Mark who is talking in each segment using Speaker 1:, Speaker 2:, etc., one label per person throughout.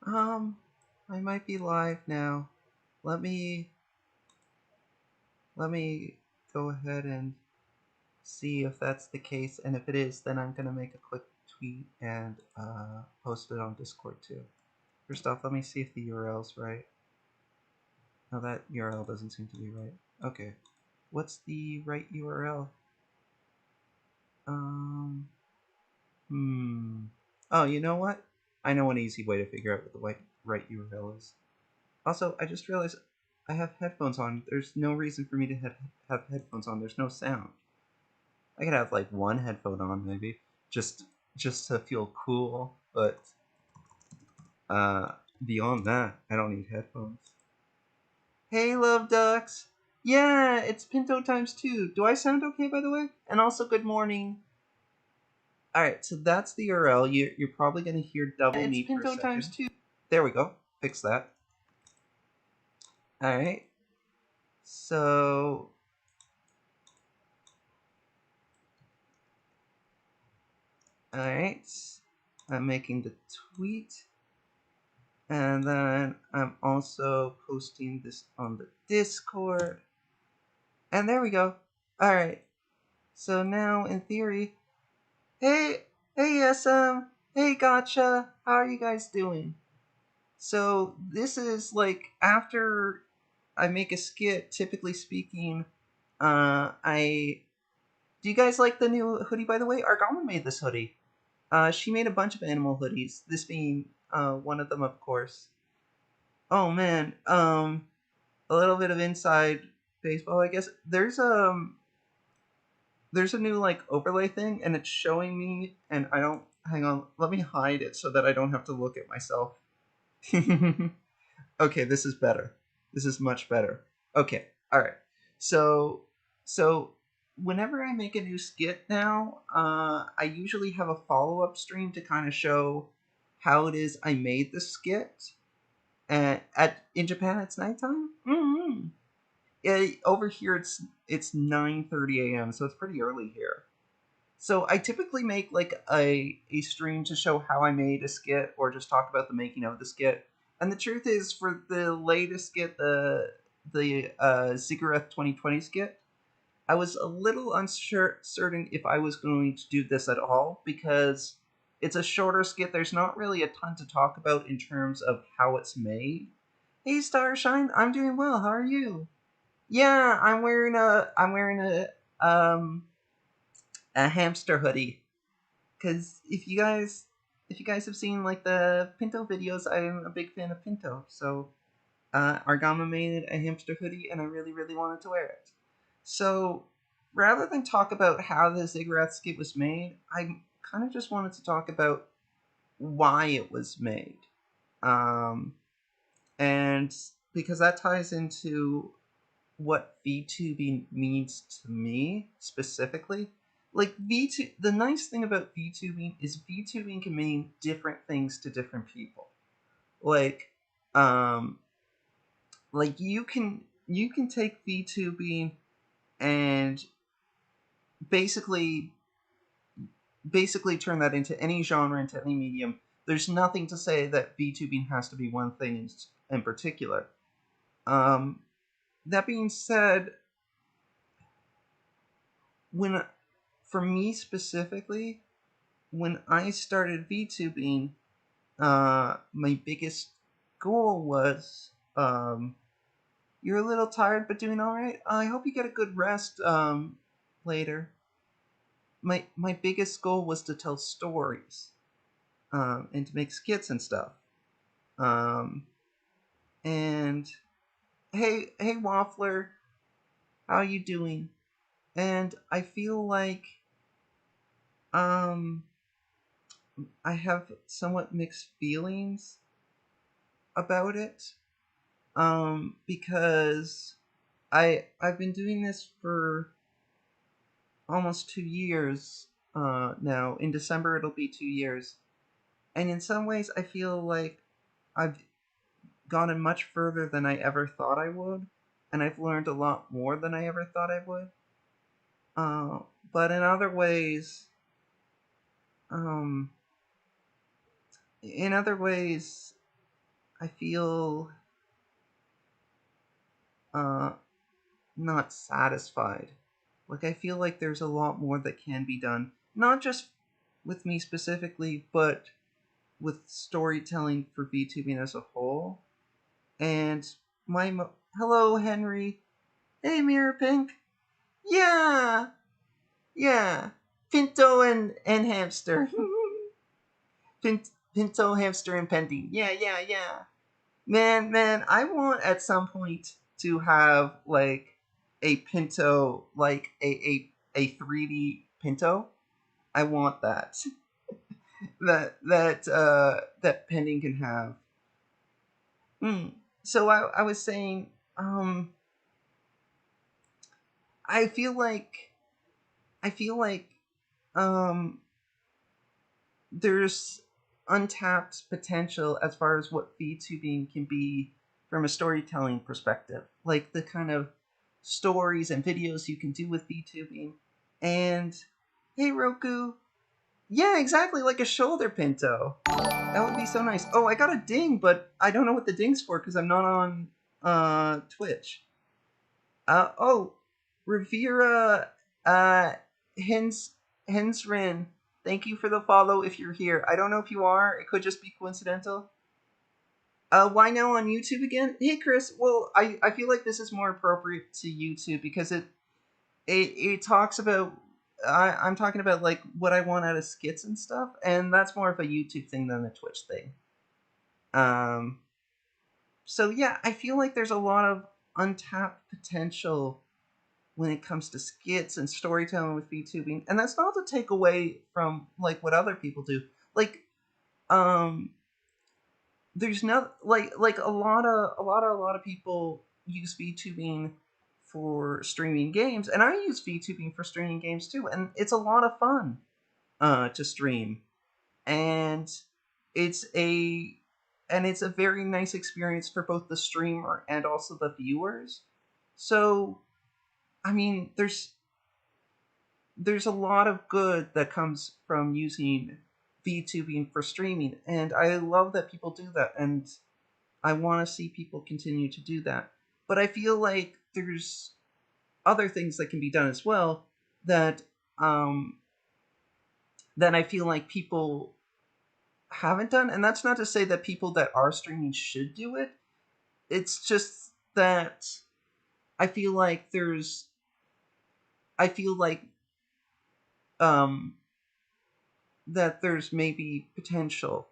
Speaker 1: I might be live now. Let me let me go ahead and see if that's the case, and if it is, then I'm gonna make a quick tweet and post it on Discord too. First off, let me see if the URL's right. No, that URL doesn't seem to be right. Okay, what's the right URL? Um, Oh, you know what? I know an easy way to figure out what the right URL is. Also, I just realized I have headphones on. There's no reason for me to have headphones on. There's no sound. I could have like one headphone on maybe, just just to feel cool. But uh, beyond that, I don't need headphones. Hey, love ducks. Yeah, it's Pinto times two. Do I sound okay, by the way? And also, good morning. All right, so that's the URL. You're probably gonna hear double me per
Speaker 2: Pinto
Speaker 1: second.
Speaker 2: times two.
Speaker 1: There we go. Fix that. All right. So all right, I'm making the tweet, and then I'm also posting this on the Discord. And there we go. All right. So now, in theory, hey, hey, hey, Gotcha. How are you guys doing? So this is like after I make a skit. Typically speaking, I do you guys like the new hoodie? By the way, Argama made this hoodie. She made a bunch of animal hoodies. This being one of them, of course. Oh man, a little bit of inside baseball, I guess. There's a new like overlay thing, and it's showing me, and I don't. Hang on, let me hide it so that I don't have to look at myself. Okay, this is better. This is much better. Okay, all right. So, so whenever I make a new skit now, I usually have a follow up stream to kind of show how it is I made the skit. At in Japan, it's nighttime. Mm-hmm. Over here, it's 9:30 a.m. So it's pretty early here. So I typically make like a stream to show how I made a skit or just talk about the making of the skit. And the truth is, for the latest skit, the SIGGRAPH2020 skit, I was a little uncertain if I was going to do this at all because it's a shorter skit. There's not really a ton to talk about in terms of how it's made. Hey Starshine, I'm doing well. How are you? Yeah, I'm wearing a hamster hoodie. Because if you guys have seen like the Pinto videos, I'm a big fan of Pinto. So Argama made a hamster hoodie, and I really really wanted to wear it. So rather than talk about how the Ziggurat skit was made, I kind of just wanted to talk about why it was made, um, and because that ties into what VTubing means to me specifically. Like VTube, the nice thing about VTubing is VTubing can mean different things to different people. Like, um, like you can take VTubing and basically turn that into any genre, into any medium. There's nothing to say that VTubing has to be one thing in particular. Um, that being said, when for me specifically, when I started VTubing, my biggest goal was you're a little tired but doing all right. I hope you get a good rest later. My biggest goal was to tell stories and to make skits and stuff. Um, and hey Waffler, how you doing? And I feel like um I have somewhat mixed feelings about it because I've been doing this for almost 2 years now. In December, it'll be 2 years, and in some ways, I feel like I've gotten much further than I ever thought I would, and I've learned a lot more than I ever thought I would. Uh, but um, in other ways, I feel uh, not satisfied. Like, I feel like there's a lot more that can be done, not just with me specifically, but with storytelling for VTubing as a whole. And hello, Henry. Hey, Mirror Pink. Yeah, yeah. Pinto and hamster. Pinto, hamster, and pending. Yeah, yeah, yeah. Man, I want at some point to have like a Pinto, like a 3D Pinto. I want that. That pending can have. Mm. So I was saying, um, I feel like I feel like um there's untapped potential as far as what VTubing can be from a storytelling perspective. Like the kind of stories and videos you can do with VTubing. And hey, Roku. Yeah, exactly, like a shoulder pinto. That would be so nice. Oh, I got a ding, but I don't know what the ding's for because I'm not on Twitch. Oh, Rivera Hens Hensrin, thank you for the follow if you're here. I don't know if you are. It could just be coincidental. Why now on YouTube again? Hey Chris, well I feel like this is more appropriate to YouTube because it talks about I'm talking about like what I want out of skits and stuff, and that's more of a YouTube thing than a Twitch thing. Um so yeah, I feel like there's a lot of untapped potential when it comes to skits and storytelling with VTubing, and that's not to take away from like what other people do. Like, um, there's no like a lot of people use VTubing for streaming games, and I use VTubing for streaming games too, and it's a lot of fun to stream, and it's a it's a very nice experience for both the streamer and also the viewers. So, I mean, there's a lot of good that comes from using VTubing for streaming, and I love that people do that, and I want to see people continue to do that. But I feel like there's other things that can be done as well that um, that I feel like people haven't done, and that's not to say that people that are streaming should do it. It's just that I feel like I feel like um, that there's maybe potential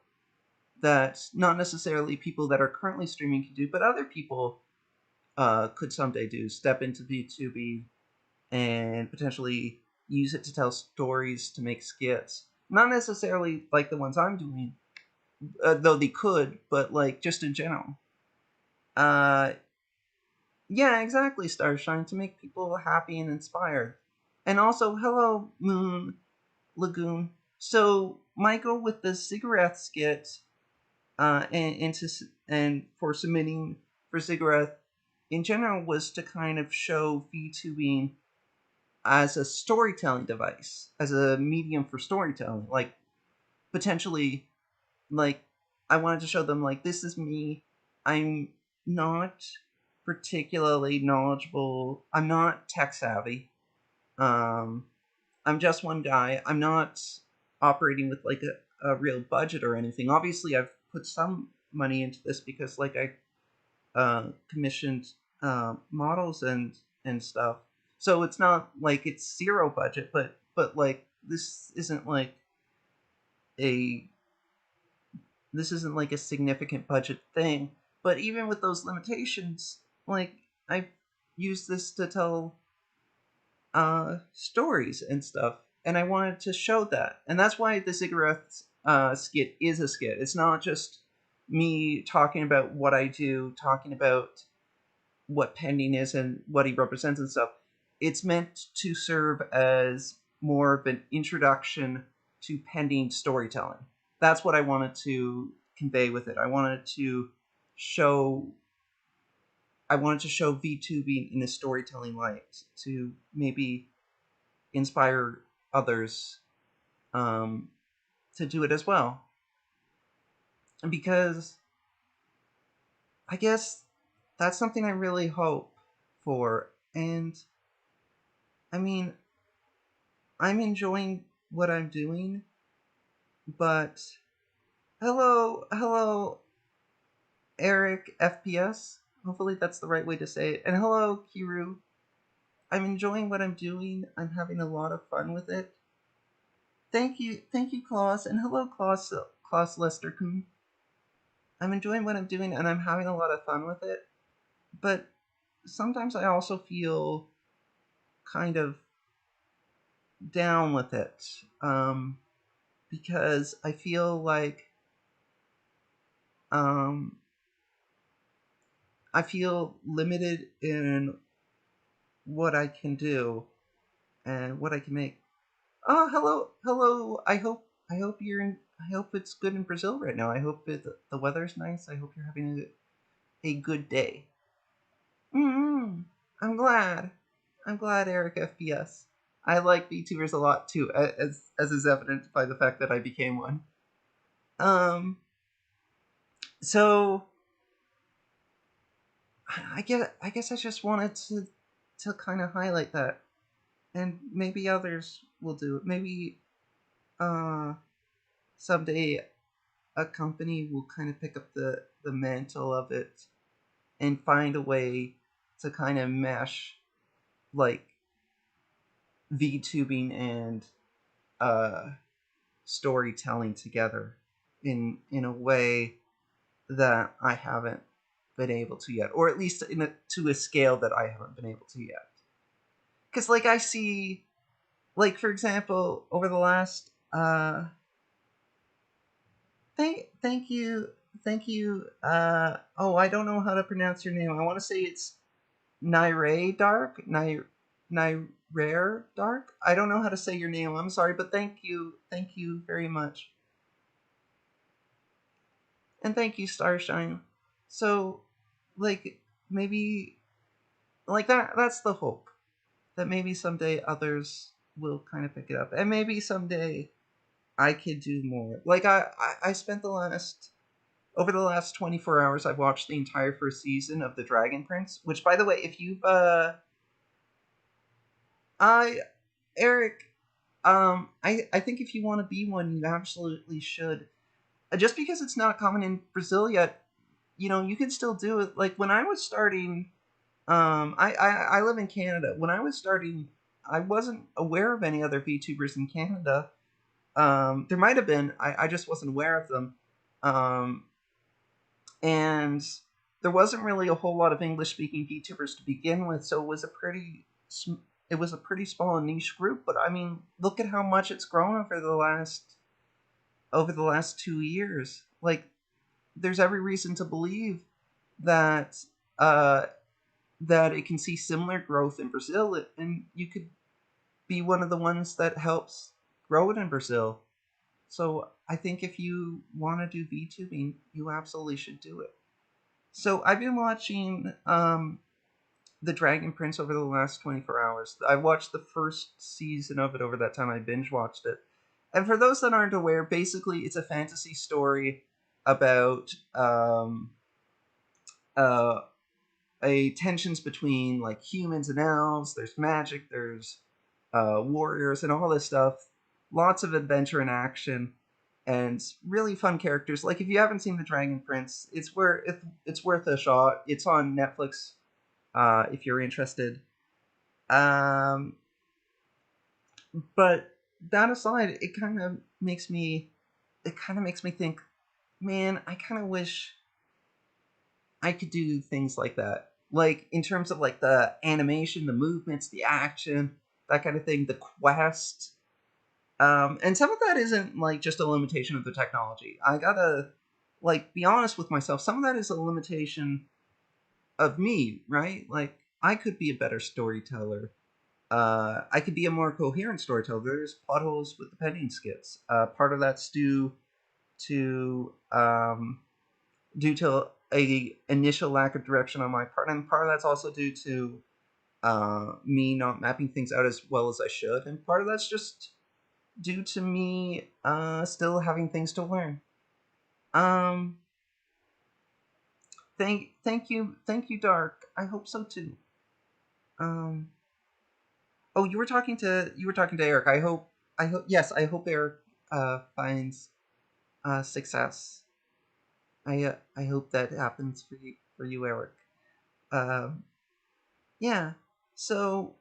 Speaker 1: that not necessarily people that are currently streaming can do, but other people could someday do. Step into VTuber and potentially use it to tell stories to make skits. Not necessarily like the ones I'm doing, though they could, but like just in general. Uh, yeah, exactly, Starshine, to make people happy and inspired. And also, hello, Moon Lagoon. So, my goal with the cigarette skit and for submitting for SIGGRAPH in general was to kind of show VTubing as a storytelling device, as a medium for storytelling. Like potentially, like I wanted to show them like this is me. I'm not particularly knowledgeable. I'm not tech savvy. Um, I'm just one guy. I'm not operating with like a real budget or anything. Obviously, I've put some money into this because like I commissioned models and stuff. So it's not like it's zero budget, but like a this isn't like a significant budget thing. But even with those limitations, like I used this to tell stories and stuff, and I wanted to show that, and that's why the cigarette skit is a skit. It's not just me talking about what I do, talking about what pending is and what he represents and stuff. It's meant to serve as more of an introduction to pending storytelling. That's what I wanted to convey with it. Show I wanted to show VTubing in a storytelling light to maybe inspire others to do it as well. Because I guess that's something I really hope for. And I mean, I'm enjoying what I'm doing, but hello, Eric FPS. Hopefully that's the right way to say it. And hello, Kiru. I'm enjoying what I'm doing. I'm having a lot of fun with it. Thank you, Klaus, and hello, Klaus Lesterkuhn. I'm enjoying what I'm doing, and I'm having a lot of fun with it. But sometimes I also feel kind of down with it, because I feel like um, I feel limited in what I can do and what I can make. Oh, hello. I hope you're in. I hope it's good in Brazil right now. I hope the weather's nice. I hope you're having a good day. Mm-hmm. I'm glad. I'm glad, Eric FPS. I like VTubers a lot too, as is evident by the fact that I became one. Um, so I guess I just wanted to kind of highlight that, and maybe others will do it. Maybe uh someday a company will kind of pick up the mantle of it and find a way to kind of mesh like VTubing and uh storytelling together in a way that I haven't been able to yet, or at least to a scale that I haven't been able to yet. Because like I see, like for example, over the last thank you oh, I don't know how to pronounce your name. I want to say it's Naire Dark, Naire Dark. I don't know how to say your name. I'm sorry, but thank you very much, and thank you, Starshine. So, like maybe like that's the hope, that maybe someday others will kind of pick it up, and maybe someday I could do more. Like I spent the last over the last 24 hours, I've watched the entire first season of The Dragon Prince. Which, by the way, if you've I Eric, I think if you want to be one, you absolutely should. Just because it's not common in Brazil yet, you can still do it. Like when I was starting, I live in Canada. When I was starting, I wasn't aware of any other VTubers in Canada. There might have been. I just wasn't aware of them. Um, and there wasn't really a whole lot of English speaking VTubers to begin with, so it was a pretty small and niche group. But I mean, look at how much it's grown over the last 2 years. Like, there's every reason to believe that uh, that it can see similar growth in Brazil, and you could be one of the ones that helps grow it in Brazil. So I think if you want to do VTubing, you absolutely should do it. So I've been watching The Dragon Prince over the last 24 hours. I watched the first season of it over that time. I binge watched it. And for those that aren't aware, basically it's a fantasy story about uh, a tensions between like humans and elves. There's magic, there's warriors, and all this stuff. Lots of adventure and action, and really fun characters. Like if you haven't seen The Dragon Prince, it's worth a shot. It's on Netflix. If you're interested. Um, but that aside, it kind of makes me think, man, I kind of wish I could do things like that. Like in terms of like the animation, the movements, the action, that kind of thing, the quest. And some of that isn't like just a limitation of the technology. I gotta like be honest with myself. Some of that is a limitation of me, right? Like I could be a better storyteller. I could be a more coherent storyteller. There's plot holes with the pending skits. Part of that's to due to a initial lack of direction on my part, and part of that's also due to me not mapping things out as well as I should, and part of that's just due to me still having things to learn. Um, thank you, Dark. I hope so too. Um, oh, you were talking to Eric. I hope Eric finds success. I hope that happens for you, Eric. Um, yeah. So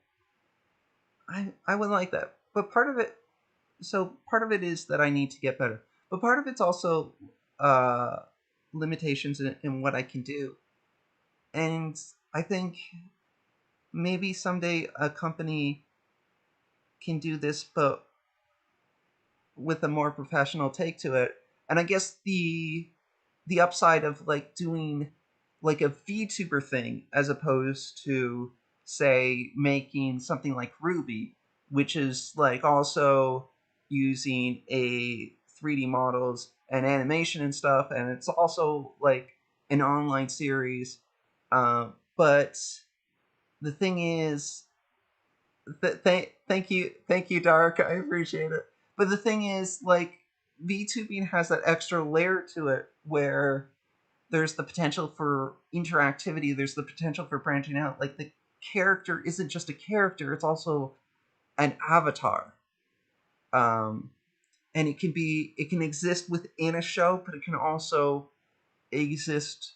Speaker 1: I would like that, but part of it is that I need to get better, but part of it's also uh, limitations in what I can do, and I think maybe someday a company can do this, but with a more professional take to it. And I guess the upside of like doing like a VTuber thing as opposed to say making something like Ruby, which is like also using a 3D models and animation and stuff, and it's also like an online series. But the thing is, thank you, Dark. I appreciate it. But the thing is, like, VTubing has that extra layer to it where there's the potential for interactivity. There's the potential for branching out. Like the character isn't just a character; it's also an avatar. Um, and it can exist within a show, but it can also exist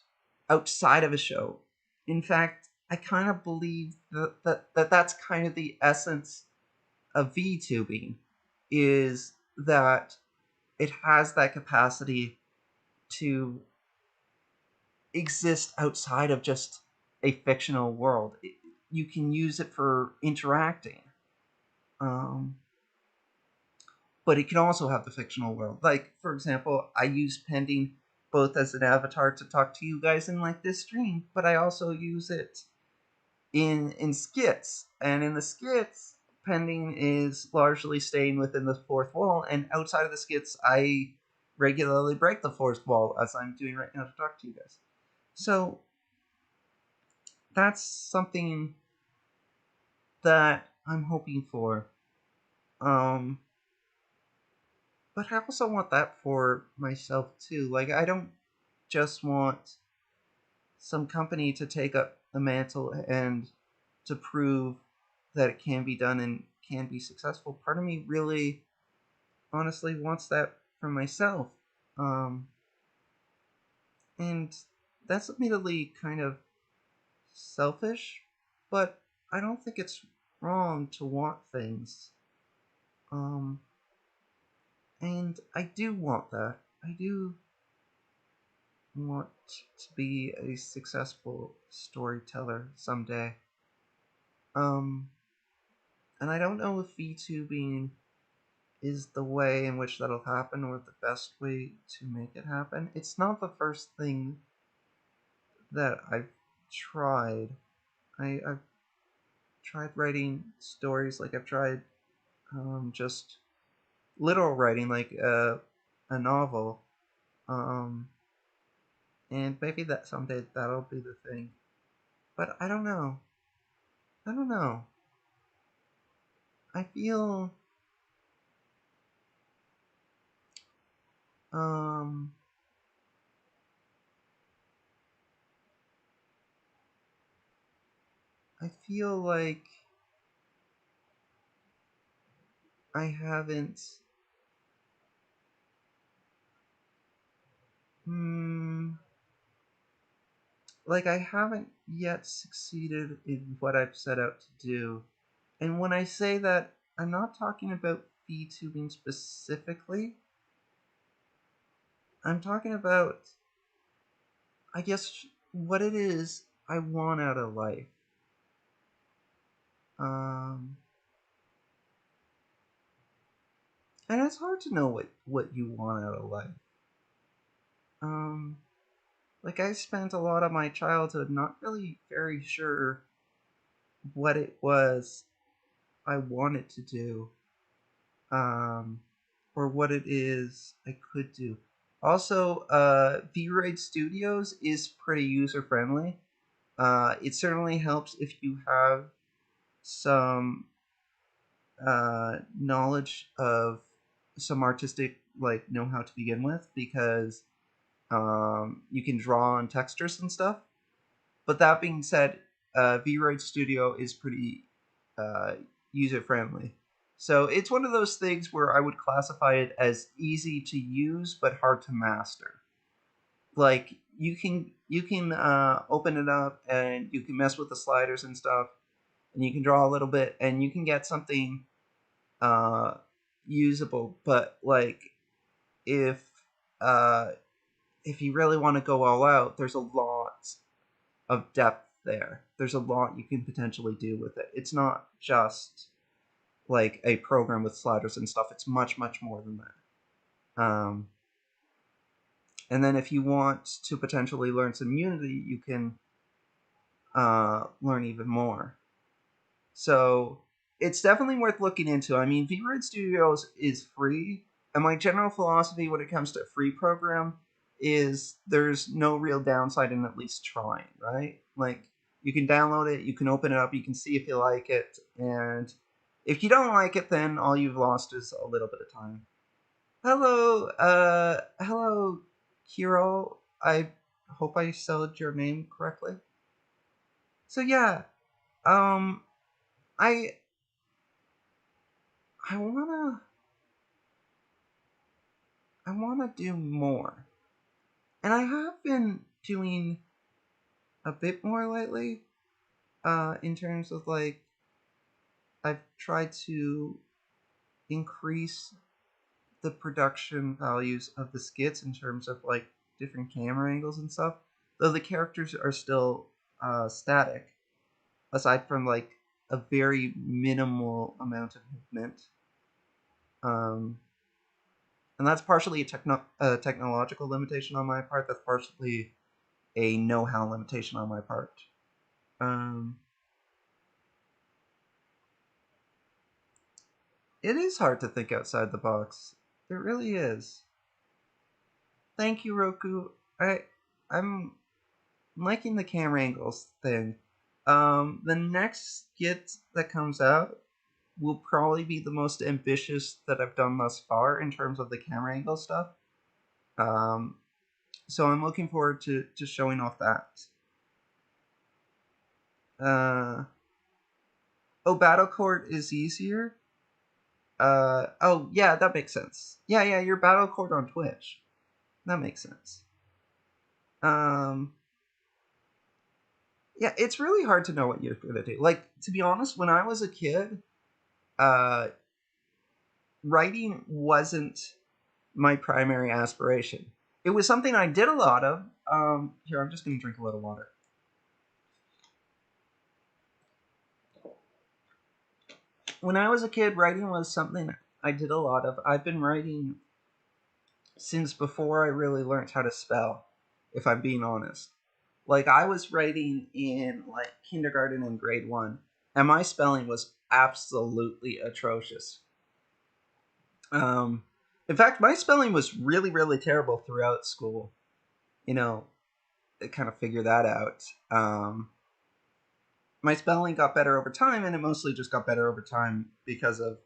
Speaker 1: outside of a show. In fact, I kind of believe that's kind of the essence of VTubing is that it has that capacity to exist outside of just a fictional world. You can use it for interacting, um, but it can also have the fictional world. Like, for example, I use Pending both as an avatar to talk to you guys in like this stream, but I also use it in skits, and in the skits Pending is largely staying within the fourth wall, and outside of the skits I regularly break the fourth wall as I'm doing right now to talk to you guys. So that's something that I'm hoping for. um but I also want that for myself too. Like, I don't just want some company to take up the mantle and to prove that it can be done and can be successful. Part of me really honestly wants that for myself. Um, and that's admittedly kind of selfish, but I don't think it's wrong to want things. Um, and I do want that. I do want to be a successful storyteller someday. Um, and I don't know if VTubing is the way in which that'll happen or the best way to make it happen. It's not the first thing that I've tried. I've tried writing stories, like I've tried just literal writing, like a novel. Um, and maybe that someday that'll be the thing. But I don't know. I don't know. I feel um I feel like I haven't hmm like I haven't yet succeeded in what I've set out to do. And when I say that, I'm not talking about VTubing specifically. I'm talking about, I guess, what it is I want out of life. Um, and it's hard to know what you want out of life. Um, like, I spent a lot of my childhood not really very sure what it was I wanted to do, um, or what it is I could do. Also, V-Raid Studios is pretty user friendly. It certainly helps if you have some knowledge of some artistic like know-how to begin with, because You can draw on textures and stuff. But that being said, VRoid Studio is pretty user friendly. So it's one of those things where I would classify it as easy to use but hard to master. Like you can open it up and you can mess with the sliders and stuff, and you can draw a little bit, and you can get something uh, usable. But like if uh, if you really want to go all out, there's a lot of depth there. There's a lot you can potentially do with it. It's not just like a program with sliders and stuff. It's much, much more than that. And then if you want to potentially learn some Unity, you can learn even more. So it's definitely worth looking into. I mean, VRoid Studios is free, and my general philosophy when it comes to a free program is there's no real downside in at least trying, right? Like, you can download it, you can open it up, you can see if you like it, and if you don't like it, then all you've lost is a little bit of time. Hello, Kiro. I hope I spelled your name correctly. So yeah, um, I I wanna do more, and I have been doing a bit more lately. In terms of like, I've tried to increase the production values of the skits in terms of like different camera angles and stuff. Though the characters are still static, aside from like a very minimal amount of movement. Um, and that's partially a technological limitation on my part. That's partially a know-how limitation on my part. Um, it is hard to think outside the box. It really is. Thank you, Roku. I'm liking the camera angles thing. The next skit that comes out will probably be the most ambitious that I've done thus far in terms of the camera angle stuff. Um, so I'm looking forward to showing off that. Oh, Battle Court is easier. Oh yeah, that makes sense. Yeah, you're Battle Court on Twitch. That makes sense. Yeah, it's really hard to know what you're gonna do. Like, to be honest, when I was a kid, uh, writing wasn't my primary aspiration. It was something I did a lot of. Here, I'm just gonna drink a little water. When I was a kid, writing was something I did a lot of. I've been writing since before I really learned how to spell, if I'm being honest. Like, I was writing in like kindergarten and grade 1, and my spelling was absolutely atrocious. Um, in fact, my spelling was really, really terrible throughout school. You know, I kind of figure that out. My spelling got better over time, and it mostly just got better over time because of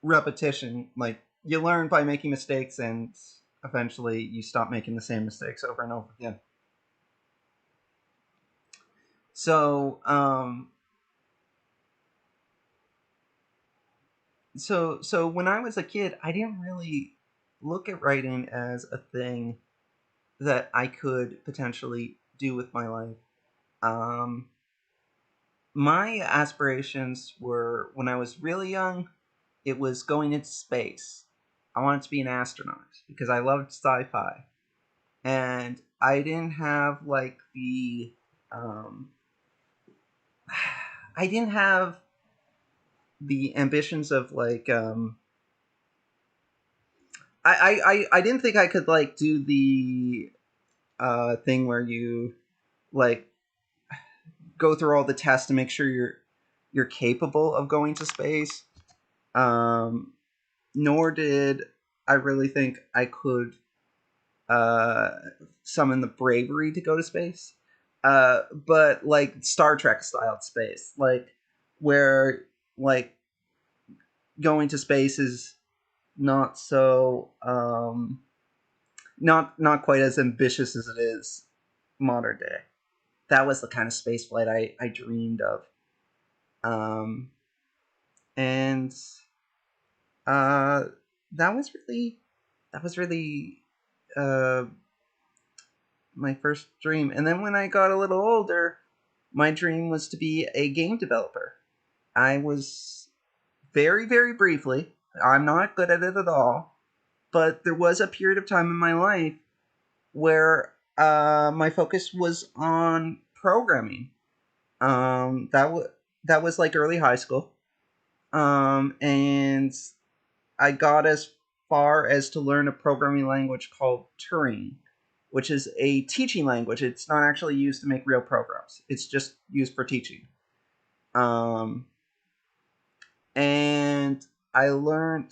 Speaker 1: repetition. Like, you learn by making mistakes, and eventually you stop making the same mistakes over and over again. So, so when I was a kid, I didn't really look at writing as a thing that I could potentially do with my life. Um, my aspirations were, when I was really young, it was going into space. I wanted to be an astronaut because I loved sci-fi, and I didn't have like the I didn't have the ambitions of like I didn't think I could like do the thing where you like go through all the tests to make sure you're capable of going to space. Um, Nor did I really think I could uh, summon the bravery to go to space. But like Star Trek style space, like where like going to space is not so not quite as ambitious as it is modern day. That was the kind of space flight I dreamed of. Um, and uh, that was really uh, my first dream. And then when I got a little older, my dream was to be a game developer. I was very, very briefly. I'm not good at it at all, but there was a period of time in my life where my focus was on programming. That was like early high school, and I got as far as to learn a programming language called Turing, which is a teaching language. It's not actually used to make real programs. It's just used for teaching. Um, and I learned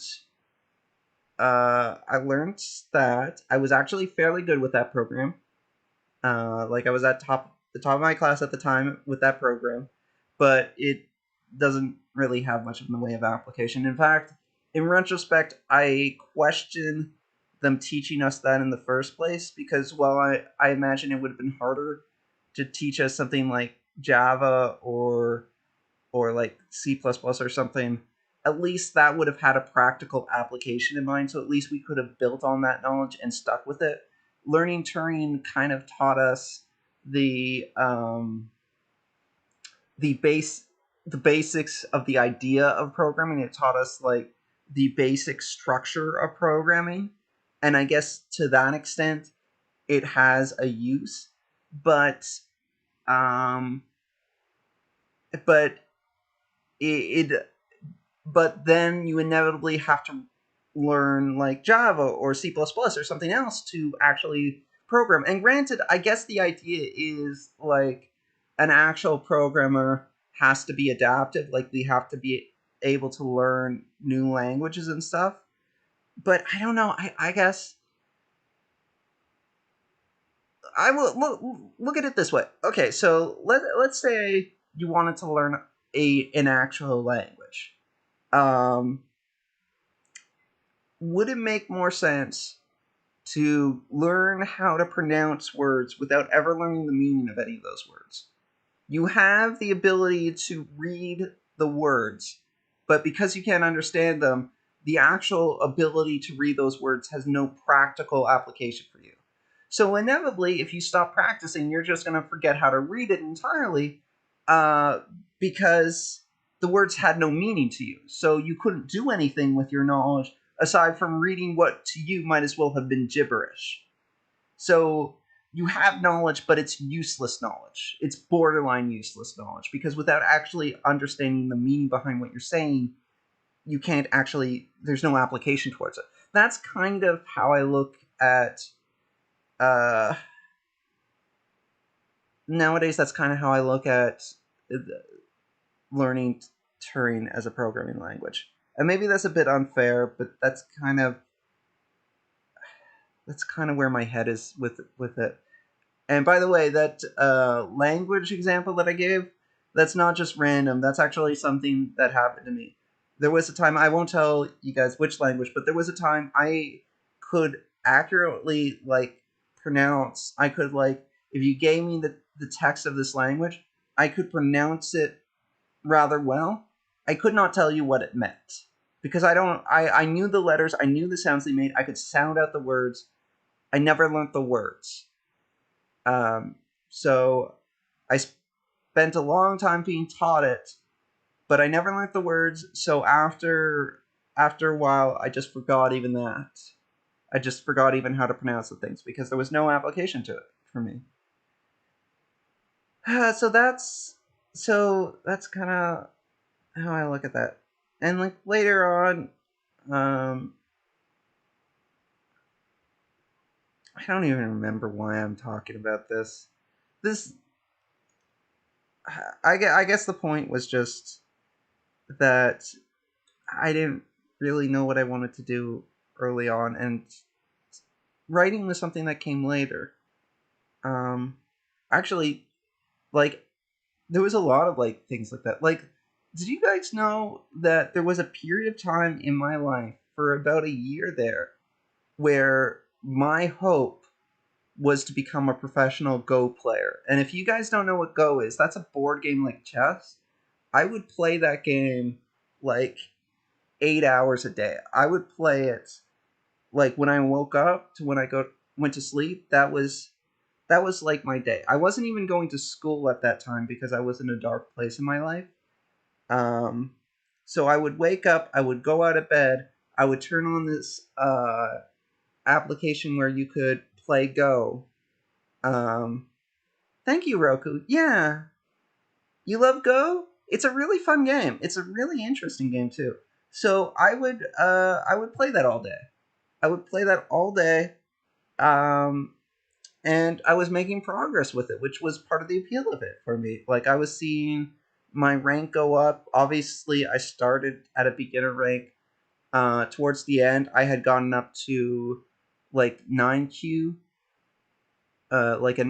Speaker 1: I learned that I was actually fairly good with that program. Like I was at the top of my class at the time with that program, but it doesn't really have much in the way of application. In fact, in retrospect, I question them teaching us that in the first place because while I imagine it would have been harder to teach us something like Java or like C++ or something, at least that would have had a practical application in mind. So at least we could have built on that knowledge and stuck with it. Learning Turing kind of taught us the base the basics of the idea of programming. It taught us like the basic structure of programming, and I guess to that extent, it has a use. But um, but it but then you inevitably have to learn like Java or C++ or something else to actually program. And granted, I guess the idea is like an actual programmer has to be adaptive, like they have to be able to learn new languages and stuff. But I don't know. I guess I will look at it this way. Okay, so let's say you wanted to learn an actual language. Um, would it make more sense to learn how to pronounce words without ever learning the meaning of any of those words? You have the ability to read the words, but because you can't understand them, the actual ability to read those words has no practical application for you. So inevitably, if you stop practicing, you're just going to forget how to read it entirely, uh, because the words had no meaning to you. So you couldn't do anything with your knowledge aside from reading what to you might as well have been gibberish. So you have knowledge, but it's useless knowledge. It's borderline useless knowledge because without actually understanding the meaning behind what you're saying, you can't actually, there's no application towards it. That's kind of how I look at, uh, nowadays, that's kind of how I look at learning Turing as a programming language. And maybe that's a bit unfair, but that's kind of where my head is with it. And by the way, that language example that I gave, that's not just random. That's actually something that happened to me. There was a time, I won't tell you guys which language, but there was a time I could accurately, like, pronounce, I could, like, if you gave me the text of this language, I could pronounce it rather well. I could not tell you what it meant. Because I knew the letters, I knew the sounds they made, I could sound out the words. I never learned the words. Um, so I spent a long time being taught it, but I never learned the words. So after a while, I just forgot even that. I just forgot even how to pronounce the things because there was no application to it for me. So that's kind of how I look at that. And like later on, um, I don't even remember why I'm talking about this. This I guess the point was just that I didn't really know what I wanted to do early on, and writing was something that came later. Um, actually, like there was a lot of like things like that. Like, did you guys know that there was a period of time in my life for about a year there where my hope was to become a professional Go player. And if you guys don't know what Go is, that's a board game like chess. I would play that game like 8 hours a day. I would play it like when I woke up to when I went to sleep. That was like my day. I wasn't even going to school at that time because I was in a dark place in my life. Um, so I would wake up, I would go out of bed, I would turn on this application where you could play Go. Um, Thank you, Roku. Yeah, you love Go? It's a really fun game. It's a really interesting game too. So I would play that all day. I would play that all day. Um, and I was making progress with it, which was part of the appeal of it for me. Like I was seeing my rank go up. Obviously, I started at a beginner rank. Towards the end, I had gotten up to like 9Q, like a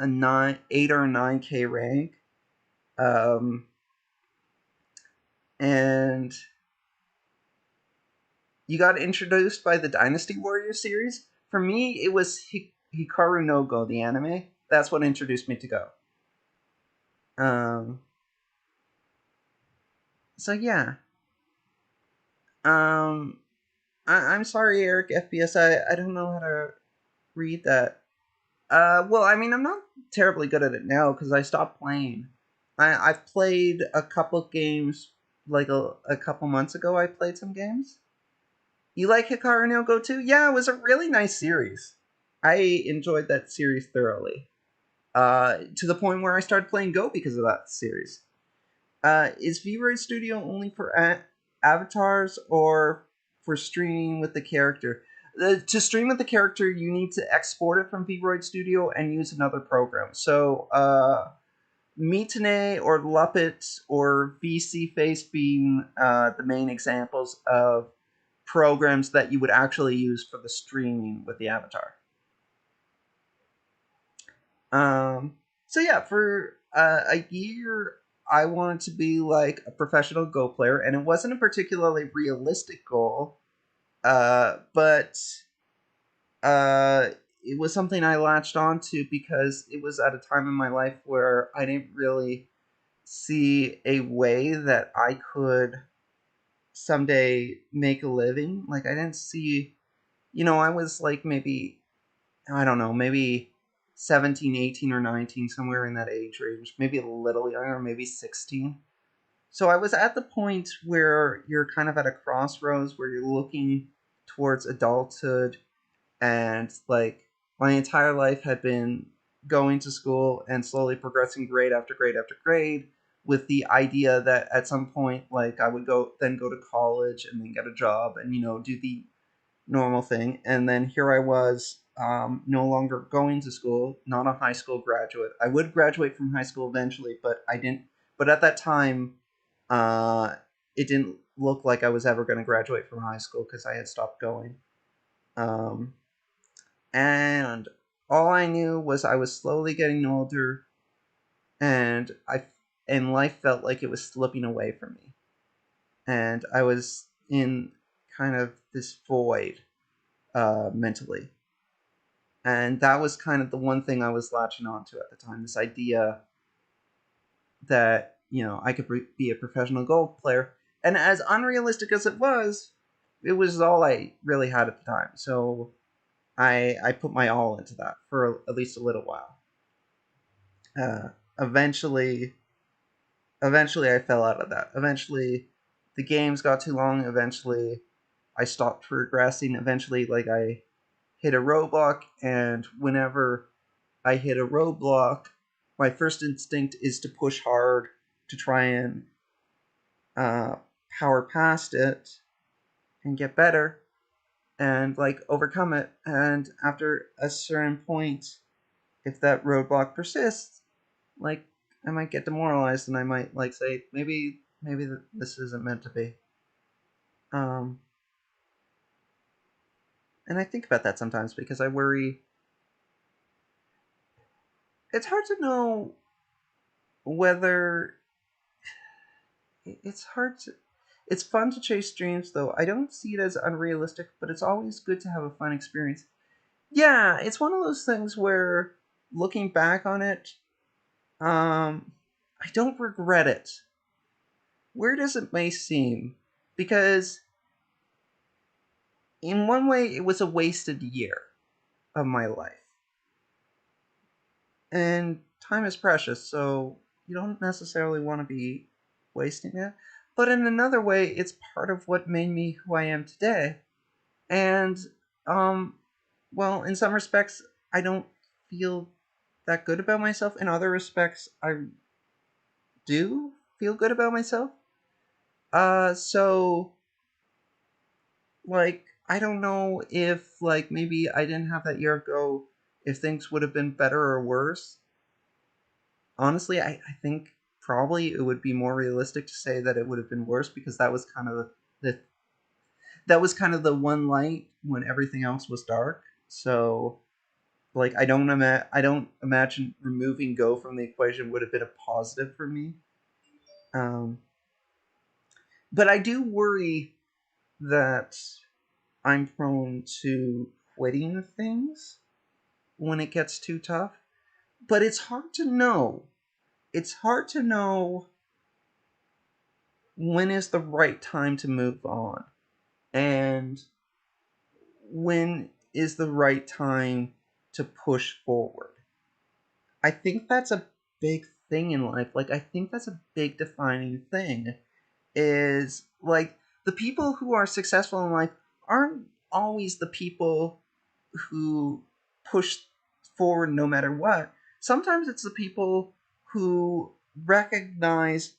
Speaker 1: 8 or 9K rank. Um, and you got introduced by the Dynasty Warrior series. For me, it was Hikaru no Go, the anime. That's what introduced me to Go. Um, so yeah. Um, I'm sorry, Eric FPS. I don't know how to read that. Well, I mean, I'm not terribly good at it now because I stopped playing. I've played a couple games like a couple months ago. I played some games. You like Hikaru no Go too? Yeah, it was a really nice series. I enjoyed that series thoroughly. To the point where I started playing Go because of that series. Is VRoid Studio only for avatars or for streaming with the character? To stream with the character, you need to export it from VRoid Studio and use another program. So, Mitane or Luppet or VC Face being the main examples of programs that you would actually use for the streaming with the avatar. So yeah, for a year, I wanted to be like a professional Go player, and it wasn't a particularly realistic goal, but uh, it was something I latched onto because it was at a time in my life where I didn't really see a way that I could someday make a living. Like I didn't see, I was like maybe I don't know, maybe 17, 18, or 19, somewhere in that age range, maybe a little younger, maybe 16. So I was at the point where you're kind of at a crossroads where you're looking towards adulthood, and like my entire life had been going to school and slowly progressing grade after grade after grade with the idea that at some point like I would go to college and then get a job and do the normal thing. And then here I was, no longer going to school, not a high school graduate. I would graduate from high school eventually, but I didn't. But at that time, uh, it didn't look like I was ever going to graduate from high school because I had stopped going. Um, and all I knew was I was slowly getting older, and life felt like it was slipping away from me, and I was in kind of this void mentally. And that was kind of the one thing I was latching onto at the time, this idea that I could be a professional golf player. And as unrealistic as it was all I really had at the time. So I put my all into that for at least a little while. uh, eventually eventually I fell out of that. Eventually the games got too long. Eventually I stopped progressing. Eventually, like, I hit a roadblock, and whenever I hit a roadblock, my first instinct is to push hard to try and uh, power past it and get better and like overcome it. And after a certain point, if that roadblock persists, like, I might get demoralized and I might like say maybe this isn't meant to be. Um, and I think about that sometimes because I worry. It's hard to know whether it's hard to It's fun to chase dreams, though. I don't see it as unrealistic, but it's always good to have a fun experience. Yeah, it's one of those things where, looking back on it, I don't regret it. Weird as it may seem, because in one way it was a wasted year of my life. And time is precious, so you don't necessarily want to be wasting it. But in another way, it's part of what made me who I am today. And, um, well, in some respects, I don't feel that good about myself. In other respects, I do feel good about myself. So, like, I don't know if, like, maybe I didn't have that year ago, if things would have been better or worse. Honestly, I think probably it would be more realistic to say that it would have been worse, because that was kind of the that was kind of the one light when everything else was dark. So, like, I don't imagine removing Go from the equation would have been a positive for me. Um, but I do worry that I'm prone to quitting things when it gets too tough. But it's hard to know. It's hard to know when is the right time to move on, and when is the right time to push forward. I think that's a big thing in life. Like, I think that's a big defining thing, is like, the people who are successful in life aren't always the people who push forward no matter what. Sometimes it's the people who recognize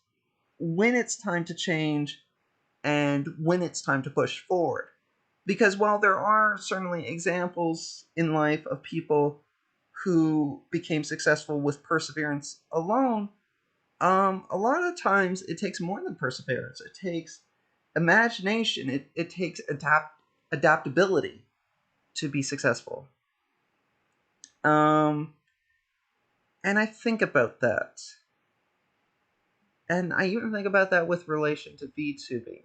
Speaker 1: when it's time to change and when it's time to push forward. Because while there are certainly examples in life of people who became successful with perseverance alone, a lot of times it takes more than perseverance. It takes imagination. It takes adaptability to be successful. Um, and I think about that. And I even think about that with relation to VTubing.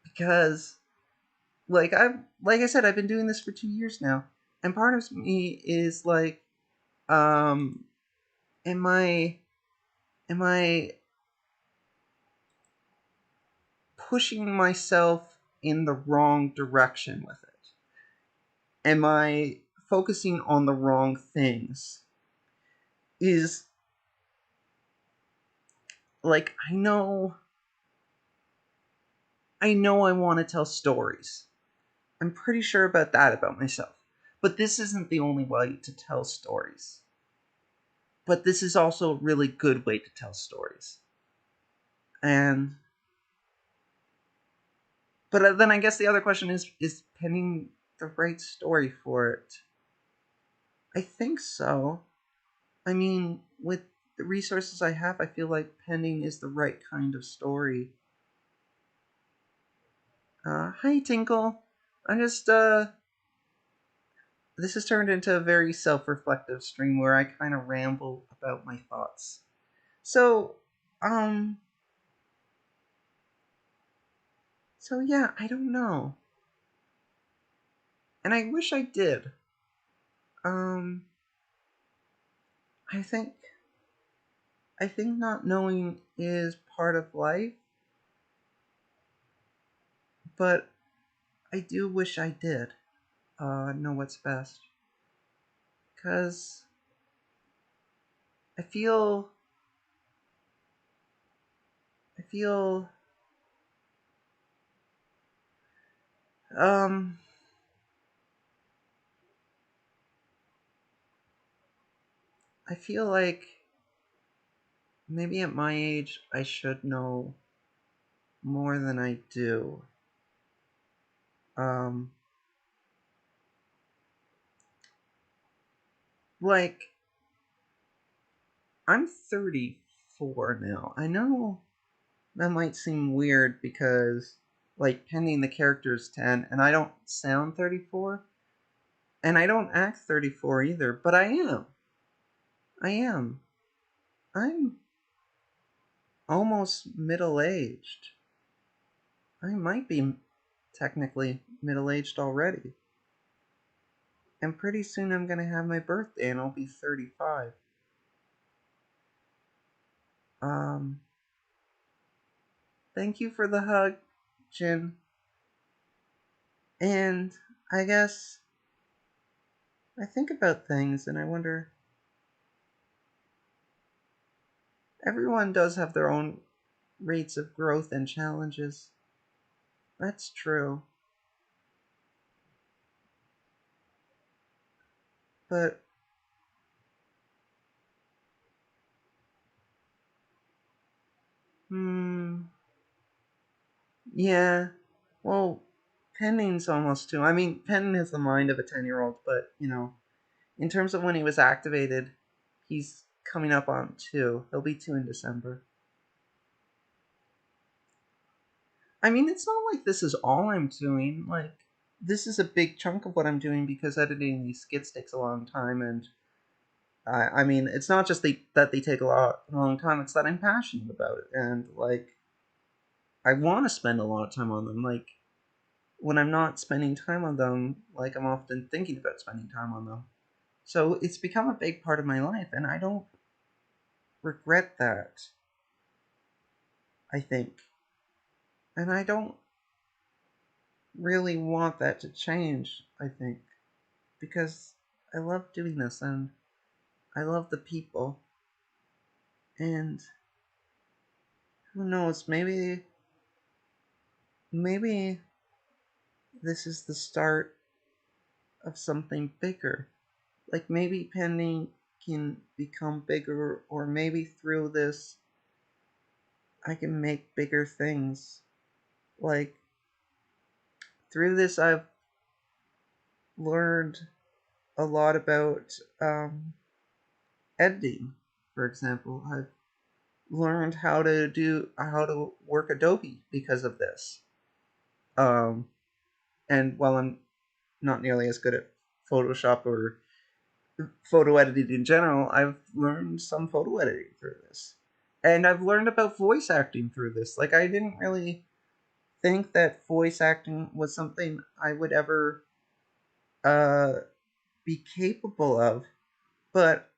Speaker 1: Because, like I said, I've been doing this for 2 years now. And part of me is like, um, am I pushing myself in the wrong direction with it? Am I focusing on the wrong things? Is, like, I know I want to tell stories. I'm pretty sure about that about myself. But this isn't the only way to tell stories. But this is also a really good way to tell stories. And but then I guess the other question is penning the right story for it? I think so. I mean, with the resources I have, I feel like penning is the right kind of story. Hi, Tinkle. I just, this has turned into a very self reflective stream where I kind of ramble about my thoughts. So, um, so yeah, I don't know. And I wish I did. Um, I think, I think not knowing is part of life, but I do wish I did, know what's best. Because I feel, I feel, um, I feel like maybe at my age I should know more than I do. Um, like, I'm 34 now. I know that might seem weird because, like, pending the character's 10, and I don't sound 34, and I don't act 34 either, but I am. I am. I'm almost middle aged. I might be technically middle-aged already. And pretty soon I'm gonna have my birthday and I'll be 35. Um, Thank you for the hug, Jin. And I guess I think about things and I wonder, everyone does have their own rates of growth and challenges. That's true. But, hmm, yeah. Well, Pending's almost two. I mean, Pending has the mind of a 10-year-old, but, in terms of when he was activated, he's coming up on two. He'll be two in December. I mean, it's not like this is all I'm doing. Like, this is a big chunk of what I'm doing because editing these skits takes a long time, and I mean, it's not just that they take a long time. It's that I'm passionate about it, and like, I want to spend a lot of time on them. Like, when I'm not spending time on them, like I'm often thinking about spending time on them. So it's become a big part of my life, and I don't regret that. I think, and I don't really want that to change. I think because I love doing this, and I love the people, and who knows, maybe this is the start of something bigger. Like maybe Penny can become bigger, or maybe through this I can make bigger things. Like through this I've learned a lot about editing. For example, I've learned how to work Adobe because of this. Um, and while I'm not nearly as good at Photoshop or photo editing in general, I've learned some photo editing through this. And I've learned about voice acting through this. Like, I didn't really think that voice acting was something I would ever uh, be capable of, but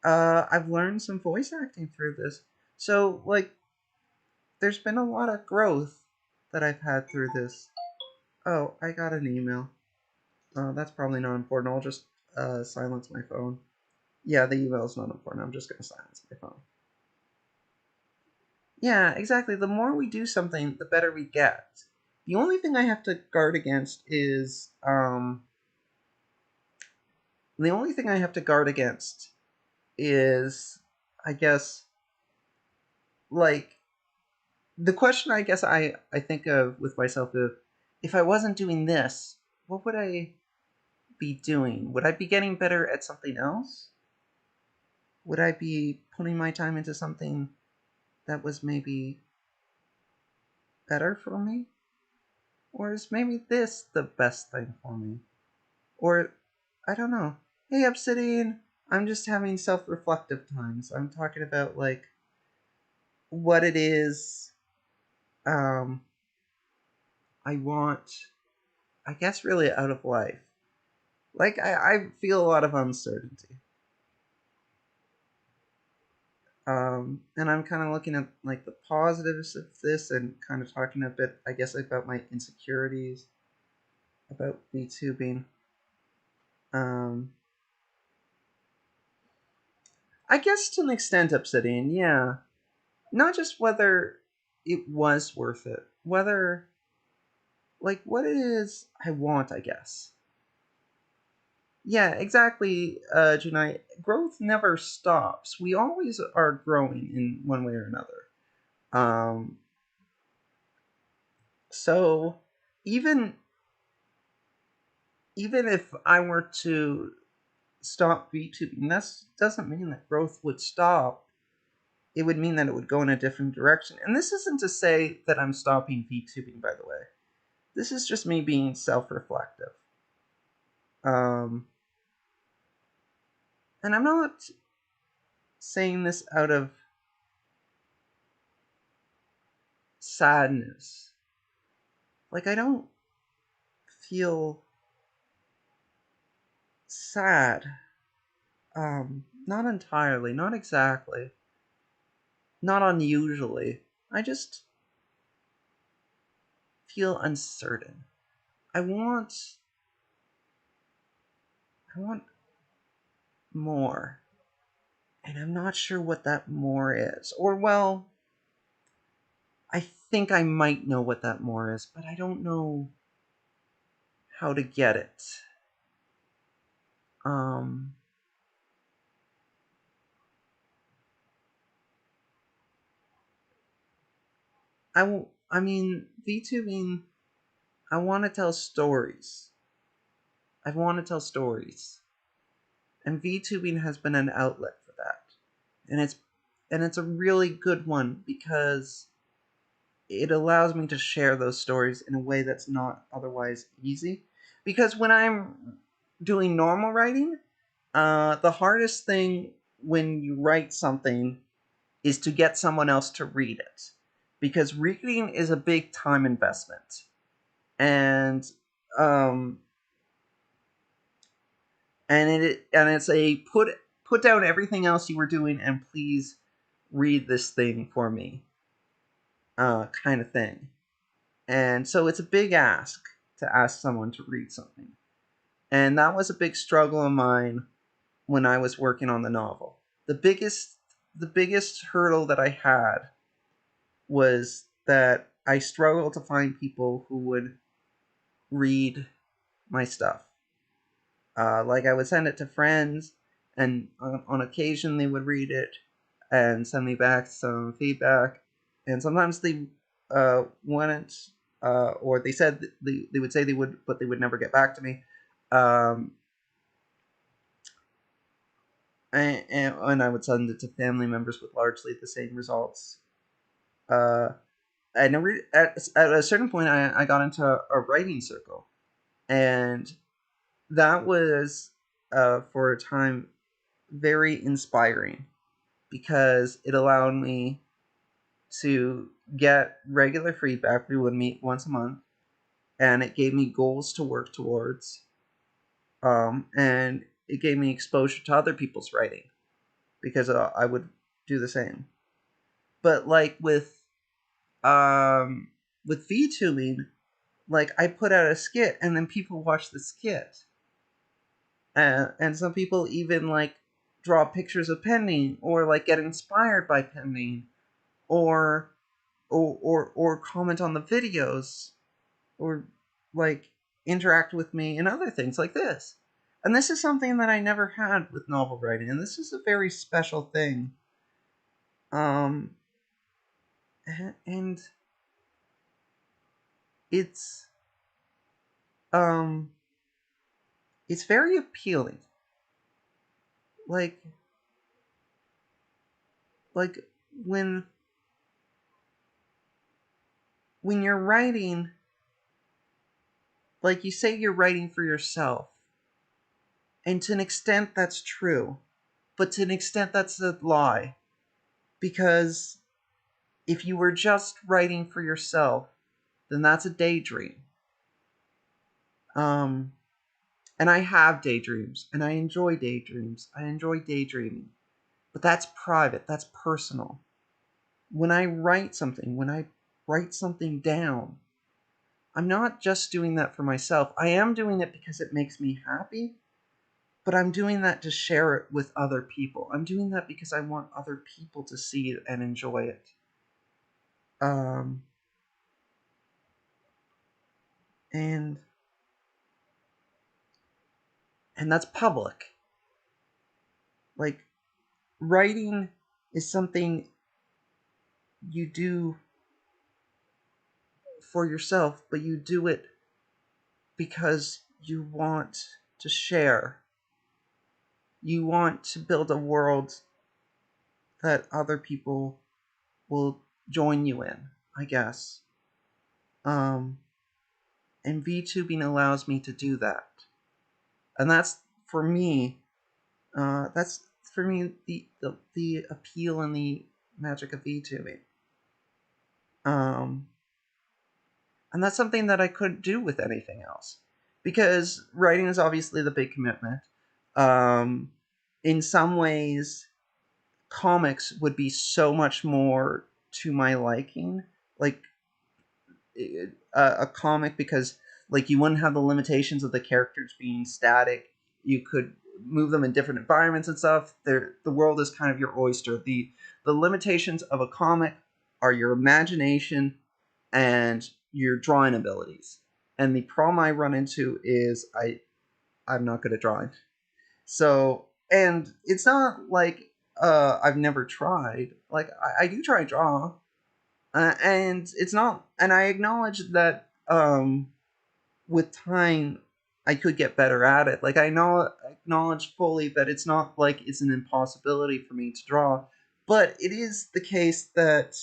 Speaker 1: I've learned some voice acting through this. So, like, there's been a lot of growth that I've had through this. Oh, I got an email. That's probably not important. I'll just silence my phone. Yeah, the email is not important. I'm just going to silence my phone. Yeah, exactly. The more we do something, the better we get. The only thing I have to guard against is the only thing I have to guard against is, I guess, like the question I guess I think of with myself of, if I wasn't doing this, what would I be doing? Would I be getting better at something else? Would I be putting my time into something that was maybe better for me? Or is maybe this the best thing for me? Or, I don't know. Hey, Obsidian, I'm just having self reflective times. I'm talking about, like, what it is um, I want, I guess, really out of life. Like, I feel a lot of uncertainty. And I'm kind of looking at, like, the positives of this and kind of talking a bit, I guess, about my insecurities, about VTubing. Um, I guess to an extent, Obsidian, yeah. Not just whether it was worth it, whether, like, what it is I want, I guess. Yeah, exactly, Junai. Growth never stops. We always are growing in one way or another. Um, so even even if I were to stop VTubing, that doesn't mean that growth would stop. It would mean that it would go in a different direction. And this isn't to say that I'm stopping VTubing, by the way. This is just me being self-reflective. Um, and I'm not saying this out of sadness. like, I don't feel sad. Not entirely, not exactly, not unusually. I just feel uncertain. I want I want more, and I'm not sure what that more is. Or, well, I think I might know what that more is, but I don't know how to get it. Um, I mean, VTubing, I want to tell stories. I want to tell stories. And VTubing has been an outlet for that. And it's a really good one because it allows me to share those stories in a way that's not otherwise easy. Because when I'm doing normal writing, the hardest thing when you write something is to get someone else to read it. Because reading is a big time investment. And um, it's a put down everything else you were doing and please read this thing for me kind of thing. And so it's a big ask to ask someone to read something. And that was a big struggle of mine when I was working on the novel. The biggest hurdle that I had was that I struggled to find people who would read my stuff. Like, I would send it to friends, and on occasion they would read it and send me back some feedback. And sometimes they wouldn't, or they said they would say they would, but they would never get back to me. Um, and I would send it to family members with largely the same results. Uh, I never at a certain point I got into a writing circle, and that was for a time very inspiring because it allowed me to get regular feedback. We would meet once a month, and it gave me goals to work towards. And it gave me exposure to other people's writing because I would do the same. But like with VTubing, like, I put out a skit and then people watch the skit, and some people even like draw pictures of pending or like get inspired by pending or or comment on the videos or like interact with me and other things like this. And this is something that I never had with novel writing, and this is a very special thing. Um, and it's um, it's very appealing. Like like when when you're writing, like, you say you're writing for yourself, and to an extent that's true, but to an extent that's a lie, because if you were just writing for yourself, then that's a daydream. Um, and I have daydreams, and I enjoy daydreams. I enjoy daydreaming, but that's private. That's personal. When I write something down, I'm not just doing that for myself. I am doing it because it makes me happy, but I'm doing that to share it with other people. I'm doing that because I want other people to see it and enjoy it. Um, and that's public. Like, writing is something you do for yourself, but you do it because you want to share. You want to build a world that other people will join you in, I guess. Um, and VTubing allows me to do that. And that's for me the appeal and the magic of VTubing. Um, And that's something that I couldn't do with anything else. Because writing is obviously the big commitment. Um, in some ways, comics would be so much more to my liking. Like, a comic, because like you wouldn't have the limitations of the characters being static. You could move them in different environments and stuff. The world is kind of your oyster. The limitations of a comic are your imagination and your drawing abilities. And the problem I run into is I'm not good at drawing. So, and it's not like I've never tried. Like I do try and draw, and it's not. And I acknowledge that with time I could get better at it. Like I know acknowledge fully that it's not like it's an impossibility for me to draw, but it is the case that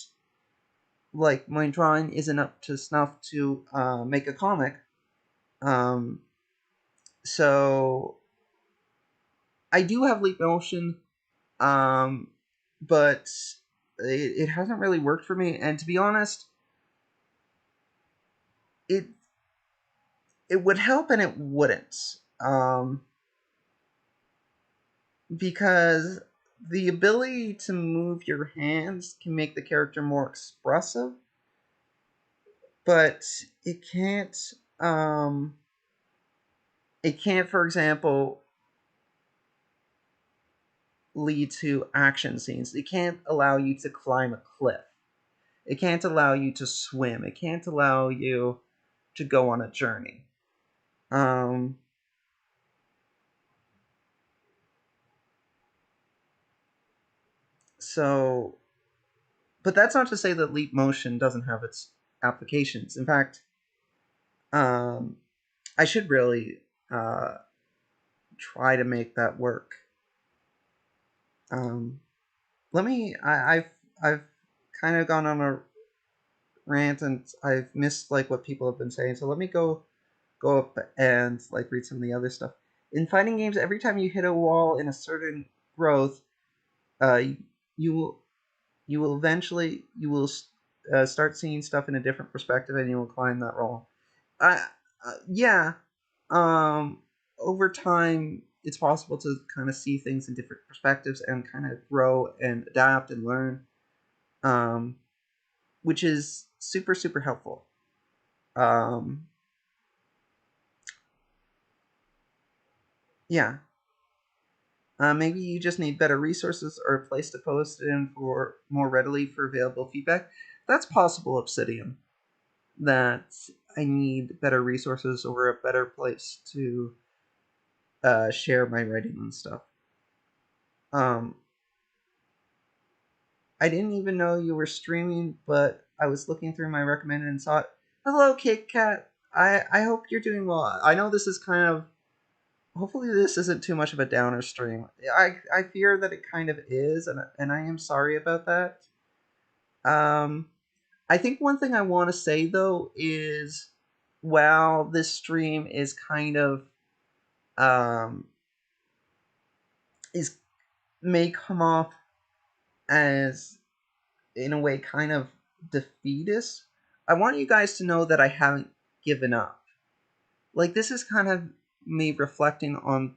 Speaker 1: like my drawing isn't up to snuff to make a comic. Um, so I do have Leap Motion, um, but it hasn't really worked for me. And to be honest, it it would help and it wouldn't, because the ability to move your hands can make the character more expressive, but it can't. Um, it can't, for example, lead to action scenes. It can't allow you to climb a cliff. It can't allow you to swim. It can't allow you to go on a journey. Um, so, but that's not to say that Leap Motion doesn't have its applications. In fact, um, I should really uh, try to make that work. Um, let me. I've kind of gone on a rant and I've missed like what people have been saying. So let me go up and like read some of the other stuff. In fighting games, every time you hit a wall in a certain growth, uh, you will you will start seeing stuff in a different perspective, and you will climb that wall. I yeah. Um, over time, it's possible to kind of see things in different perspectives and kind of grow and adapt and learn, um, which is super super helpful. Um, yeah. Maybe you just need better resources or a place to post it in for more readily for available feedback. That's possible, Obsidian. That I need better resources or a better place to share my writing and stuff. Um, I didn't even know you were streaming, but I was looking through my recommended and saw it. Hello, Kit Kat. I hope you're doing well. I know this is kind of. Hopefully, this isn't too much of a downer stream. I fear that it kind of is, and I am sorry about that. Um, I think one thing I want to say though is, while this stream is kind of um is may come off as in a way kind of defeatist, I want you guys to know that I haven't given up. Like this is kind of me reflecting on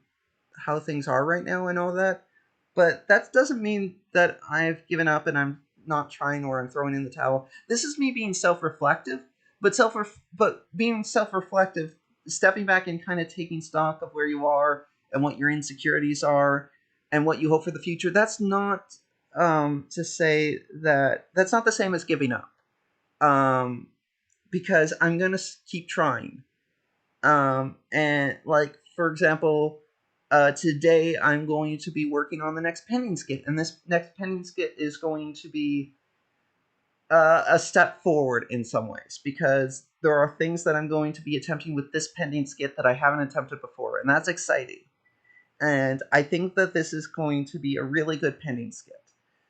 Speaker 1: how things are right now and all that. But that doesn't mean that I've given up and I'm not trying or I'm throwing in the towel. This is me being self-reflective, but being self-reflective, stepping back and kind of taking stock of where you are and what your insecurities are and what you hope for the future. That's not to say that that's not the same as giving up. Um, because I'm gonna keep trying. And like for example, today I'm going to be working on the next pending skit, and this next pending skit is going to be a step forward in some ways because there are things that I'm going to be attempting with this pending skit that I haven't attempted before, and that's exciting. And I think that this is going to be a really good pending skit.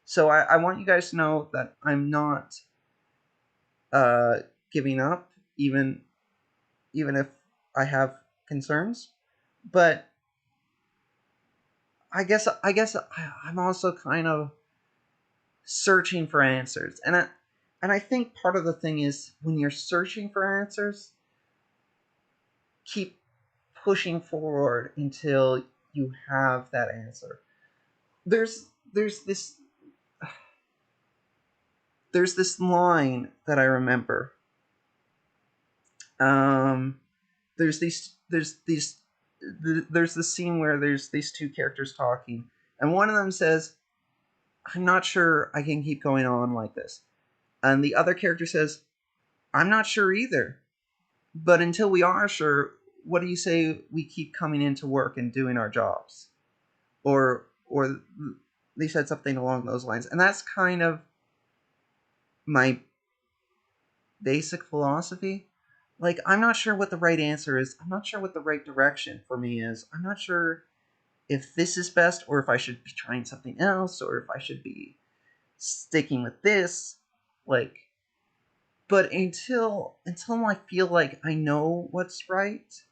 Speaker 1: So I want you guys to know that I'm not uh, giving up, even if I have concerns. But I'm also kind of searching for answers, and And I think part of the thing is when you're searching for answers, keep pushing forward until you have that answer. There's there's this there's this line that I remember. Um, there's this scene where there's these two characters talking, and one of them says, "I'm not sure I can keep going on like this," and the other character says, "I'm not sure either. But until we are sure, what do you say we keep coming into work and doing our jobs?" Or they said something along those lines, and that's kind of my basic philosophy. Like, I'm not sure what the right answer is. I'm not sure what the right direction for me is. I'm not sure if this is best or if I should be trying something else or if I should be sticking with this. Like, but until I feel like I know what's right,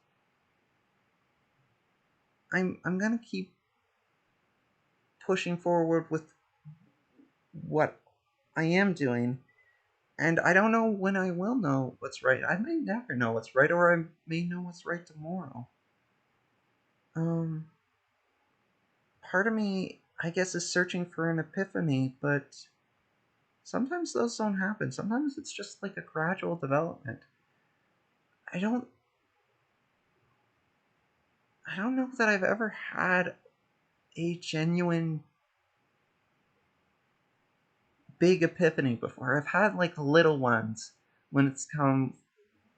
Speaker 1: I'm gonna keep pushing forward with what I am doing. And I don't know when I will know what's right. I may never know what's right, or I may know what's right tomorrow. Um, Part of me, I guess, is searching for an epiphany, but sometimes those don't happen. Sometimes it's just like a gradual development. I don't I don't know that I've ever had a genuine big epiphany before. I've had like little ones when it's come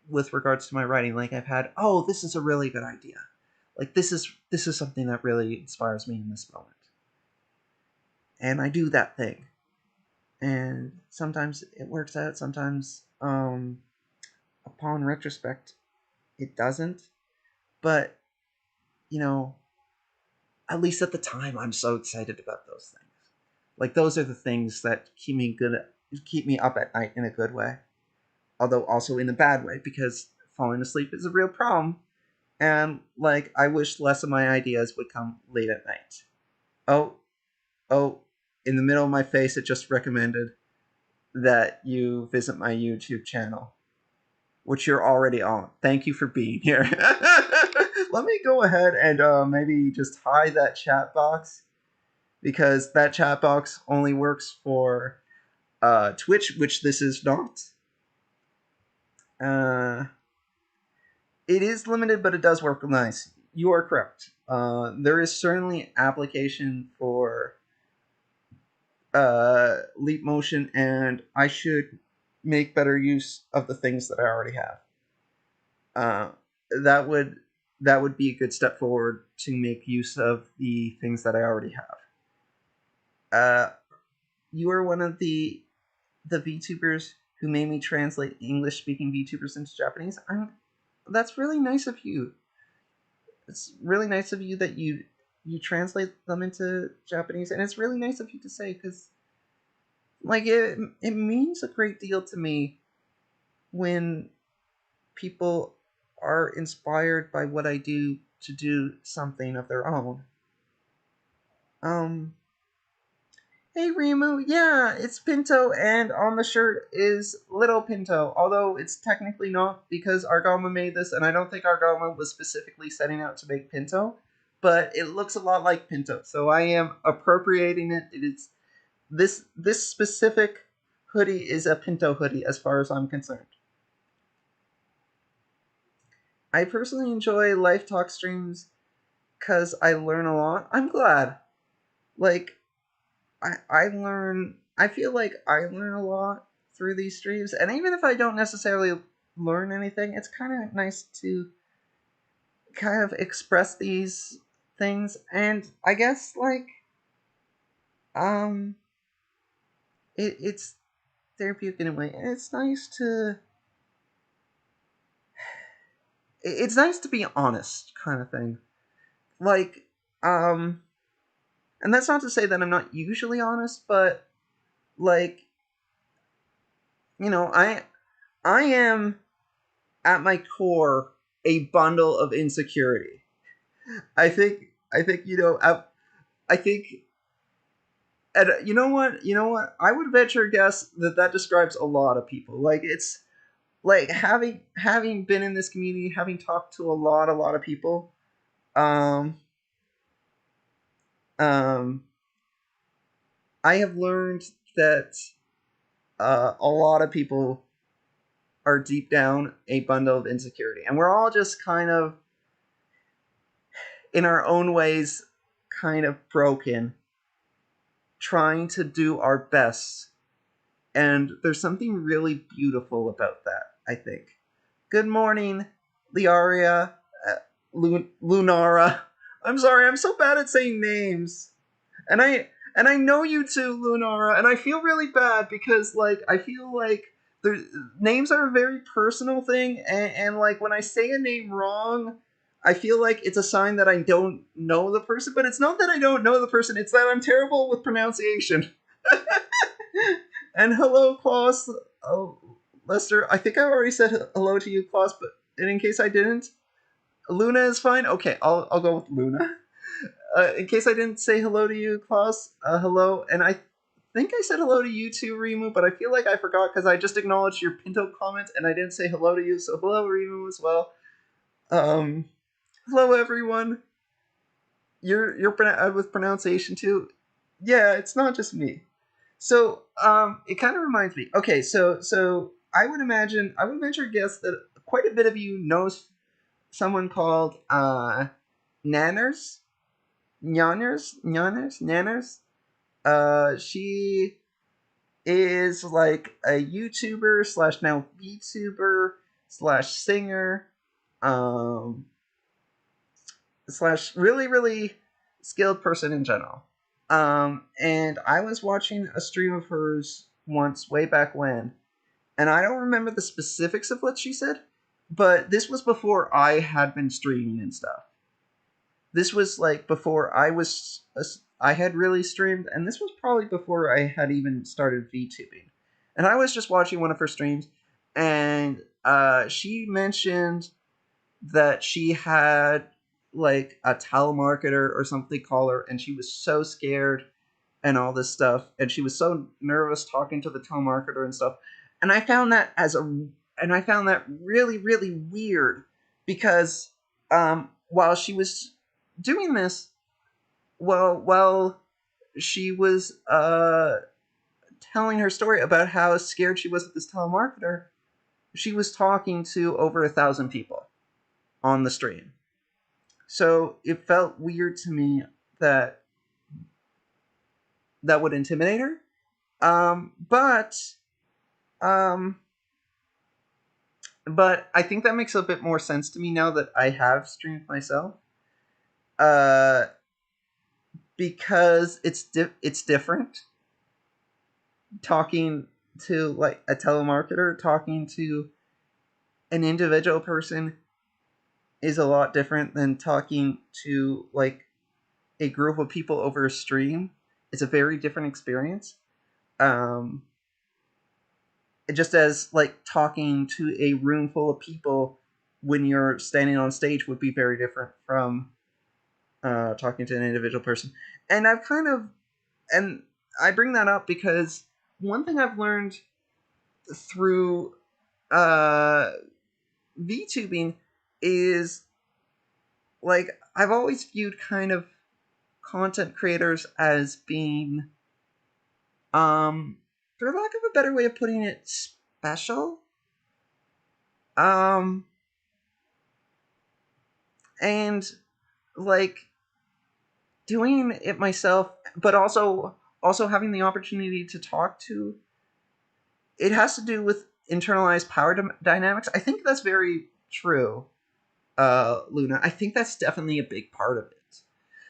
Speaker 1: with regards to my writing. Like I've had, oh, this is a really good idea. Like this is something that really inspires me in this moment. And I do that thing. And sometimes it works out, sometimes upon retrospect it doesn't. But, you know, at least at the time I'm so excited about those things. Like those are the things that keep me up at night in a good way. Although also in a bad way, because falling asleep is a real problem. And like I wish less of my ideas would come late at night. Oh, oh, in the middle of my face it just recommended that you visit my YouTube channel, which you're already on. Thank you for being here. Let me go ahead and maybe just hide that chat box, because that chat box only works for Twitch, which this is not. Uh, it is limited, but it does work nice. You are correct. There is certainly application for leap motion, and I should make better use of the things that I already have. Uh, that would be a good step forward to make use of the things that I already have. You are one of the VTubers who made me translate English speaking VTubers into Japanese. That's really nice of you. It's really nice of you that you translate them into Japanese, and it's really nice of you to say, because like it means a great deal to me when people are inspired by what I do to do something of their own. Um, Hey Rimu, yeah, it's Pinto, and on the shirt is Little Pinto, although it's technically not, because Argama made this, and I don't think Argama was specifically setting out to make Pinto, but it looks a lot like Pinto, so I am appropriating it. It is this specific hoodie is a Pinto hoodie as far as I'm concerned. I personally enjoy Life Talk streams because I learn a lot. I'm glad. Like, I feel like I learn a lot through these streams, and even if I don't necessarily learn anything, it's kind of nice to kind of express these things. And I guess like um it's therapeutic in a way, and it's nice to be honest, kind of thing. Like um and that's not to say that I'm not usually honest, but like, I am at my core a bundle of insecurity. I think I think And you know what? You know what? I would venture a guess that that describes a lot of people. Like it's like having been in this community, having talked to a lot of people. Um, um, I have learned that a lot of people are deep down a bundle of insecurity, and we're all just kind of in our own ways, kind of broken, trying to do our best. And there's something really beautiful about that, I think. Good morning, Liaria, Lunara. I'm sorry, I'm so bad at saying names. And I know you too, Lunara, and I feel really bad because like I feel like their names are a very personal thing, and like when I say a name wrong, I feel like it's a sign that I don't know the person, but it's not that I don't know the person, it's that I'm terrible with pronunciation. And hello, Klaus. Oh, Lester, I think I already said hello to you, Klaus, but in case I didn't, Luna is fine. Okay, I'll go with Luna. In case I didn't say hello to you, Klaus, hello. And I think I said hello to you too, Rimu, but I feel like I forgot because I just acknowledged your Pinto comment and I didn't say hello to you. So hello, Rimu, as well. Um, Hello, everyone. You're with pronunciation too. Yeah, it's not just me. So it kind of reminds me. Okay, so I would venture a guess that quite a bit of you knows someone called Nanners, Nanners. She is like a YouTuber slash now VTuber slash singer, um, slash really skilled person in general. And I was watching a stream of hers once, way back when, and I don't remember the specifics of what she said, but this was before I had been streaming and stuff. This was like before I had really streamed, and this was probably before I had even started VTubing. And I was just watching one of her streams, and she mentioned that she had like a telemarketer or something call her, and she was so scared and all this stuff, and she was so nervous talking to the telemarketer and stuff. And I found that really weird because while she was doing this, while she was telling her story about how scared she was with this telemarketer, she was talking to over 1,000 people on the stream. So it felt weird to me that that would intimidate her. But um, but I think that makes a bit more sense to me now that I have streamed myself. Uh, because it's different talking to like a telemarketer, talking to an individual person is a lot different than talking to like a group of people over a stream. It's a very different experience. Um, just as like talking to a room full of people when you're standing on stage would be very different from talking to an individual person. And and I bring that up because one thing I've learned through uh, VTubing is like I've always viewed kind of content creators as being, for lack of a better way of putting it, special. Um, and like doing it myself, but also having the opportunity to talk to. It has to do with internalized power dynamics. I think that's very true, Luna. I think that's definitely a big part of it.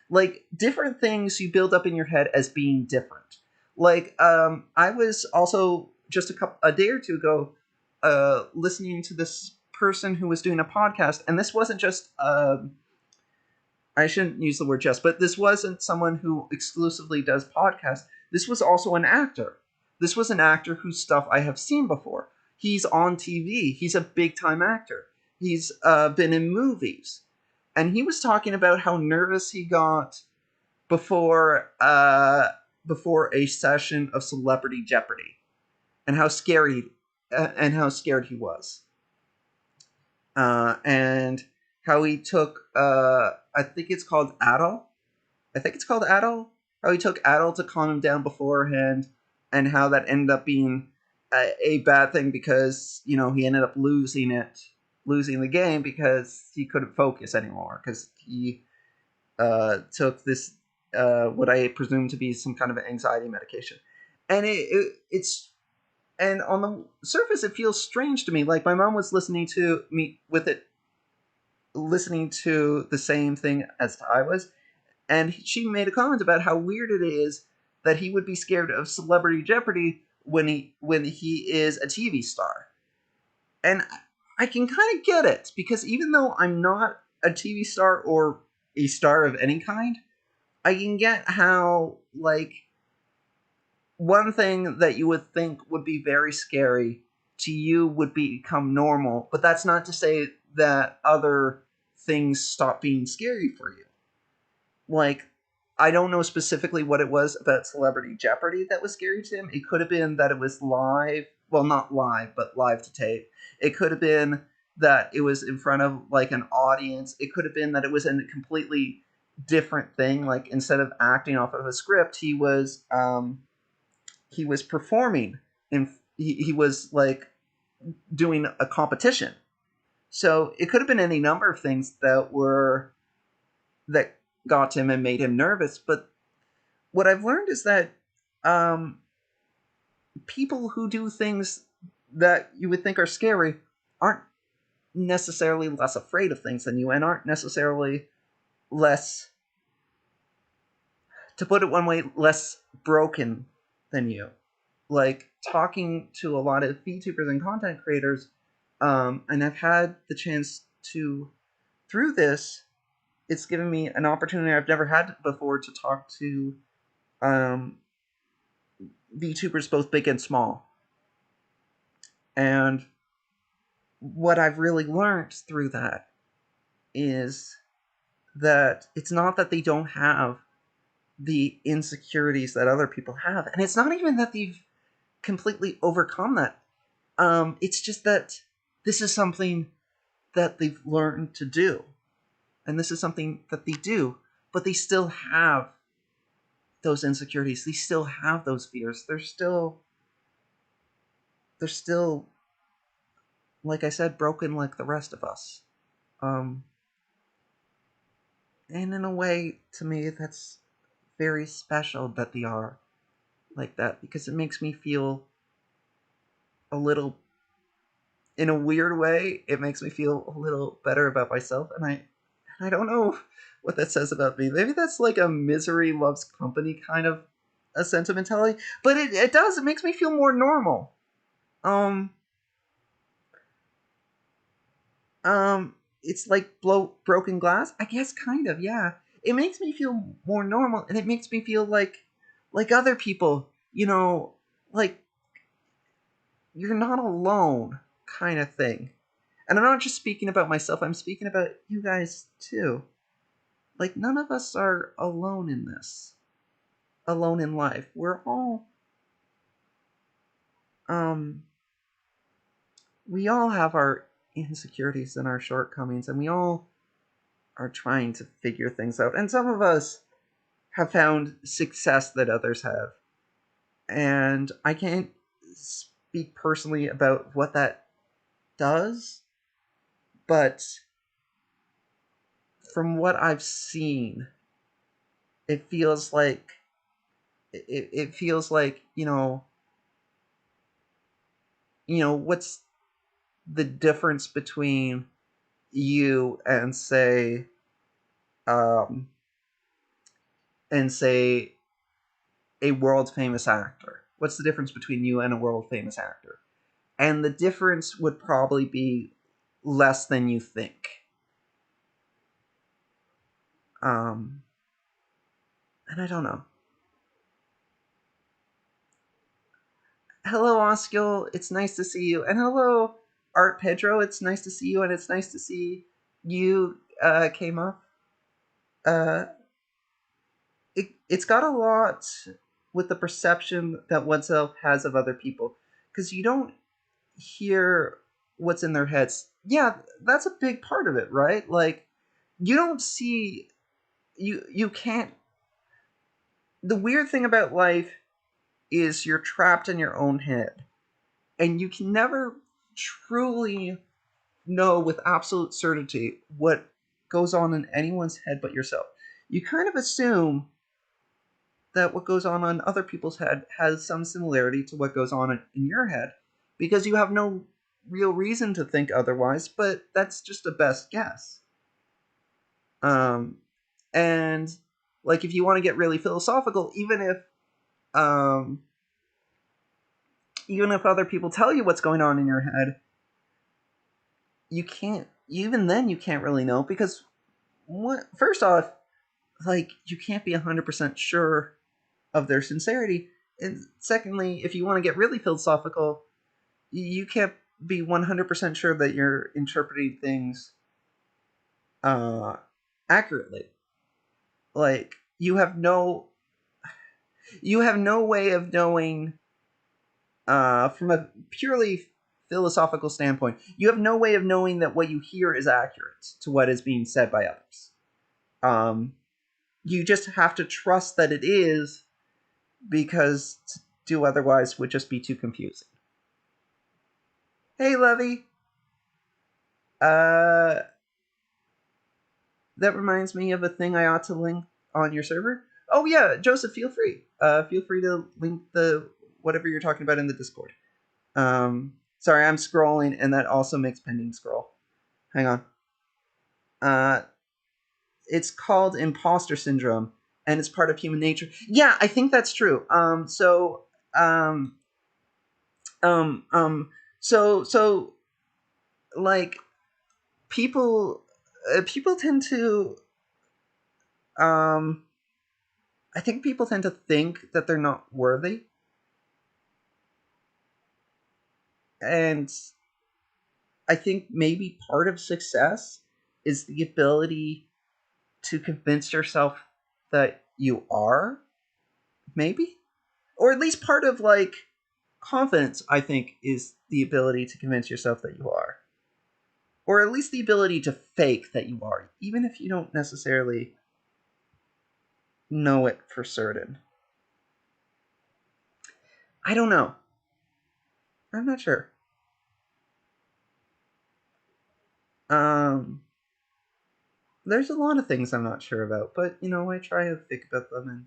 Speaker 1: Like different things you build up in your head as being different. Like I was also just a day or two ago listening to this person who was doing a podcast, and this wasn't just I shouldn't use the word just, but this wasn't someone who exclusively does podcasts. This was also an actor. This was an actor whose stuff I have seen before. He's on TV. He's a big time actor. He's been in movies. And he was talking about how nervous he got before before a session of Celebrity Jeopardy, and how scared he was, and how he took I think it's called Adol. I think it's called Adol. How he took Adol to calm him down beforehand, and how that ended up being a bad thing because he ended up losing the game because he couldn't focus anymore because he took this what I presume to be some kind of anxiety medication, and it's and on the surface it feels strange to me. Like, my mom was listening to me with it, listening to the same thing as I was, and she made a comment about how weird it is that he would be scared of Celebrity Jeopardy when he is a TV star. And I can kind of get it, because even though I'm not a TV star or a star of any kind, I can get how, like, one thing that you would think would be very scary to you would become normal, but that's not to say that other things stop being scary for you. Like, I don't know specifically what it was about Celebrity Jeopardy that was scary to him. It could have been that it was live. Well, not live, but live to tape. It could have been that it was in front of, like, an audience. It could have been that it was a completely different thing. Like, instead of acting off of a script, he was performing. He was, like, doing a competition. So it could have been any number of things that got to him and made him nervous. But what I've learned is that people who do things that you would think are scary aren't necessarily less afraid of things than you, and aren't necessarily less, to put it one way, less broken than you. Like, talking to a lot of VTubers and content creators, and I've had the chance to, through this, it's given me an opportunity I've never had before to talk to VTubers both big and small. And what I've really learned through that is that it's not that they don't have the insecurities that other people have. And it's not even that they've completely overcome that. It's just that this is something that they've learned to do. And this is something that they do. But they still have those insecurities. They still have those fears. They're still, like I said, broken like the rest of us. And in a way, to me, that's very special that they are like that, because it makes me feel a little, in a weird way, it makes me feel a little better about myself. And I don't know what that says about me. Maybe that's like a misery loves company kind of a sentimentality, but it does. It makes me feel more normal. It's like broken glass, I guess, kind of, yeah. It makes me feel more normal, and it makes me feel like other people, like you're not alone, kind of thing. And I'm not just speaking about myself, I'm speaking about you guys too. Like, none of us are alone in this, alone in life. We're all, we all have our insecurities and our shortcomings, and we all are trying to figure things out. And some of us have found success that others have. And I can't speak personally about what that does, but from what I've seen, it feels like what's the difference between you and say a world famous actor? What's the difference between you and a world famous actor? And the difference would probably be less than you think. And I don't know. Hello, Oskil. It's nice to see you. And hello, Art Pedro. It's nice to see you, and it's nice to see you came up. It's got a lot with the perception that oneself has of other people, because you don't hear what's in their heads. Yeah, that's a big part of it, right? Like, you don't see, you can't. The weird thing about life is you're trapped in your own head, and you can never truly know with absolute certainty what goes on in anyone's head but yourself. You kind of assume that what goes on in other people's head has some similarity to what goes on in your head, because you have no real reason to think otherwise, but that's just a best guess. Um, and like, if you want to get really philosophical, um, even if other people tell you what's going on in your head, you can't. Even then, you can't really know, because first off, like, you can't be 100% sure of their sincerity, and secondly, if you want to get really philosophical, you can't be 100% sure that you're interpreting things uh, accurately. Like, you have no way of knowing, from a purely philosophical standpoint, you have no way of knowing that what you hear is accurate to what is being said by others. Um, you just have to trust that it is, because to do otherwise would just be too confusing. Hey, Levy. Uh, that reminds me of a thing I ought to link on your server. Oh yeah, Joseph, feel free. Feel free to link the whatever you're talking about in the Discord. Sorry, I'm scrolling, and that also makes pending scroll. Hang on. Uh, it's called imposter syndrome, and it's part of human nature. Yeah, I think that's true. Um, um, um, so, like, people tend to, um, I think people tend to think that they're not worthy, and I think maybe part of success is the ability to convince yourself that you are, maybe, or at least part of, like, confidence, I think, is the ability to convince yourself that you are, or at least the ability to fake that you are, even if you don't necessarily know it for certain. I don't know. I'm not sure. Um, there's a lot of things I'm not sure about, but I try to think about them, and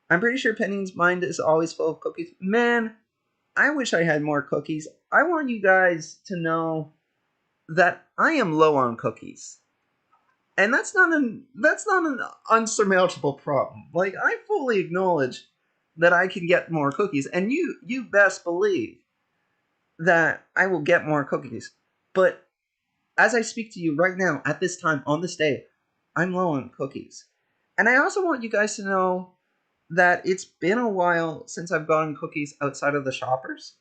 Speaker 1: I'm pretty sure Penny's mind is always full of cookies. Man, I wish I had more cookies. I want you guys to know that I am low on cookies. And that's not an unsurmountable problem. Like, I fully acknowledge that I can get more cookies, and you best believe that I will get more cookies. But as I speak to you right now, at this time, on this day, I'm low on cookies. And I also want you guys to know that it's been a while since I've gotten cookies outside of the shoppers.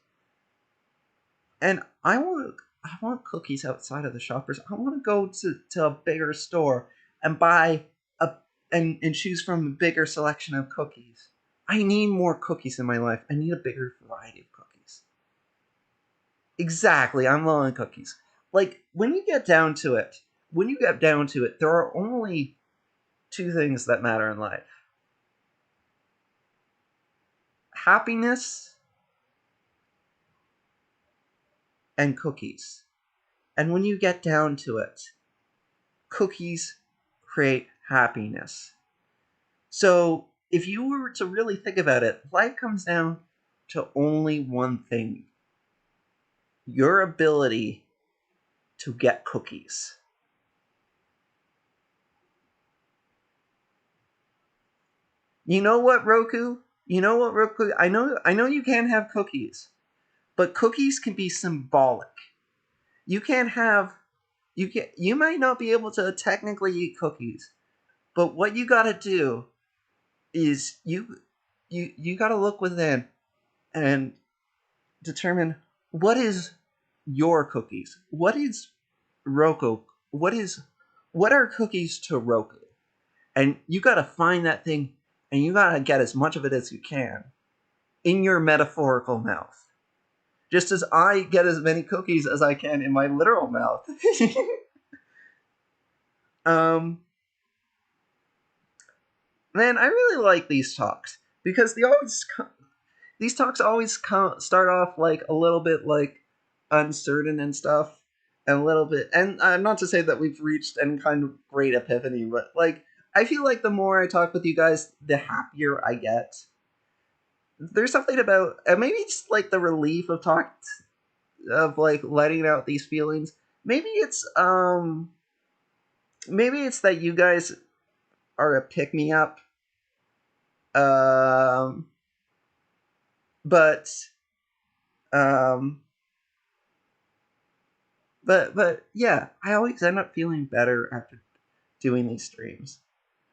Speaker 1: And I want cookies outside of the shoppers. I want to go to a bigger store and buy and choose from a bigger selection of cookies. I need more cookies in my life. I need a bigger variety of cookies. Exactly, I'm low on cookies. Like, when you get down to it, there are only two things that matter in life: happiness and cookies. And when you get down to it, cookies create happiness. So, if you were to really think about it, life comes down to only one thing: your ability to get cookies. You know what, Roku? You know what, Roku? I know you can't have cookies, but cookies can be symbolic. You can't have you might not be able to technically eat cookies, but what you got to do is you got to look within and determine what is your cookies. What is Roku? What are cookies to Roku? And you got to find that thing, and you gotta get as much of it as you can in your metaphorical mouth. Just as I get as many cookies as I can in my literal mouth. Man, I really like these talks because these talks always start off like a little bit like uncertain and stuff, and a little bit, and not to say that we've reached any kind of great epiphany, but like I feel like the more I talk with you guys, the happier I get. There's something about, and maybe it's like the relief of of like letting out these feelings. Maybe it's that you guys are a pick me up. Um, but um, but yeah, I always end up feeling better after doing these streams.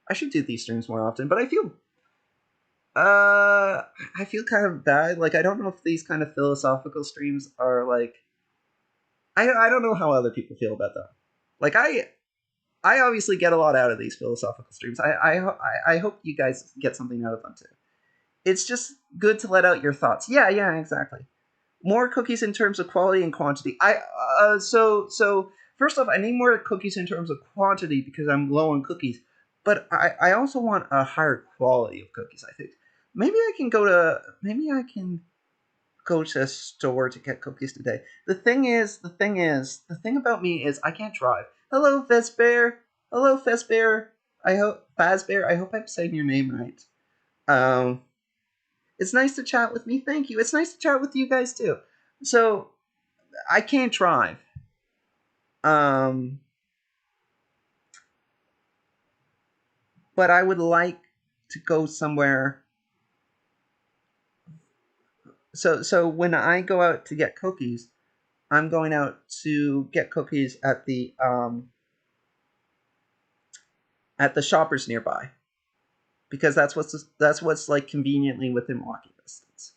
Speaker 1: I should do these streams more often, but I feel kind of bad. Like I don't know if these kind of philosophical streams are like I don't know how other people feel about them. Like I obviously get a lot out of these philosophical streams. I hope you guys get something out of them too. It's just good to let out your thoughts. Yeah, exactly. More cookies in terms of quality and quantity. So first off, I need more cookies in terms of quantity because I'm low on cookies. But I also want a higher quality of cookies, I think. Maybe I can go to a store to get cookies today. The thing about me is I can't drive. Hello, Fezbear. Hello, Fezbear. Fazbear. I hope I'm saying your name right. Um, it's nice to chat with me. Thank you. It's nice to chat with you guys too. So I can't drive. Um, but I would like to go somewhere. So when I go out to get cookies, I'm going out to get cookies at the shoppers nearby because that's what's like conveniently within walking distance.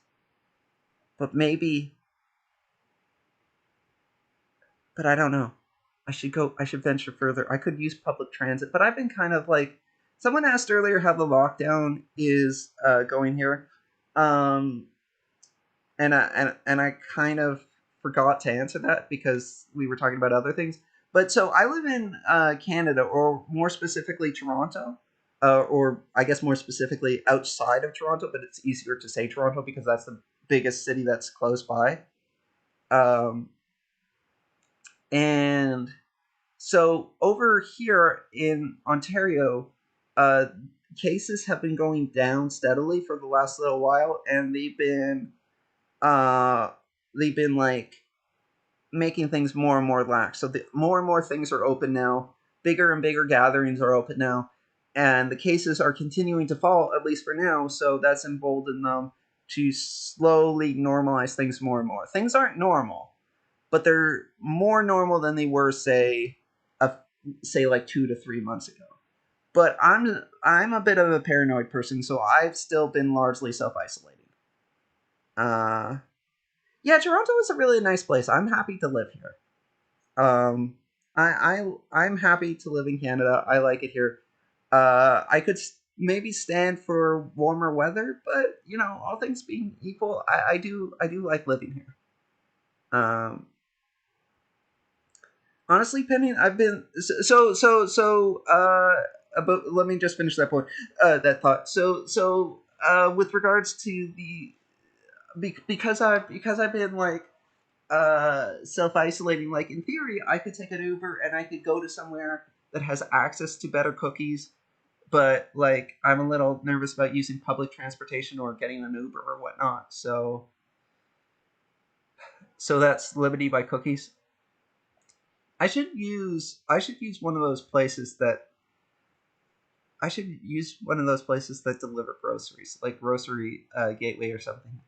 Speaker 1: But I don't know. I should venture further. I could use public transit, but I've been kind of like someone asked earlier how the lockdown is going here. Um and I kind of forgot to answer that because we were talking about other things. But so I live in Canada, or more specifically Toronto, or I guess more specifically outside of Toronto. But it's easier to say Toronto because that's the biggest city that's close by. Um, and so over here in Ontario, uh, cases have been going down steadily for the last little while, and uh, they've been like making things more and more lax. So more and more things are open now. Bigger and bigger gatherings are open now, and the cases are continuing to fall, at least for now. So that's emboldened them to slowly normalize things more and more. Things aren't normal, but they're more normal than they were, say like 2 to 3 months ago. But I'm a bit of a paranoid person, so I've still been largely self isolating. Uh, yeah, Toronto is a really nice place. I'm happy to live here. Um, I'm happy to live in Canada. I like it here. I could maybe stand for warmer weather, but all things being equal, I do like living here. Honestly, Penny, I've been But let me just finish that point, that thought. With regards to because I've been like self isolating. Like in theory, I could take an Uber and I could go to somewhere that has access to better cookies. But like, I'm a little nervous about using public transportation or getting an Uber or whatnot. So that's Liberty by Cookies. I should use one of those places that deliver groceries, like Grocery Gateway or something,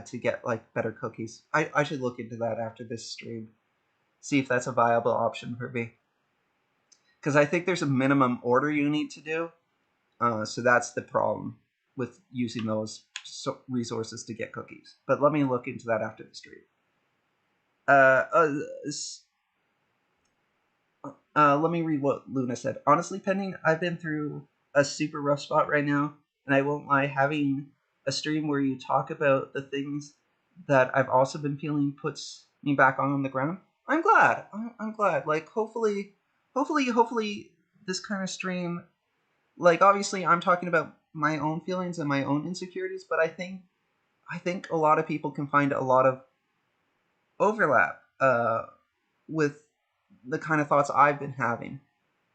Speaker 1: to get like better cookies. I should look into that after this stream, see if that's a viable option for me. Because I think there's a minimum order you need to do. So that's the problem with using those resources to get cookies. But let me look into that after the stream. Uh, uh, let me read what Luna said. Honestly, Pending, I've been through a super rough spot right now. And I won't lie, having a stream where you talk about the things that I've also been feeling puts me back on the ground. I'm glad. I'm glad. Like, hopefully, this kind of stream, like, obviously, I'm talking about my own feelings and my own insecurities, but I think a lot of people can find a lot of overlap with the kind of thoughts I've been having.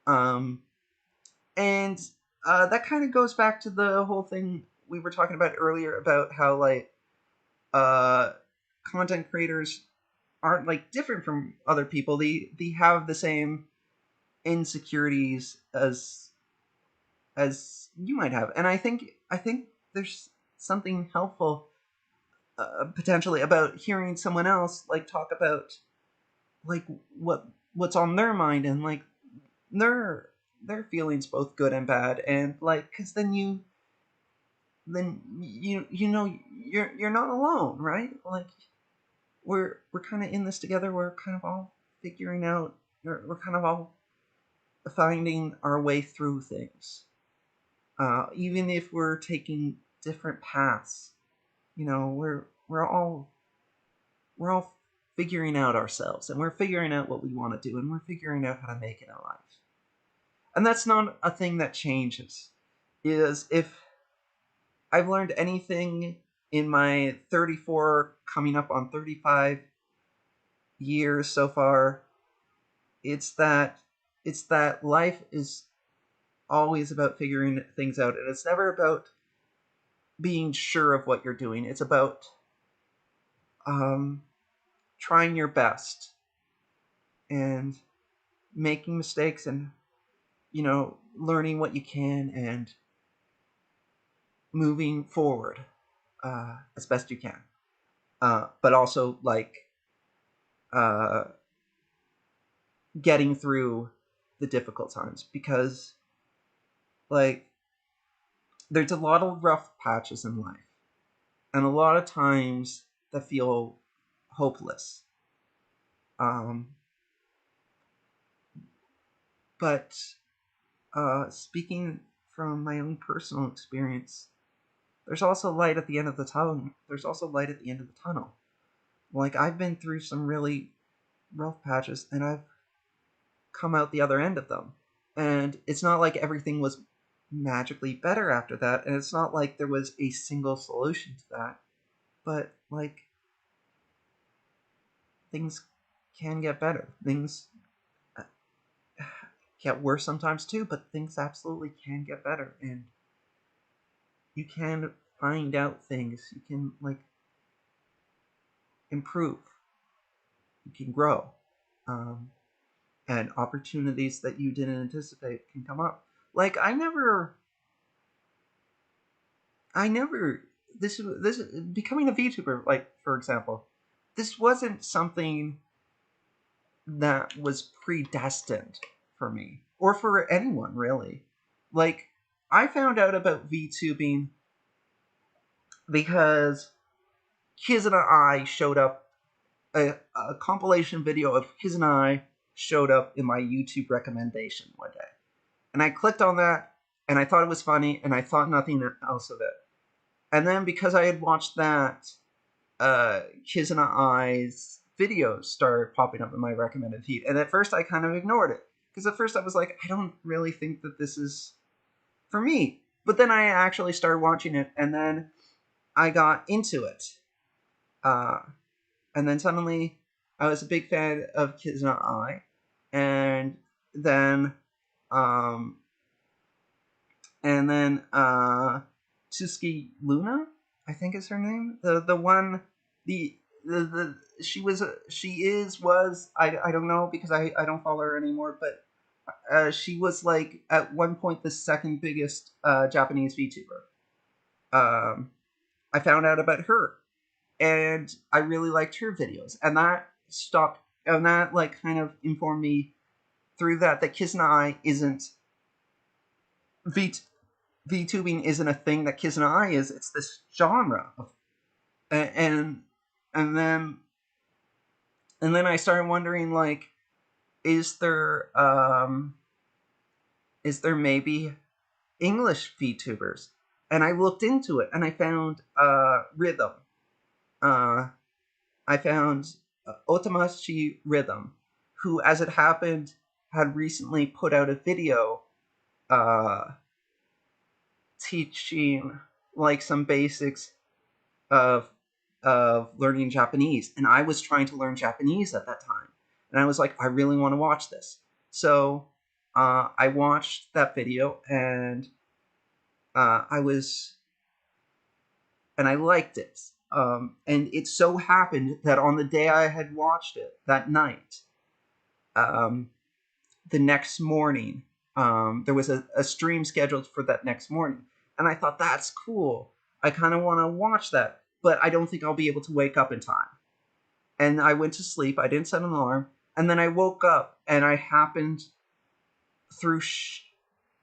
Speaker 1: Um, and that kind of goes back to the whole thing we were talking about earlier about how, like, uh, content creators aren't, like, different from other people. They have the same insecurities as you might have, and I think there's something helpful potentially about hearing someone else, like, talk about, like, what's on their mind, and, like, their their feelings, both good and bad, and, like, because then you know you're not alone, right? Like, we're kind of in this together. We're kind of all figuring out. We're kind of all finding our way through things, even if we're taking different paths. We're all figuring out ourselves, and we're figuring out what we want to do, and we're figuring out how to make it in life. And that's not a thing that changes. Is if I've learned anything in my 34, coming up on 35 years so far, it's that life is always about figuring things out, and it's never about being sure of what you're doing. It's about um, trying your best and making mistakes, and learning what you can, and moving forward as best you can. But also, like, uh, getting through the difficult times, because, like, there's a lot of rough patches in life, and a lot of times that feel hopeless. Um, but speaking from my own personal experience, there's also light at the end of the tunnel. There's also light at the end of the tunnel. Like, I've been through some really rough patches, and I've come out the other end of them. And it's not like everything was magically better after that, and it's not like there was a single solution to that. But, like, things can get better. Things get worse sometimes too, but things absolutely can get better, and you can find out things. You can, like, improve. You can grow. And opportunities that you didn't anticipate can come up. Like, I never this becoming a VTuber, like, for example, this wasn't something that was predestined for me, or for anyone, really. Like, I found out about VTubing because Kiz and I showed up. A compilation video of Kiz and I showed up in my YouTube recommendation one day, and I clicked on that, and I thought it was funny, and I thought nothing else of it. And then, because I had watched that, Kiz and I's videos started popping up in my recommended feed. And at first I kind of ignored it, because at first I was like, I don't really think that this is for me. But then I actually started watching it, and then I got into it. And then suddenly I was a big fan of Kiz and I. And then, um, Tsuki Luna, I think is her name. The one, the I don't know, because I don't follow her anymore, but she was, like, at one point the second biggest Japanese VTuber. I found out about her, and I really liked her videos, and that, like, kind of informed me through that Kiz and I isn't V VTubing isn't a thing that Kiz and I is. It's this genre of, and and then and then I started wondering, like, is there maybe English VTubers? and I looked into it, and I found Rhythm. I found Otamachi Rhythm, who, as it happened, had recently put out a video uh, teaching like some basics of learning Japanese, and I was trying to learn Japanese at that time, and I was like, I really want to watch this. So I watched that video, and I was and I liked it. And it so happened that on the day I had watched it, that night, um, the next morning, there was a stream scheduled for that next morning. And I thought, that's cool. I kind of want to watch that, but I don't think I'll be able to wake up in time. And I went to sleep. I didn't set an alarm. And then I woke up, and I happened through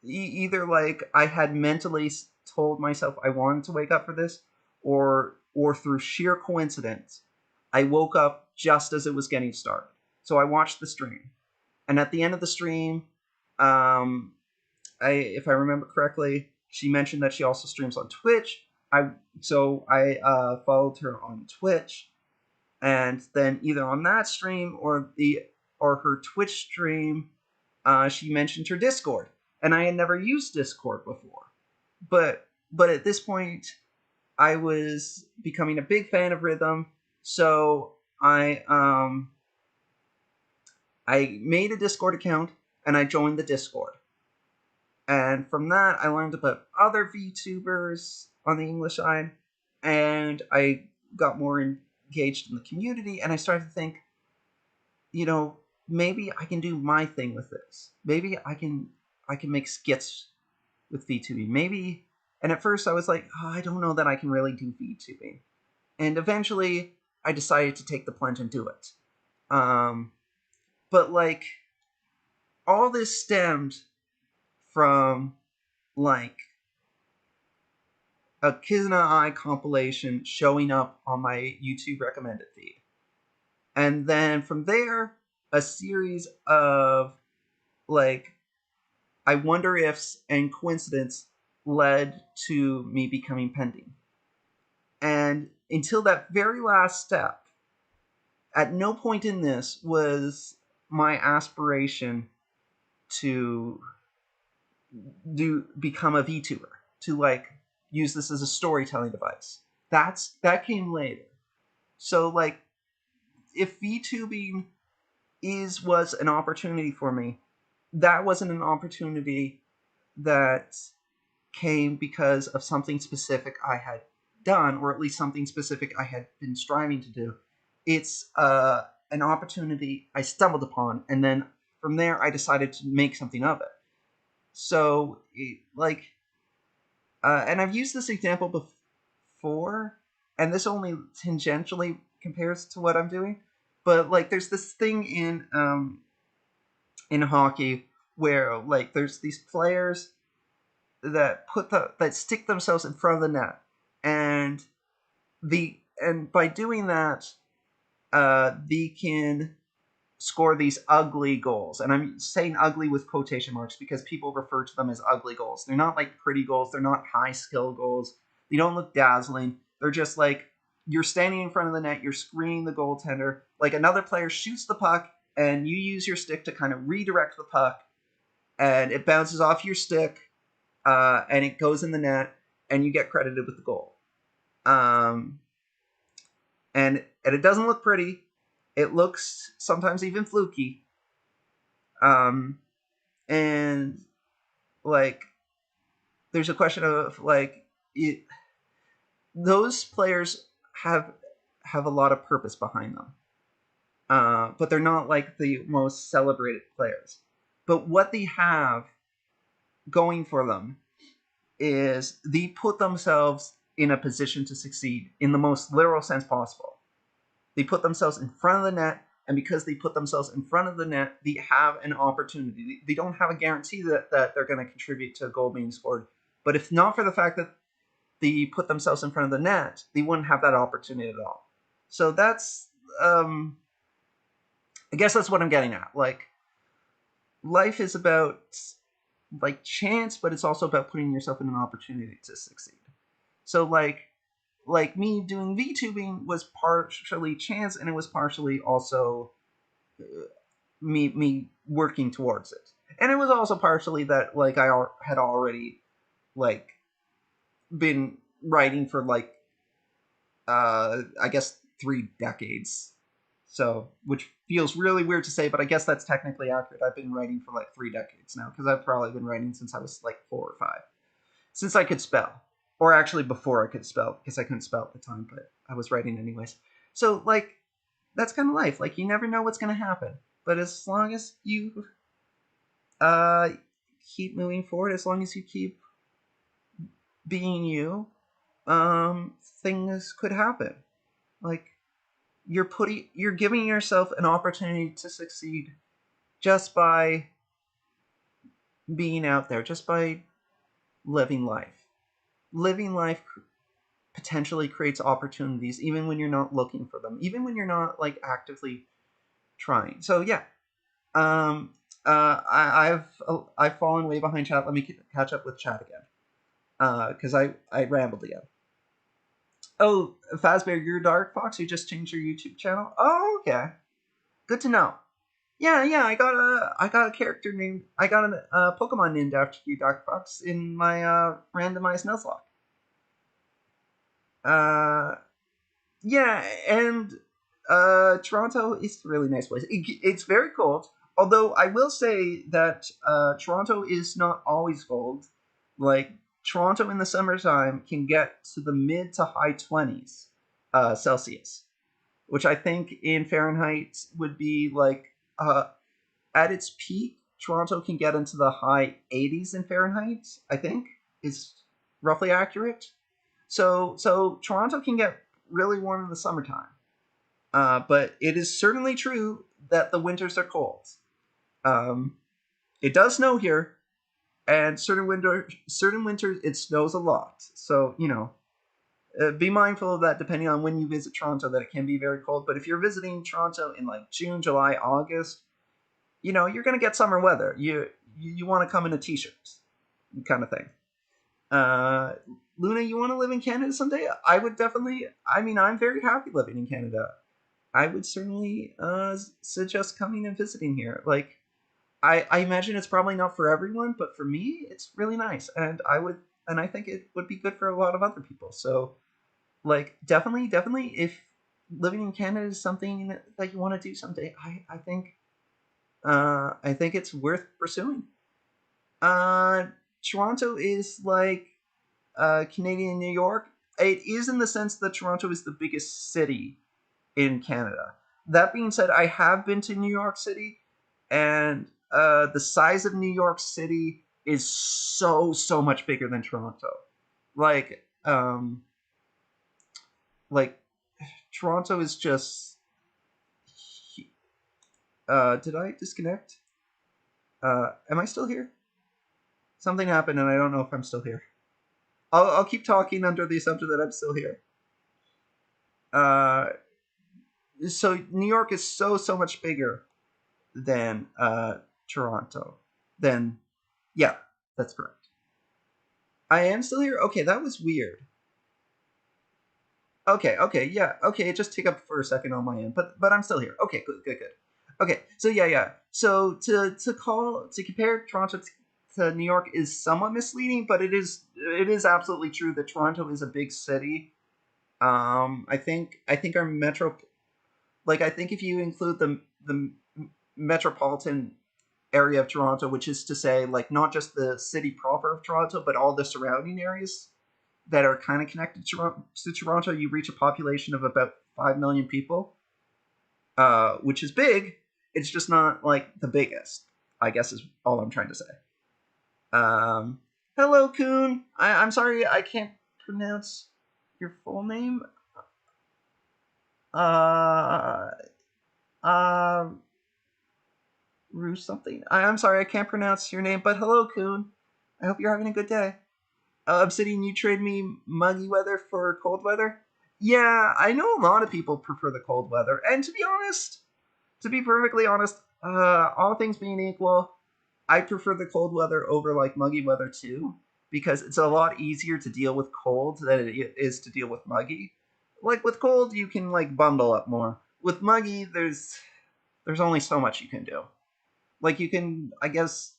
Speaker 1: either like I had mentally told myself I wanted to wake up for this, or through sheer coincidence, I woke up just as it was getting started. So I watched the stream, and at the end of the stream, if I remember correctly, she mentioned that she also streams on Twitch. I followed her on Twitch, and then either on that stream or her Twitch stream, she mentioned her Discord, and I had never used Discord before. But at this point, I was becoming a big fan of Rhythm, so I made a Discord account and I joined the Discord. And from that, I learned about other VTubers on the English side, and I got more engaged in the community, and I started to think, maybe I can do my thing with this. Maybe I can make skits with VTubing. Maybe, and at first I was like, oh, I don't know that I can really do VTubing. And eventually I decided to take the plunge and do it. But like, all this stemmed from like a Kizuna Eye compilation showing up on my YouTube recommended feed. And then from there, a series of like I wonder ifs and coincidence led to me becoming pending. And until that very last step, at no point in this was my aspiration to become a VTuber, to like use this as a storytelling device. That came later. So like, if VTubing was an opportunity for me, that wasn't an opportunity that came because of something specific I had done, or at least something specific I had been striving to do. It's an opportunity I stumbled upon, and then from there I decided to make something of it. So, and I've used this example before, and this only tangentially compares to what I'm doing. But like, there's this thing in hockey where like there's these players that that stick themselves in front of the net, and by doing that, they can score these ugly goals. And I'm saying ugly with quotation marks because people refer to them as ugly goals. They're not like pretty goals. They're not high skill goals. They don't look dazzling. They're just like, you're standing in front of the net, you're screening the goaltender, like another player shoots the puck, and you use your stick to kind of redirect the puck, and it bounces off your stick, and it goes in the net, and you get credited with the goal. And it doesn't look pretty. It looks sometimes even fluky. And like, there's a question of like, those players have a lot of purpose behind them, but they're not like the most celebrated players. But what they have going for them is they put themselves in a position to succeed in the most literal sense possible. They put themselves in front of the net, and because they put themselves in front of the net, they have an opportunity. They don't have a guarantee that they're going to contribute to a goal being scored. But if not for the fact that they put themselves in front of the net, they wouldn't have that opportunity at all. So that's, I guess that's what I'm getting at. Like, life is about like chance, but it's also about putting yourself in an opportunity to succeed. So like me doing VTubing was partially chance, and it was partially also me working towards it, and it was also partially that like I had already like been writing for like I guess 3 decades. So, which feels really weird to say, but I guess that's technically accurate. I've been writing for like 3 decades now because I've probably been writing since I was like 4 or 5, since I could spell, or actually before I could spell because I couldn't spell at the time, but I was writing anyways. So like that's kind of life. Like you never know what's gonna happen, but as long as you uh keep moving forward, as long as you keep being you, things could happen. Like you're giving yourself an opportunity to succeed just by being out there, just by living life. Living life potentially creates opportunities even when you're not looking for them, even when you're not like actively trying. So yeah, um, I've fallen way behind chat. Let me catch up with chat again because I rambled again. Oh, Fazbear, you're Dark Fox. You just changed your YouTube channel. Oh, okay. Good to know. Yeah, yeah. I got a character named. I got a Pokemon named after you, Dark Fox, in my randomized Nuzlocke. Yeah, and Toronto is a really nice place. It's very cold, although I will say that Toronto is not always cold. Like Toronto in the summertime can get to the mid to high 20s Celsius, which I think in Fahrenheit would be like at its peak. Toronto can get into the high 80s in Fahrenheit. I think is roughly accurate. So Toronto can get really warm in the summertime. But it is certainly true that the winters are cold. Um, it does snow here, and certain winters it snows a lot. So be mindful of that depending on when you visit Toronto. That it can be very cold. But if you're visiting Toronto in like June, July, August, you're gonna get summer weather. You want to come in a t-shirt, kind of thing. Uh, Luna, you want to live in Canada someday? I would definitely. I mean, I'm very happy living in Canada. I would certainly suggest coming and visiting here. Like, I imagine it's probably not for everyone, but for me, it's really nice, and I think it would be good for a lot of other people. So, like, definitely, if living in Canada is something that you want to do someday, I think it's worth pursuing. Uh, Toronto is like Canadian New York. It is in the sense that Toronto is the biggest city in Canada. That being said, I have been to New York City, and the size of New York City is so much bigger than Toronto. Like like Toronto is just. Did I disconnect? Am I still here? Something happened, and I don't know if I'm still here. I'll keep talking under the assumption that I'm still here. Uh, so New York is so much bigger than Toronto. Then yeah, that's correct. I am still here. Okay, that was weird. Okay, yeah. Okay, it just took up for a second on my end, but I'm still here. Okay, good. Okay, so yeah. So to compare Toronto to New York is somewhat misleading, but it is absolutely true that Toronto is a big city. I think our metro, like I think if you include the metropolitan area of Toronto, which is to say, like not just the city proper of Toronto, but all the surrounding areas that are kind of connected to Toronto, you reach a population of about 5 million people, which is big. It's just not like the biggest, I guess is all I'm trying to say. Um, Hello, Coon. I'm sorry, I can't pronounce your full name. Uh, uh, Rue something. I'm sorry, I can't pronounce your name, but hello, Coon. I hope you're having a good day. Obsidian, you trade me muggy weather for cold weather? Yeah, I know a lot of people prefer the cold weather, and to be honest, to be perfectly honest, all things being equal, I prefer the cold weather over like muggy weather too, because it's a lot easier to deal with cold than it is to deal with muggy. Like with cold, you can like bundle up more. With muggy, there's only so much you can do. Like you can, I guess,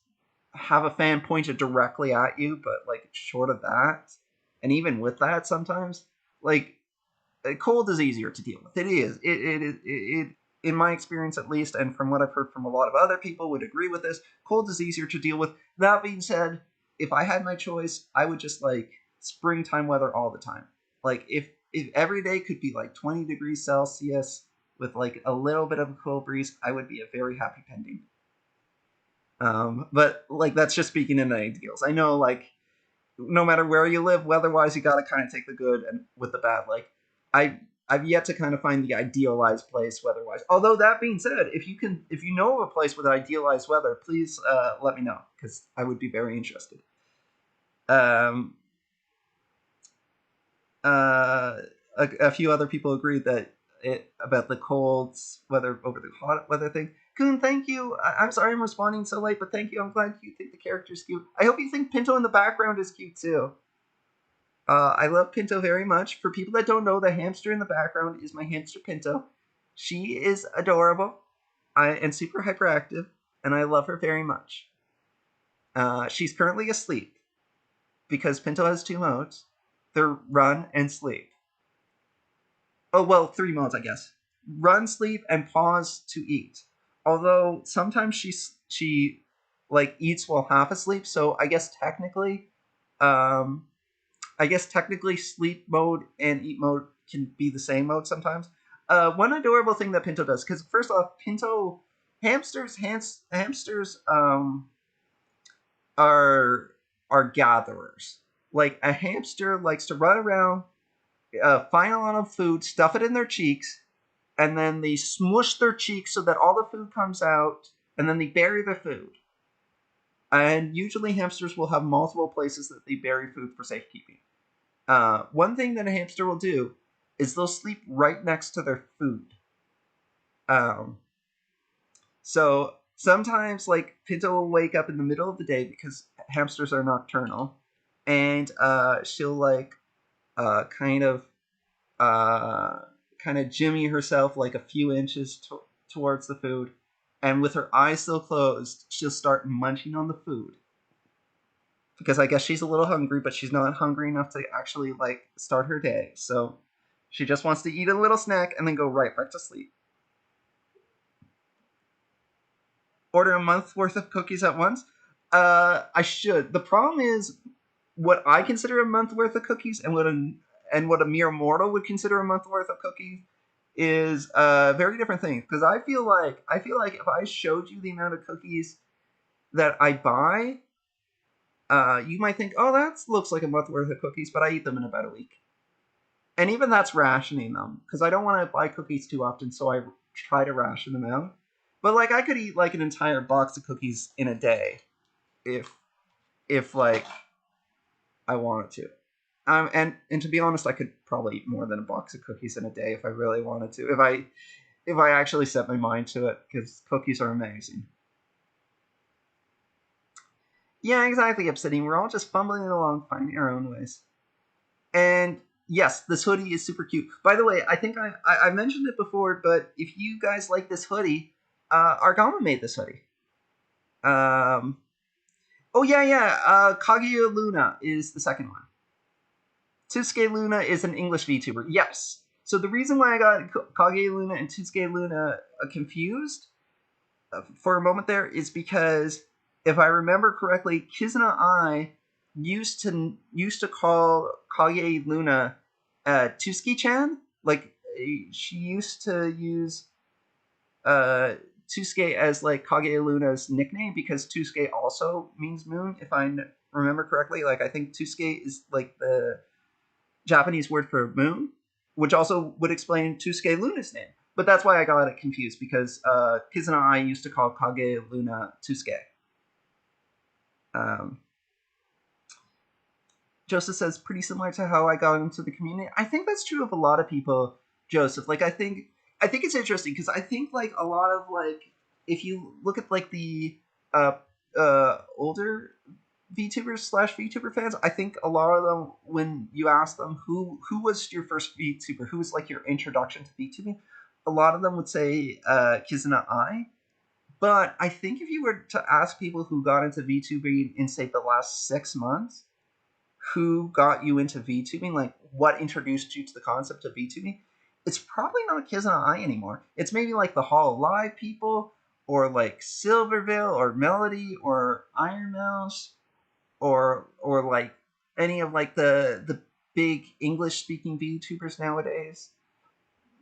Speaker 1: have a fan pointed directly at you, but like short of that, and even with that, sometimes like cold is easier to deal with. It is. In my experience at least, and from what I've heard from a lot of other people, would agree with this. Cold is easier to deal with. That being said, if I had my choice, I would just like springtime weather all the time. Like if every day could be like 20 degrees Celsius with like a little bit of a cool breeze, I would be a very happy pending. But like that's just speaking in ideals. I know like no matter where you live, weather-wise, you got to kind of take the good and with the bad. Like I've yet to kind of find the idealized place weather-wise. Although that being said, if you know of a place with idealized weather, please let me know because I would be very interested. Um, uh, a few other people agreed that it about the cold weather over the hot weather thing. Coon, thank you. I'm sorry I'm responding so late, but thank you. I'm glad you think the character's cute. I hope you think Pinto in the background is cute too. I love Pinto very much. For people that don't know, the hamster in the background is my hamster Pinto. She is adorable and super hyperactive, and I love her very much. She's currently asleep because Pinto has two modes. They're run and sleep. Oh, well, three modes, I guess. Run, sleep, and pause to eat. Although sometimes she like eats while half asleep, so um, I guess technically sleep mode and eat mode can be the same mode sometimes. One adorable thing that Pinto does, because first off, Pinto hamsters are gatherers. Like a hamster likes to run around, find a lot of food, stuff it in their cheeks, and then they smush their cheeks so that all the food comes out, and then they bury the food. And usually hamsters will have multiple places that they bury food for safekeeping. One thing that a hamster will do is they'll sleep right next to their food. Um, so sometimes, like Pinto will wake up in the middle of the day because hamsters are nocturnal, and she'll like uh, kind of uh, kind of jimmy herself like a few inches towards the food, and with her eyes still closed, she'll start munching on the food because I guess she's a little hungry, but she's not hungry enough to actually like start her day. So she just wants to eat a little snack and then go right back to sleep. Order a month worth of cookies at once. I should. The problem is what I consider a month worth of cookies and what a mere mortal would consider a month worth of cookies is very different things. Because I feel like if I showed you the amount of cookies that I buy, you might think, oh, that looks like a month worth of cookies, but I eat them in about a week. And even that's rationing them because I don't want to buy cookies too often, so I try to ration them out. But like I could eat like an entire box of cookies in a day if like I wanted to. And to be honest, I could probably eat more than a box of cookies in a day if I really wanted to. If I actually set my mind to it, because cookies are amazing. Yeah, exactly, Obsidian. We're all just fumbling along, finding our own ways. And yes, this hoodie is super cute. By the way, I think I mentioned it before, but if you guys like this hoodie, Argama made this hoodie. Um, oh yeah, yeah. Kaguya Luna is the second one. Tsusuke Luna is an English VTuber. Yes. So the reason why I got Kaguya Luna and Tsusuke Luna confused for a moment there is because if I remember correctly, Kizuna I used to call Kage Luna Tusuke-chan. Like she used to use uh, Tusuke as like Kage Luna's nickname because Tusuke also means moon. If I remember correctly, like I think Tusuke is like the Japanese word for moon, which also would explain Tusuke Luna's name. But that's why I got it confused because Kizuna I used to call Kage Luna Tusuke. Um, Joseph says pretty similar to how I got into the community. I think that's true of a lot of people, Joseph. Like I think it's interesting because I think like a lot of like if you look at like the uh, older VTubers slash VTuber fans, I think a lot of them, when you ask them who was your first VTuber, who was like your introduction to VTubing, a lot of them would say Kizuna I. But I think if you were to ask people who got into VTubing in say the last 6 months, who got you into VTubing, like what introduced you to the concept of VTubing, it's probably not Kizuna I anymore. It's maybe like the Hall of Live people, or like Silverville, or Melody, or Iron Mouse, or like any of like the big English speaking VTubers nowadays.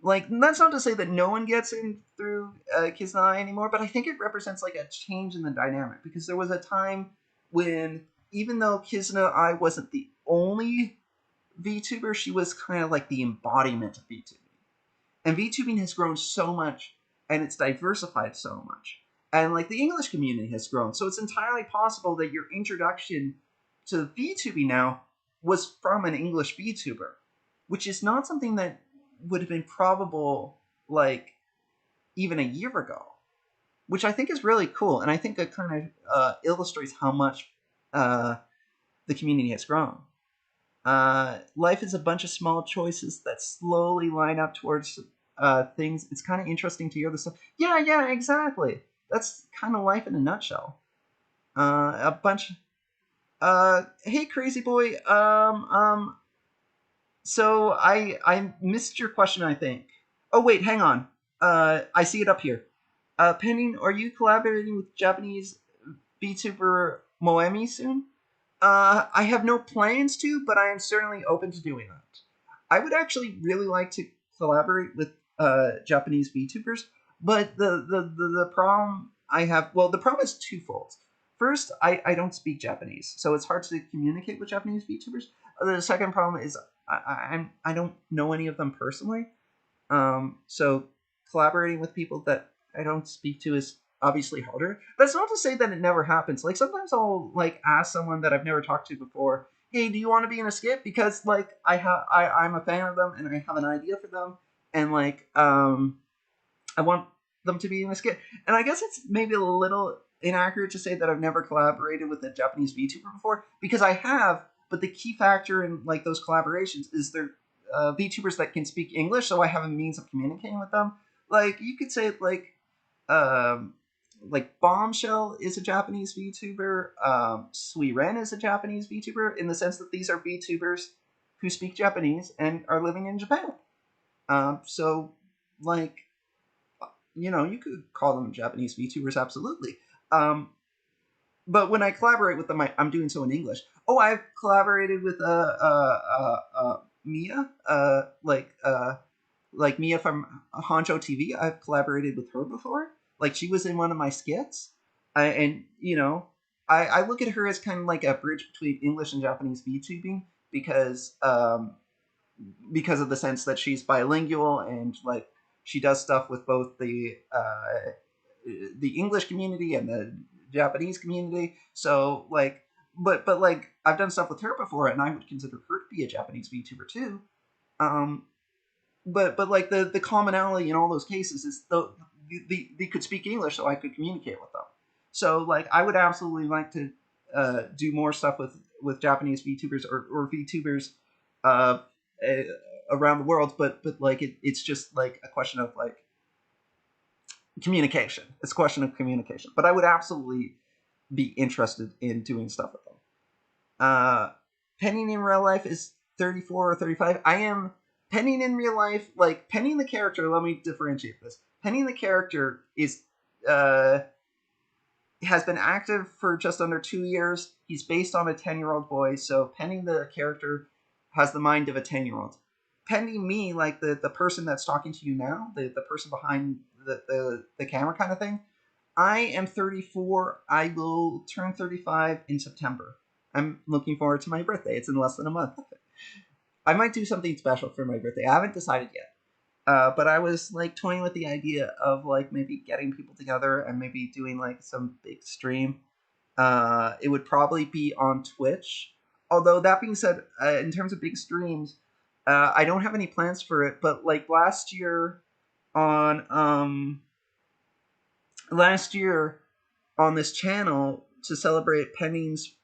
Speaker 1: Like that's not to say that no one gets in through Kizuna I anymore, but I think it represents like a change in the dynamic, because there was a time when, even though Kizuna I wasn't the only VTuber, she was kind of like the embodiment of VTubing. And VTubing has grown so much, and it's diversified so much. And like the English community has grown. So it's entirely possible that your introduction to VTubing now was from an English VTuber, which is not something that would have been probable like even a year ago, which I think is really cool. And I think it kind of illustrates how much the community has grown. Life is a bunch of small choices that slowly line up towards things. It's kind of interesting to hear this stuff. Yeah, exactly. That's kind of life in a nutshell. A bunch. Hey, crazy boy. So I missed your question, I think. Oh wait, hang on. I see it up here. Penning, are you collaborating with Japanese VTuber Moemi soon? I have no plans to, but I am certainly open to doing that. I would actually really like to collaborate with Japanese VTubers, but the problem I have, well, the problem is twofold. First, I don't speak Japanese, so it's hard to communicate with Japanese VTubers. The second problem is I don't know any of them personally, so collaborating with people that I don't speak to is obviously harder. That's not to say that it never happens. Like sometimes I'll like ask someone that I've never talked to before, "Hey, do you want to be in a skit?" Because like I'm a fan of them and I have an idea for them, and like I want them to be in a skit. And I guess it's maybe a little inaccurate to say that I've never collaborated with a Japanese VTuber before, because I have. But the key factor in like those collaborations is they're VTubers that can speak English, so I have a means of communicating with them. Like you could say um, like Bombshell is a Japanese VTuber. Suiren is a Japanese VTuber, in the sense that these are VTubers who speak Japanese and are living in Japan. So like you could call them Japanese VTubers, absolutely. But when I collaborate with them, I'm doing so in English. Oh, I've collaborated with Mia, like Mia from Honcho TV. I've collaborated with her before. Like she was in one of my skits, and I look at her as kind of like a bridge between English and Japanese VTubing, because of the sense that she's bilingual, and like she does stuff with both the English community and the Japanese community. So like, but like I've done stuff with her before, and I would consider her to be a Japanese VTuber too. Um, but like the commonality in all those cases is they could speak English, so I could communicate with them. So like I would absolutely like to do more stuff with Japanese VTubers, or VTubers uh, uh, around the world. But like it's just like a question of like communication. It's a question of communication. But I would absolutely be interested in doing stuff with them. Penning in real life is 34 or 35. I am Penning in real life, like Penning the character. Let me differentiate this. Penning the character is has been active for just under 2 years. He's based on a 10-year-old boy, so Penning the character has the mind of a 10-year-old. Penning me, like the person that's talking to you now, the person behind the camera kind of thing. I am 34. I will turn 35 in September. I'm looking forward to my birthday. It's in less than a month. I might do something special for my birthday. I haven't decided yet. But I was like toying with the idea of like maybe getting people together and maybe doing like some big stream. It would probably be on Twitch. Although that being said, in terms of big streams, I don't have any plans for it. But like on last year on this channel, to celebrate Penning's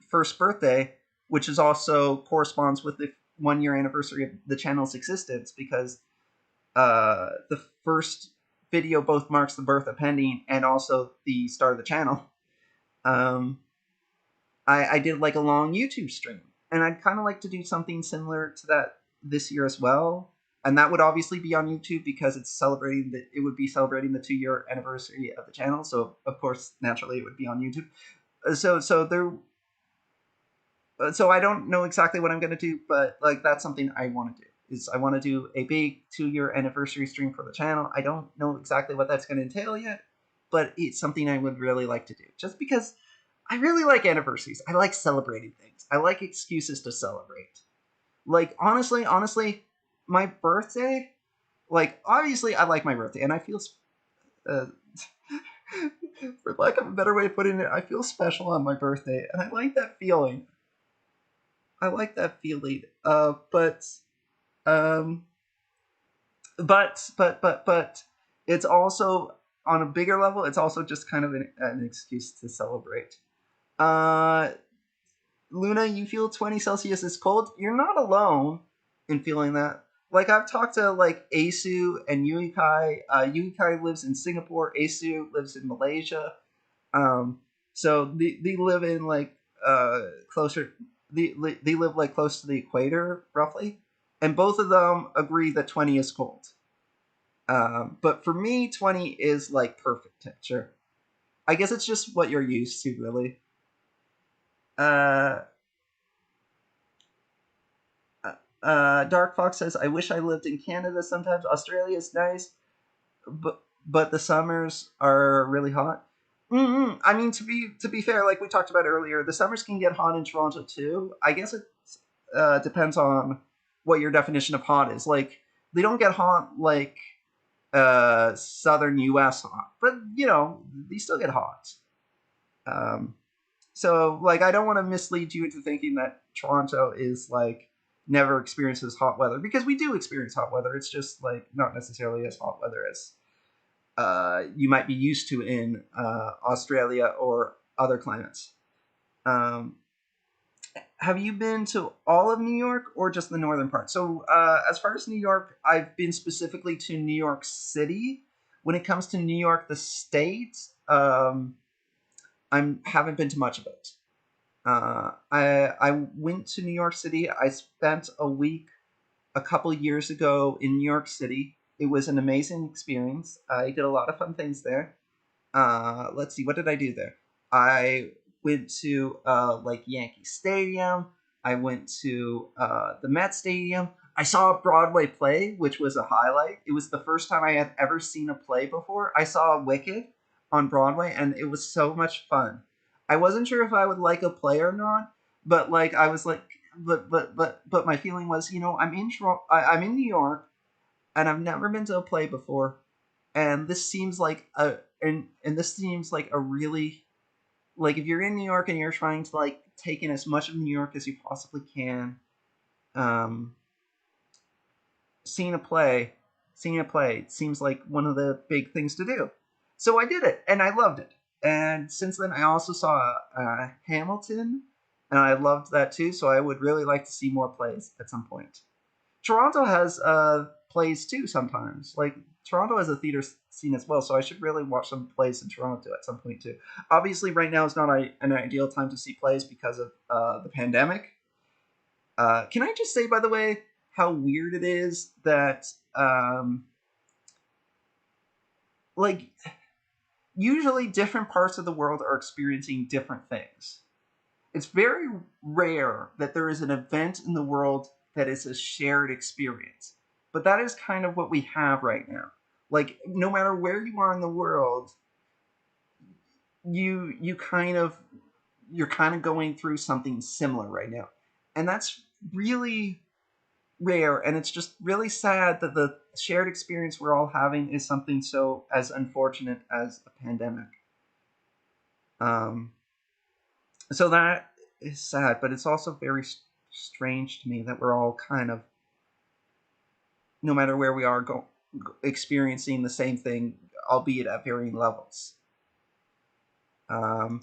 Speaker 1: first birthday, which is also corresponds with the 1 year anniversary of the channel's existence, because the first video both marks the birth of Penning and also the start of the channel. I did like a long YouTube stream, and I'd kind of like to do something similar to that this year as well. And that would obviously be on YouTube because it would be celebrating the 2 year anniversary of the channel. So of course, naturally, it would be on YouTube. So I don't know exactly what I'm gonna do, but like that's something I want to do. I want to do a big 2 year anniversary stream for the channel. I don't know exactly what that's going to entail yet, but it's something I would really like to do. Just because I really like anniversaries. I like celebrating things. I like excuses to celebrate. Like honestly, my birthday. Like obviously, I like my birthday, and I feel, for lack of a better way of putting it, I feel special on my birthday, and I like that feeling. Um, but it's also on a bigger level. It's also just kind of an excuse to celebrate. Luna, you feel 20 Celsius is cold. You're not alone in feeling that. Like I've talked to like Asu and Yuikai. Yuikai lives in Singapore. Asu lives in Malaysia. So they live in like closer. They live like close to the equator, roughly, and both of them agree that 20 is cold. But for me, 20 is like perfect temperature. I guess it's just what you're used to, really. Uh, Dark Fox says, "I wish I lived in Canada sometimes. Australia is nice, but the summers are really hot." I mean, to be fair, like we talked about earlier, the summers can get hot in Toronto too. I guess it depends on what your definition of hot is. Like they don't get hot like southern U.S. hot, but they still get hot. Um, so like I don't want to mislead you into thinking that Toronto is like never experiences hot weather, because we do experience hot weather. It's just like not necessarily as hot weather as you might be used to in Australia or other climates. Um, have you been to all of New York or just the northern part? So, as far as New York, I've been specifically to New York City. When it comes to New York, the state, I haven't been to much of it. I went to New York City. I spent a week a couple years ago in New York City. It was an amazing experience. I did a lot of fun things there. Let's see, what did I do there? I went to like Yankee Stadium. I went to the Met Stadium. I saw a Broadway play, which was a highlight. It was the first time I had ever seen a play before. I saw Wicked on Broadway, and it was so much fun. I wasn't sure if I would like a play or not, but like I was like, but my feeling was, I'm in New York, and I've never been to a play before, and this seems like and this seems like a really, like if you're in New York and you're trying to like take in as much of New York as you possibly can, um, seeing a play, seems like one of the big things to do. So I did it, and I loved it. And since then, I also saw Hamilton, and I loved that too. So I would really like to see more plays at some point. Toronto has plays too sometimes. Like Toronto has a theater scene as well, so I should really watch some plays in Toronto at some point too. Obviously, right now is not an ideal time to see plays because of the pandemic. Can I just say, by the way, how weird it is that like usually different parts of the world are experiencing different things. It's very rare that there is an event in the world that is a shared experience. But that is kind of what we have right now. Like no matter where you are in the world, you kind of you're kind of going through something similar right now. And that's really rare, and it's just really sad that the shared experience we're all having is something so as unfortunate as a pandemic. Um so that is sad, but it's also very strange to me that we're all kind of, no matter where we are, experiencing the same thing, albeit at varying levels. Um,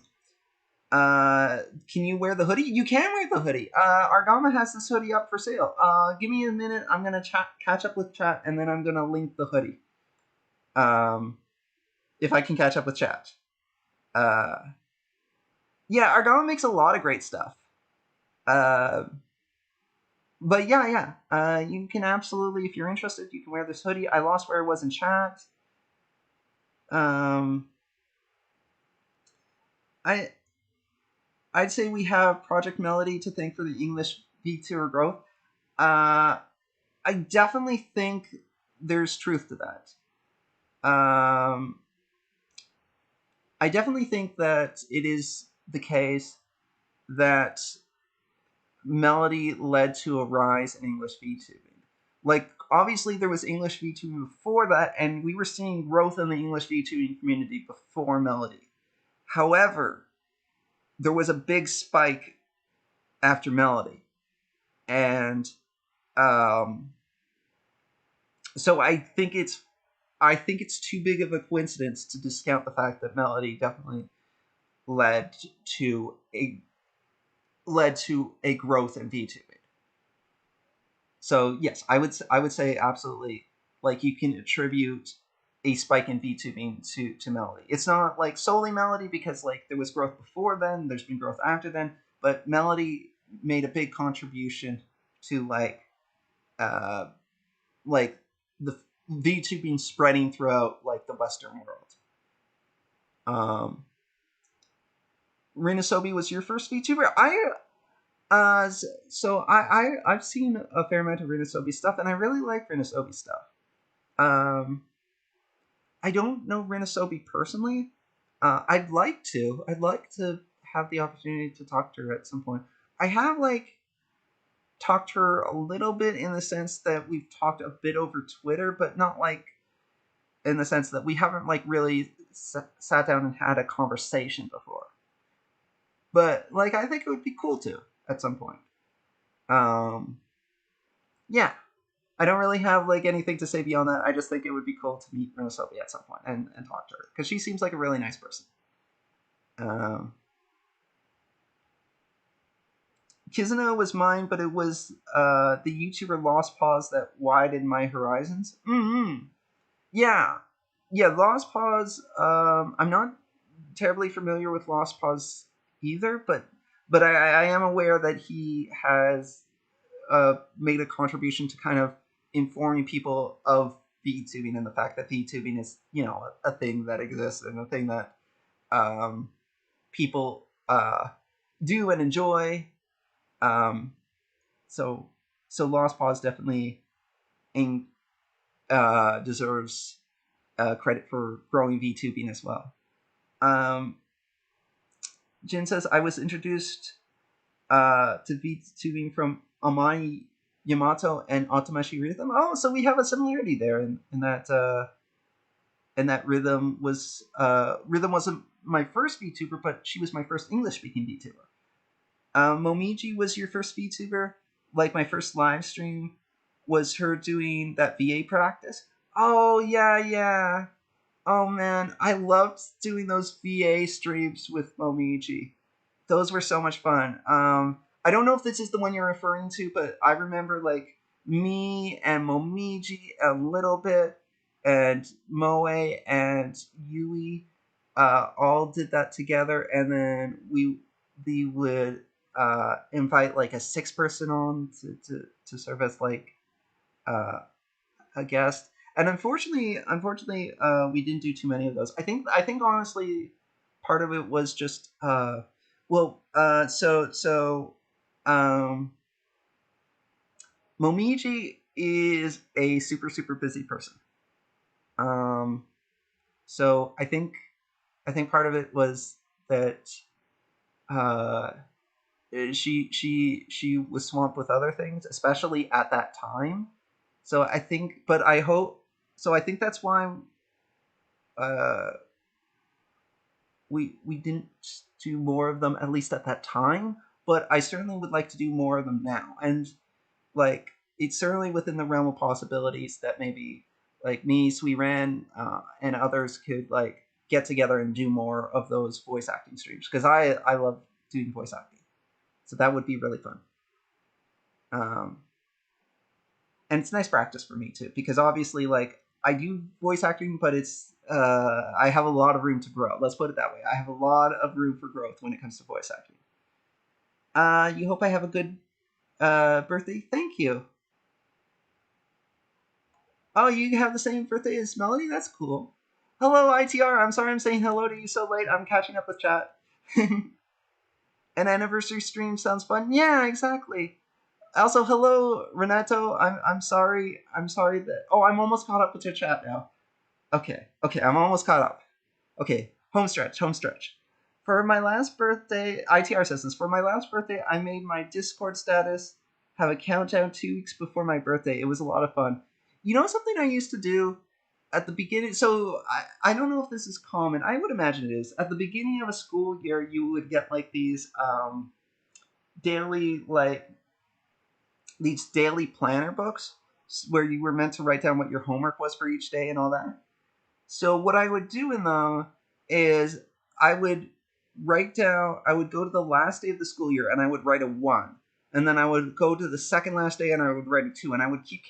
Speaker 1: can you wear the hoodie? You can wear the hoodie. Argama has this hoodie up for sale. Give me a minute. I'm gonna catch up with chat, and then I'm gonna link the hoodie. If I can catch up with chat. Yeah, Argama makes a lot of great stuff. But yeah. You can absolutely, if you're interested, you can wear this hoodie. I lost where I was in chat. I'd say we have Project Melody to thank for the English VTuber growth. I definitely think there's truth to that. I definitely think that it is the case that Melody led to a rise in English VTubing. Like, obviously, there was English VTubing before that, and we were seeing growth in the English VTubing community before Melody. However, there was a big spike after Melody. And so I think it's too big of a coincidence to discount the fact that Melody definitely led to a growth in VTubing. So yes, I would say absolutely, like, you can attribute a spike in VTubing to Melody. It's not like solely Melody, because like there was growth before then, there's been growth after then, but Melody made a big contribution to like the VTubing spreading throughout like the Western world. Rinasobi was your first VTuber. I've seen a fair amount of Rinasobi stuff, and I really like Rinasobi stuff. I don't know Rinasobi personally. I'd like to have the opportunity to talk to her at some point. I have like talked to her a little bit, in the sense that we've talked a bit over Twitter, but not like in the sense that we haven't like really sat down and had a conversation before. But like, I think it would be cool to at some point. Yeah, I don't really have like anything to say beyond that. I just think it would be cool to meet Rinosobi at some point and talk to her, because she seems like a really nice person. Kizuna was mine, but it was the YouTuber Lost Pause that widened my horizons. Yeah, Lost Pause. I'm not terribly familiar with Lost Pause either, but I am aware that he has made a contribution to kind of informing people of VTubing, and the fact that VTubing is, you know, a thing that exists, and a thing that people do and enjoy. So Lost Pause definitely deserves credit for growing VTubing as well. Jin says, I was introduced to VTubing from Amani Yamato and Otamashi Rhythm. Oh, so we have a similarity there in that Rhythm wasn't my first VTuber, but she was my first English speaking VTuber. Momiji was your first VTuber. Like, my first live stream was her doing that VA practice. Oh yeah. Oh man, I loved doing those VA streams with Momiji. Those were so much fun. I don't know if this is the one you're referring to, but I remember like me and Momiji a little bit, and Moe and Yui all did that together, and then we would invite like a 6-person on to serve as like a guest. And unfortunately, we didn't do too many of those. I think honestly, part of it was just Momiji is a super busy person. So I think part of it was that she was swamped with other things, especially at that time. So I think, but I hope. So I think that's why we didn't do more of them, at least at that time. But I certainly would like to do more of them now, and like, it's certainly within the realm of possibilities that maybe like me, Suiren, and others could like get together and do more of those voice acting streams, because I love doing voice acting. So that would be really fun. And it's nice practice for me too, because obviously, like, I do voice acting, but it's I have a lot of room to grow. Let's put it that way. I have a lot of room for growth when it comes to voice acting. You hope I have a good birthday? Thank you. Oh, you have the same birthday as Melody? That's cool. Hello, ITR. I'm sorry I'm saying hello to you so late. I'm catching up with chat. An anniversary stream sounds fun. Yeah, exactly. Also, hello, Renato. I'm sorry. I'm sorry that. Oh, I'm almost caught up with your chat now. Okay, I'm almost caught up. Okay, home stretch, home stretch. For my last birthday, ITR says this. For my last birthday, I made my Discord status have a countdown 2 weeks before my birthday. It was a lot of fun. You know something I used to do at the beginning? So I don't know if this is common. I would imagine it is. At the beginning of a school year, you would get like daily these daily planner books where you were meant to write down what your homework was for each day and all that. So what I would do in them is I would I would go to the last day of the school year and I would write a 1. And then I would go to the second last day and I would write a 2. And I would keep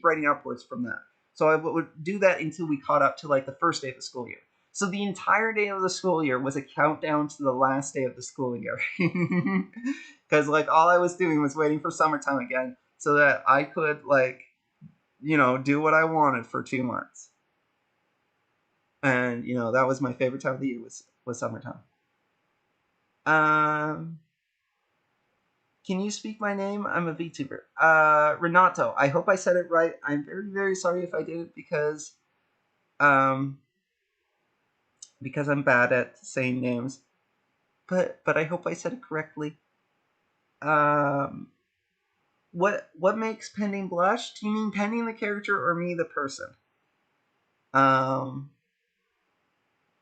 Speaker 1: writing upwards from that. So I would do that until we caught up to like the first day of the school year. So the entire day of the school year was a countdown to the last day of the school year. Because like all I was doing was waiting for summertime again so that I could do what I wanted for 2 months. And that was my favorite time of the year was summertime. Can you speak my name? I'm a VTuber. Renato. I hope I said it right. I'm very, very sorry if I didn't, because I'm bad at saying names. But I hope I said it correctly. What makes Pending blush? Do you mean Pending the character or me the person?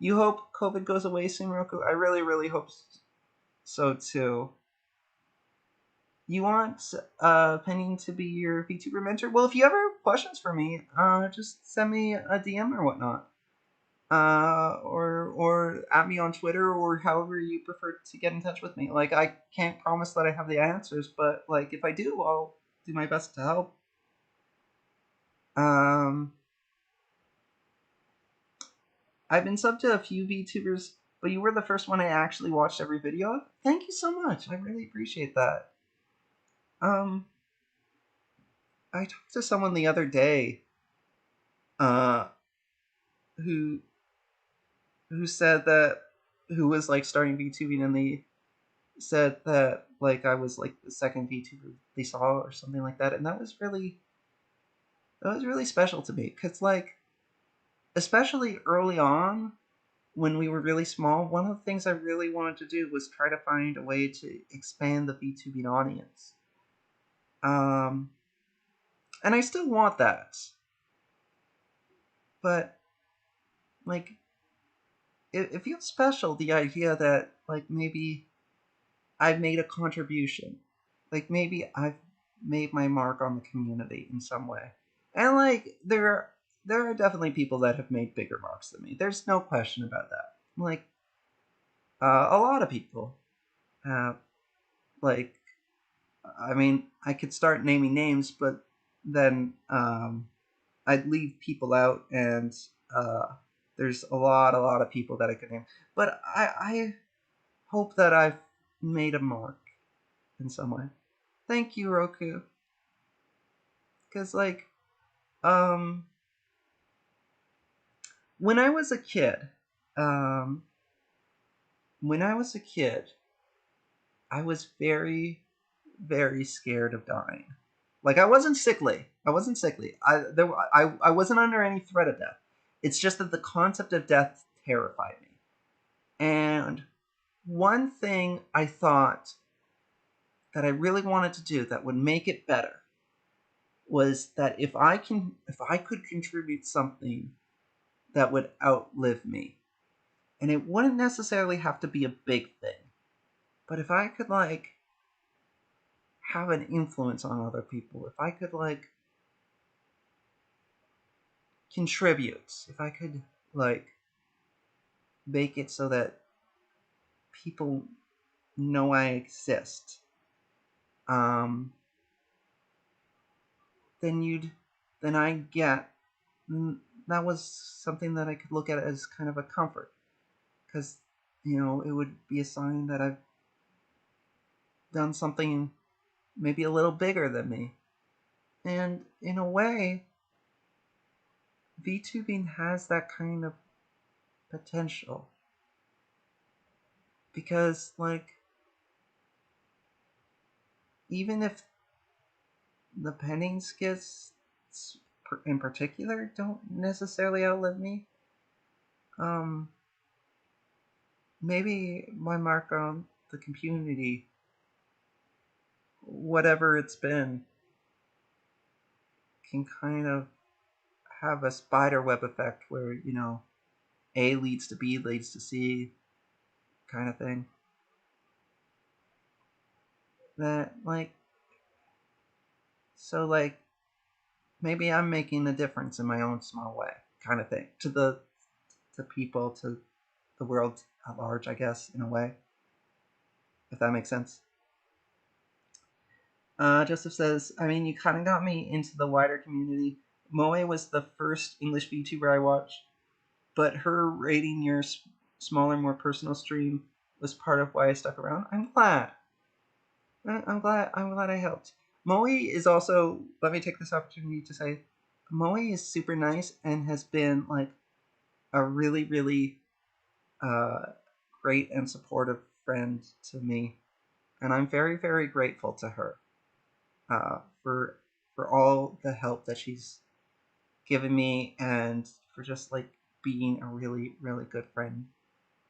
Speaker 1: You hope COVID goes away soon, Roku? I really, really hope so too. You want Pending to be your VTuber mentor? Well, if you ever have questions for me, just send me a DM or whatnot. Or at me on Twitter, or however you prefer to get in touch with me. Like, I can't promise that I have the answers, but like if I do, I'll do my best to help. I've been subbed to a few VTubers, but you were the first one I actually watched every video of. Thank you so much. I really appreciate that. I talked to someone the other day, who said that, who was like starting VTubing, and they said that like I was like the second VTuber they saw or something like that, and that was really special to me, because like, especially early on when we were really small, one of the things I really wanted to do was try to find a way to expand the VTubing audience. And I still want that, but like it feels special, the idea that like maybe I've made a contribution. Like maybe I've made my mark on the community in some way. And like there are definitely people that have made bigger marks than me. There's no question about that. Like a lot of people have, like, I mean, I could start naming names, but then I'd leave people out, and there's a lot of people that I could name. But I hope that I've made a mark in some way. Thank you, Roku. Because, like, when I was a kid, I was very, very scared of dying. Like, I wasn't sickly. I wasn't under any threat of death. It's just that the concept of death terrified me. And one thing I thought that I really wanted to do that would make it better was that if I could contribute something that would outlive me, and it wouldn't necessarily have to be a big thing, but if I could like have an influence on other people, if I could like contribute, if I could like make it so that people know I exist, um, then I get that was something that I could look at as kind of a comfort, because it would be a sign that I've done something maybe a little bigger than me. And in a way, VTubing has that kind of potential, because like, even if the penning skits in particular don't necessarily outlive me, um, maybe my mark on the community, whatever it's been, can kind of have a spider web effect where, A leads to B leads to C kind of thing. That, like, so, like, maybe I'm making a difference in my own small way, kind of thing, to people, to the world at large, I guess, in a way, if that makes sense. Joseph says, I mean, you kind of got me into the wider community. Moe was the first English VTuber I watched, but her rating your smaller, more personal stream was part of why I stuck around. I'm glad. I'm glad. I'm glad I helped. Moe is also. Let me take this opportunity to say, Moe is super nice and has been like a really, really uh, great and supportive friend to me, and I'm very, very grateful to her uh, for for all the help that she's given me, and for just like being a really, really good friend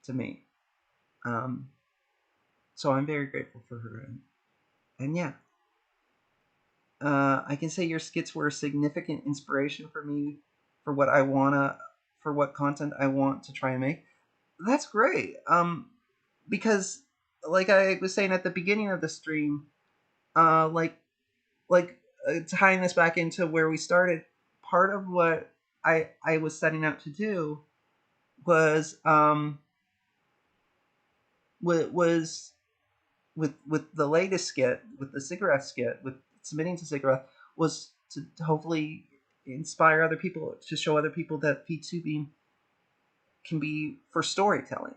Speaker 1: to me. Um, so I'm very grateful for her, and yeah, I can say your skits were a significant inspiration for me for what content I want to try and make. That's great. Because like I was saying at the beginning of the stream, uh, like tying this back into where we started, part of what I was setting out to do was was with the latest skit, with the SIGGRAPH skit, with submitting to SIGGRAPH, was to hopefully inspire other people, to show other people that VTubing can be for storytelling,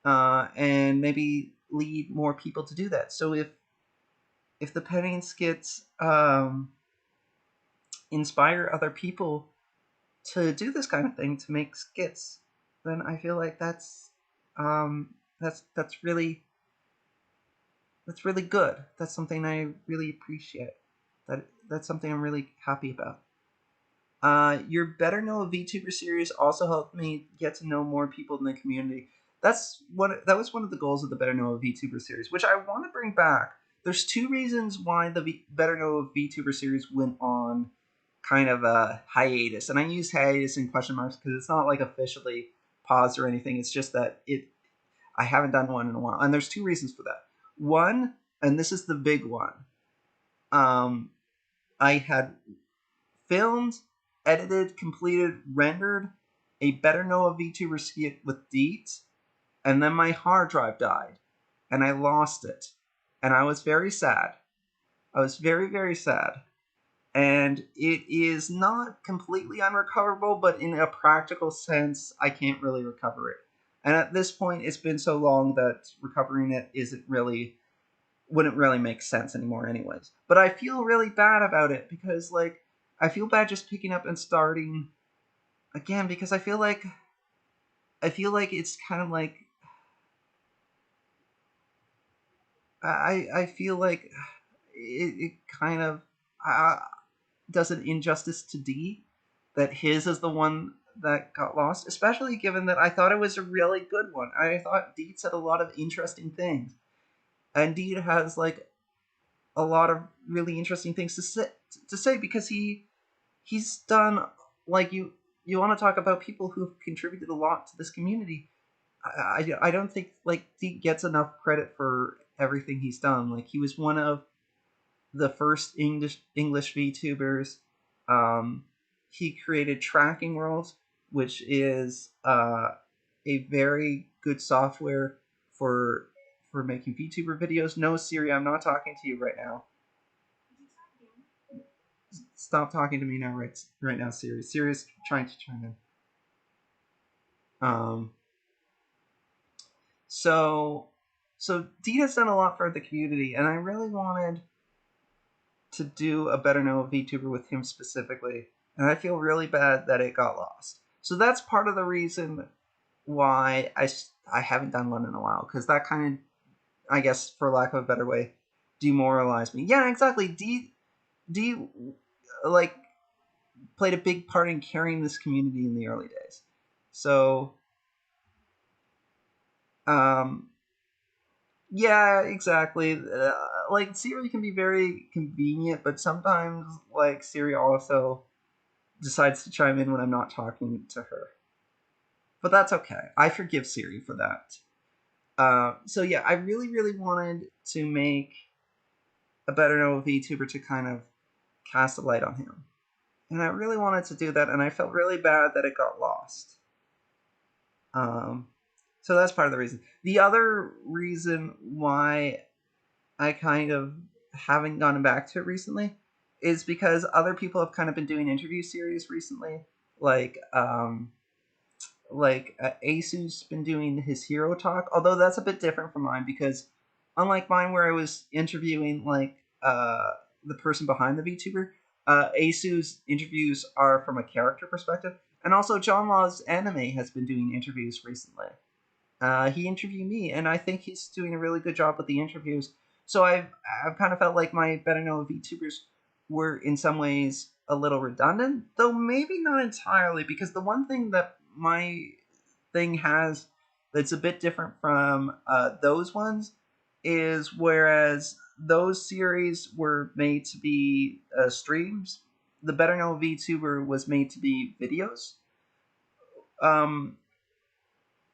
Speaker 1: and maybe lead more people to do that. So if the penning skits inspire other people to do this kind of thing, to make skits, then I feel like um, that's really good. That's something I really appreciate. That's something I'm really happy about. Your Better Know a VTuber series also helped me get to know more people in the community. That was one of the goals of the Better Know a VTuber series, which I want to bring back. There's two reasons why the Better Know a VTuber series went on kind of a hiatus, and I use hiatus in question marks because it's not like officially paused or anything. It's just that I haven't done one in a while, and there's two reasons for that. One, and this is the big one, um, I had filmed, edited, completed, rendered a Better Know a VTuber skit with Deets, and then my hard drive died, and I lost it, and I was very sad. I was very, very sad. And it is not completely unrecoverable, but in a practical sense, I can't really recover it. And at this point, it's been so long that recovering it wouldn't really make sense anymore anyways. But I feel really bad about it, because like I feel bad just picking up and starting again, because I feel like it's kind of like I feel like it kind of does an injustice to D, that his is the one that got lost, especially given that I thought it was a really good one. I thought Deed said a lot of interesting things, and Deed has like a lot of really interesting things to say, because he's done, like, you want to talk about people who've contributed a lot to this community. I don't think like Deed gets enough credit for everything he's done. Like, he was one of the first English VTubers. Um, he created Tracking World, which is a very good software for making VTuber videos. No, Siri, I'm not talking to you right now. Stop talking to me now, right now, Siri. Siri's trying to chime in. So Dean has done a lot for the community, and I really wanted to do a Better Know VTuber with him specifically, and I feel really bad that it got lost. So that's part of the reason why I haven't done one in a while, because that kind of, I guess, for lack of a better way, demoralized me. Yeah, exactly. D like played a big part in carrying this community in the early days. So, yeah, exactly. Like Siri can be very convenient, but sometimes like Siri also decides to chime in when I'm not talking to her. But that's okay. I forgive Siri for that. So yeah, I really, really wanted to make a Better Know VTuber to kind of cast a light on him. And I really wanted to do that, and I felt really bad that it got lost. So that's part of the reason. The other reason why I kind of haven't gone back to it recently is because other people have kind of been doing interview series recently. Asu's been doing his hero talk, although that's a bit different from mine because unlike mine where I was interviewing the person behind the VTuber, Asu's interviews are from a character perspective. And also John Law's Anime has been doing interviews recently. He interviewed me, and I think he's doing a really good job with the interviews. So I've kind of felt like my Better Know VTubers were in some ways a little redundant, though maybe not entirely, because the one thing that my thing has that's a bit different from those ones is whereas those series were made to be streams, the Better Know VTuber was made to be videos.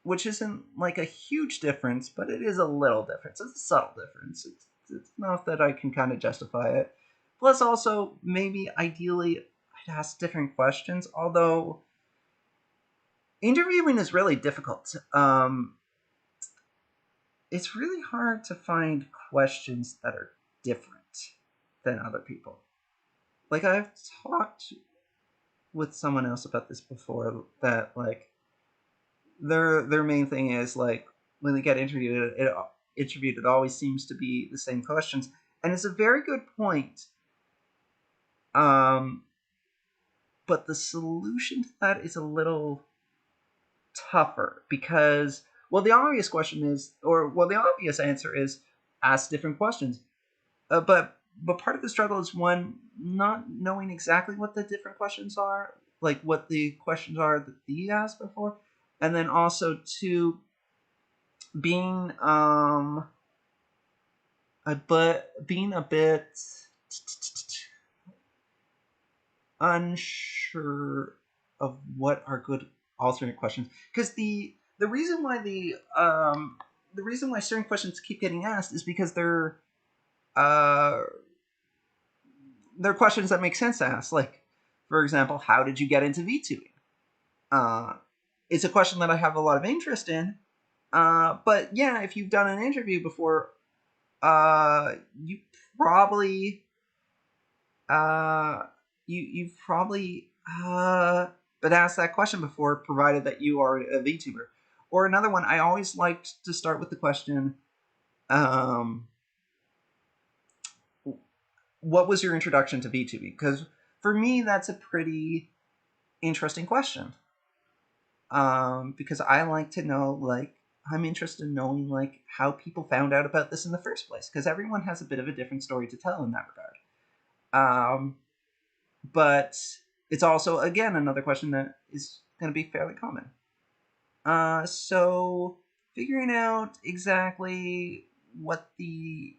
Speaker 1: Which isn't like a huge difference, but it is a little difference. It's a subtle difference. It's enough that I can kind of justify it. Plus, also, maybe ideally, I'd ask different questions, although interviewing is really difficult. It's really hard to find questions that are different than other people. Like, I've talked with someone else about this before, that, like, their main thing is like when they get interviewed, it always seems to be the same questions, and it's a very good point. But the solution to that is a little tougher because the obvious question is, the obvious answer is ask different questions. But part of the struggle is one not knowing exactly what the different questions are, like what the questions are that he asked before, and then also two, being being a bit unsure of what are good alternate questions, because the reason why the reason why certain questions keep getting asked is because they're questions that make sense to ask. Like, for example, how did you get into VTubing? It's a question that I have a lot of interest in. But yeah, if you've done an interview before, you probably you've probably been asked that question before, provided that you are a VTuber. Or another one, I always liked to start with the question, what was your introduction to VTubing? Because for me, that's a pretty interesting question. Because I like to know, like, I'm interested in knowing, like, how people found out about this in the first place. Because everyone has a bit of a different story to tell in that regard. But it's also, again, another question that is going to be fairly common. So figuring out exactly what the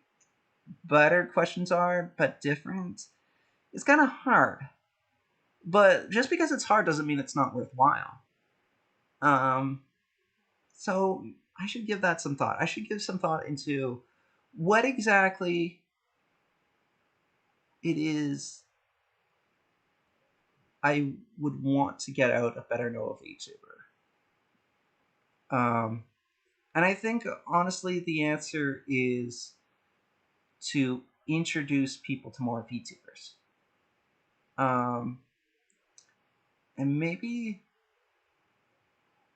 Speaker 1: better questions are, but different, is kind of hard. But just because it's hard doesn't mean it's not worthwhile. So I should give that some thought. I should give some thought into what exactly it is I would want to get out a Better Know of VTuber. And I think honestly the answer is to introduce people to more VTubers. Um, and maybe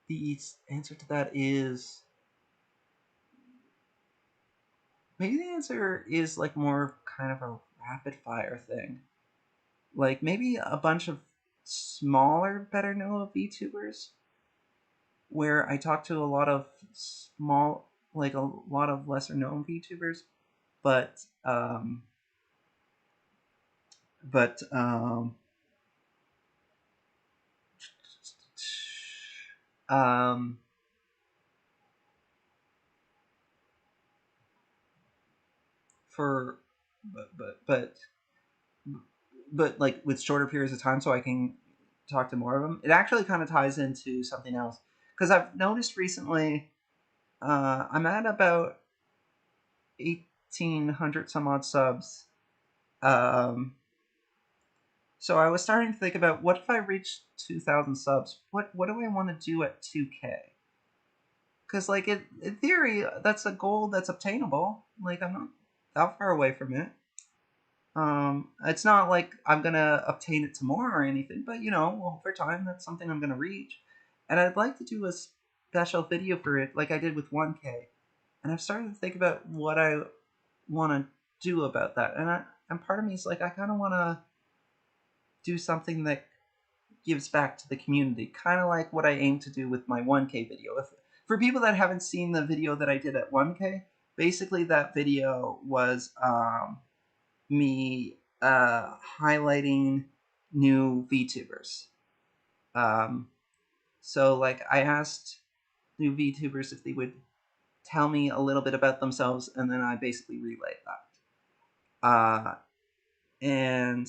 Speaker 1: the answer to that is maybe the answer is like more kind of a rapid fire thing. Like maybe a bunch of smaller, better known VTubers where I talk to a lot of like a lot of lesser known VTubers, but but um, for but like with shorter periods of time, so I can talk to more of them. It actually kind of ties into something else because I've noticed recently I'm at about 1,800 some odd subs. Um, so I was starting to think about what if I reach 2,000 subs? What do I want to do at 2K? Because like in theory, that's a goal that's obtainable. Like I'm not that far away from it. It's not like I'm gonna obtain it tomorrow or anything, but you know, over time, that's something I'm gonna reach. And I'd like to do a special video for it, like I did with 1K. And I've started to think about what I want to do about that. And part of me is like, I kind of want to do something that gives back to the community, kind of like what I aim to do with my 1K video. If for people that haven't seen the video that I did at 1K, basically that video was me highlighting new VTubers. Um, so like I asked new VTubers if they would tell me a little bit about themselves, and then I basically relayed that. And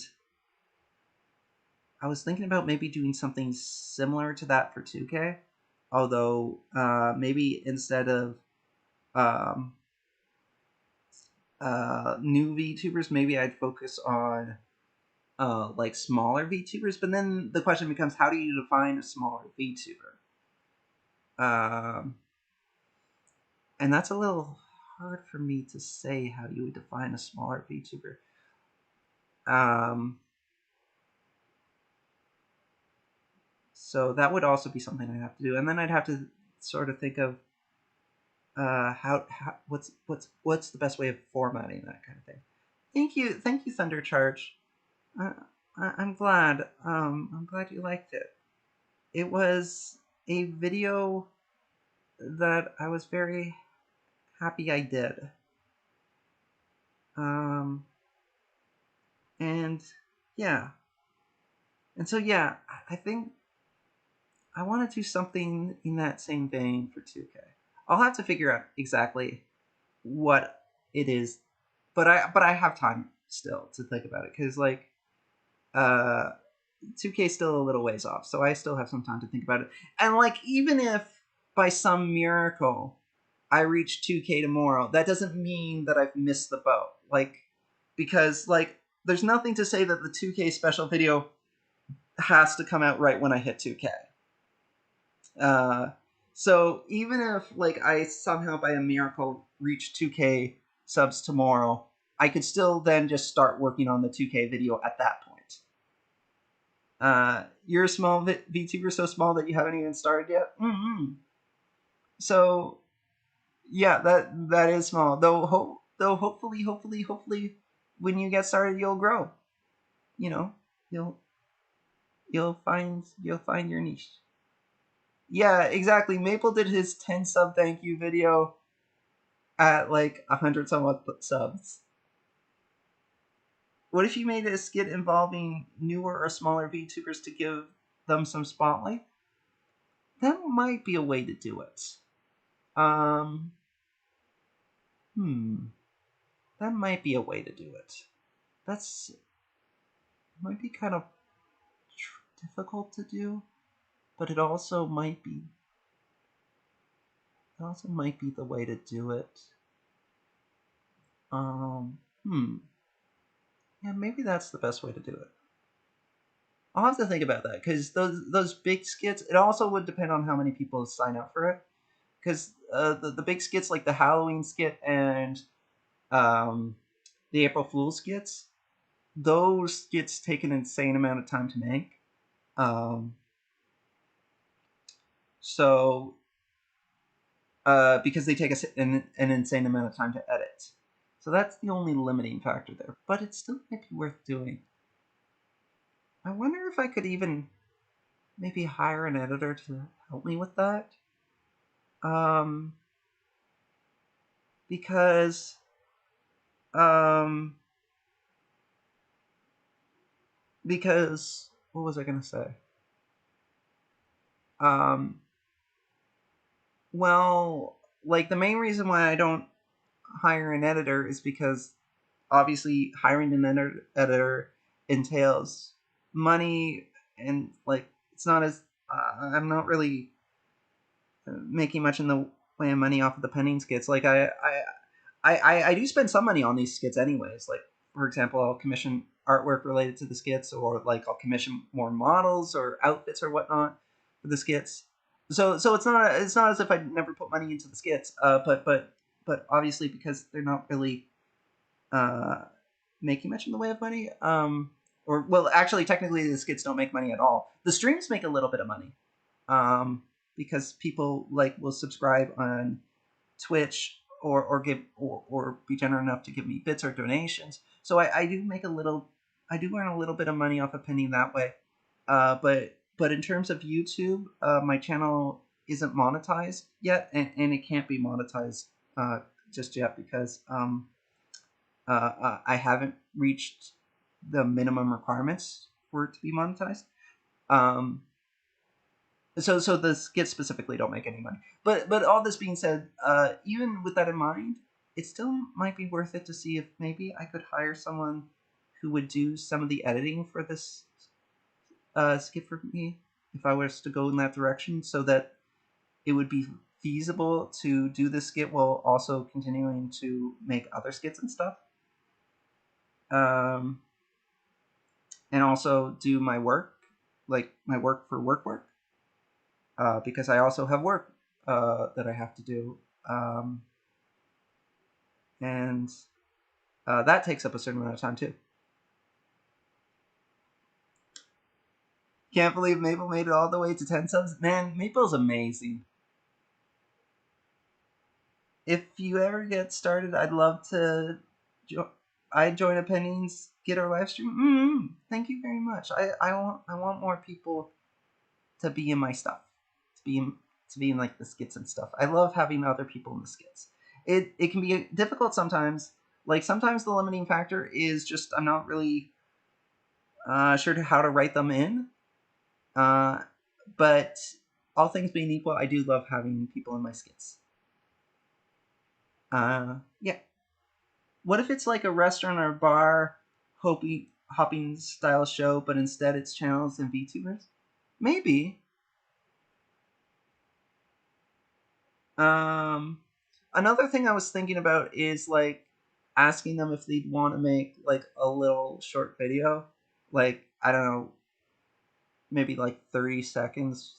Speaker 1: I was thinking about maybe doing something similar to that for 2K, although maybe instead of um, new VTubers, maybe I'd focus on like smaller VTubers. But then the question becomes, how do you define a smaller VTuber? And that's a little hard for me to say how you would define a smaller VTuber. So that would also be something I'd have to do, and then I'd have to sort of think of how what's the best way of formatting that kind of thing. Thank you, Thundercharge. Uh, I'm glad. I'm glad you liked it. It was a video that I was very happy I did. Um, and yeah, and so yeah, I think I want to do something in that same vein for 2K. I'll have to figure out exactly what it is, but I have time still to think about it because like uh 2K is still a little ways off, so I still have some time to think about it. And like even if by some miracle I reach 2K tomorrow, that doesn't mean that I've missed the boat. Like because like there's nothing to say that the 2K special video has to come out right when I hit 2K. Uh, so even if like I somehow by a miracle reach 2K subs tomorrow, I could still then just start working on the 2K video at that point. You're a small VTuber, so small that you haven't even started yet. Mm-hmm. So yeah, that is small. Though hopefully, when you get started, you'll grow. You know, you'll you'll find your niche. Yeah, exactly. Maple did his 10 sub thank you video at like 100 some odd subs. What if you made a skit involving newer or smaller VTubers to give them some spotlight? That might be a way to do it. Um, hmm, that might be a way to do it. That's might be kind of difficult to do, but it also might be. It also might be the way to do it. Um, hmm. Yeah, maybe that's the best way to do it. I'll have to think about that because those big skits. It also would depend on how many people sign up for it. because the big skits like the Halloween skit and um, the April Fool's skits, those skits take an insane amount of time to make. Um, so because they take an insane amount of time to edit. So that's the only limiting factor there, but it still might be worth doing. I wonder if I could even maybe hire an editor to help me with that. Um, because um, because what was I gonna say? Um, well, like the main reason why I don't hire an editor is because obviously hiring an editor entails money, and like it's not as I'm not really making much in the way of money off of the pending skits. Like I do spend some money on these skits anyways. Like for example, I'll commission artwork related to the skits, or like I'll commission more models or outfits or whatnot for the skits. So it's not as if I never put money into the skits. But obviously because they're not really uh, making much in the way of money. Or well, actually, technically, the skits don't make money at all. The streams make a little bit of money, because people like will subscribe on Twitch or give or be generous enough to give me bits or donations. So I do make a little, I do earn a little bit of money off of pinning that way. But in terms of YouTube, my channel isn't monetized yet, and it can't be monetized just yet because I haven't reached the minimum requirements for it to be monetized. Um, so the skits specifically don't make any money. But all this being said, even with that in mind, it still might be worth it to see if maybe I could hire someone who would do some of the editing for this skit for me if I was to go in that direction, so that it would be feasible to do this skit while also continuing to make other skits and stuff. Um, and also do my work, like my work for work, because I also have work that I have to do, and that takes up a certain amount of time too. Can't believe Maple made it all the way to 10 subs. Man, Maple's amazing. If you ever get started, I'd love to. I'd join a Penny's Get Our live stream. Thank you very much. I want more people to be in my stuff, to be in like the skits and stuff. I love having other people in the skits. It can be difficult sometimes. Like sometimes the limiting factor is just I'm not really sure how to write them in. But all things being equal, I do love having people in my skits. Yeah. What if it's like a restaurant or bar hopping style show, but instead it's channels and VTubers? Maybe. Another thing I was thinking about is like asking them if they'd want to make like a little short video, like I don't know, maybe like 30 seconds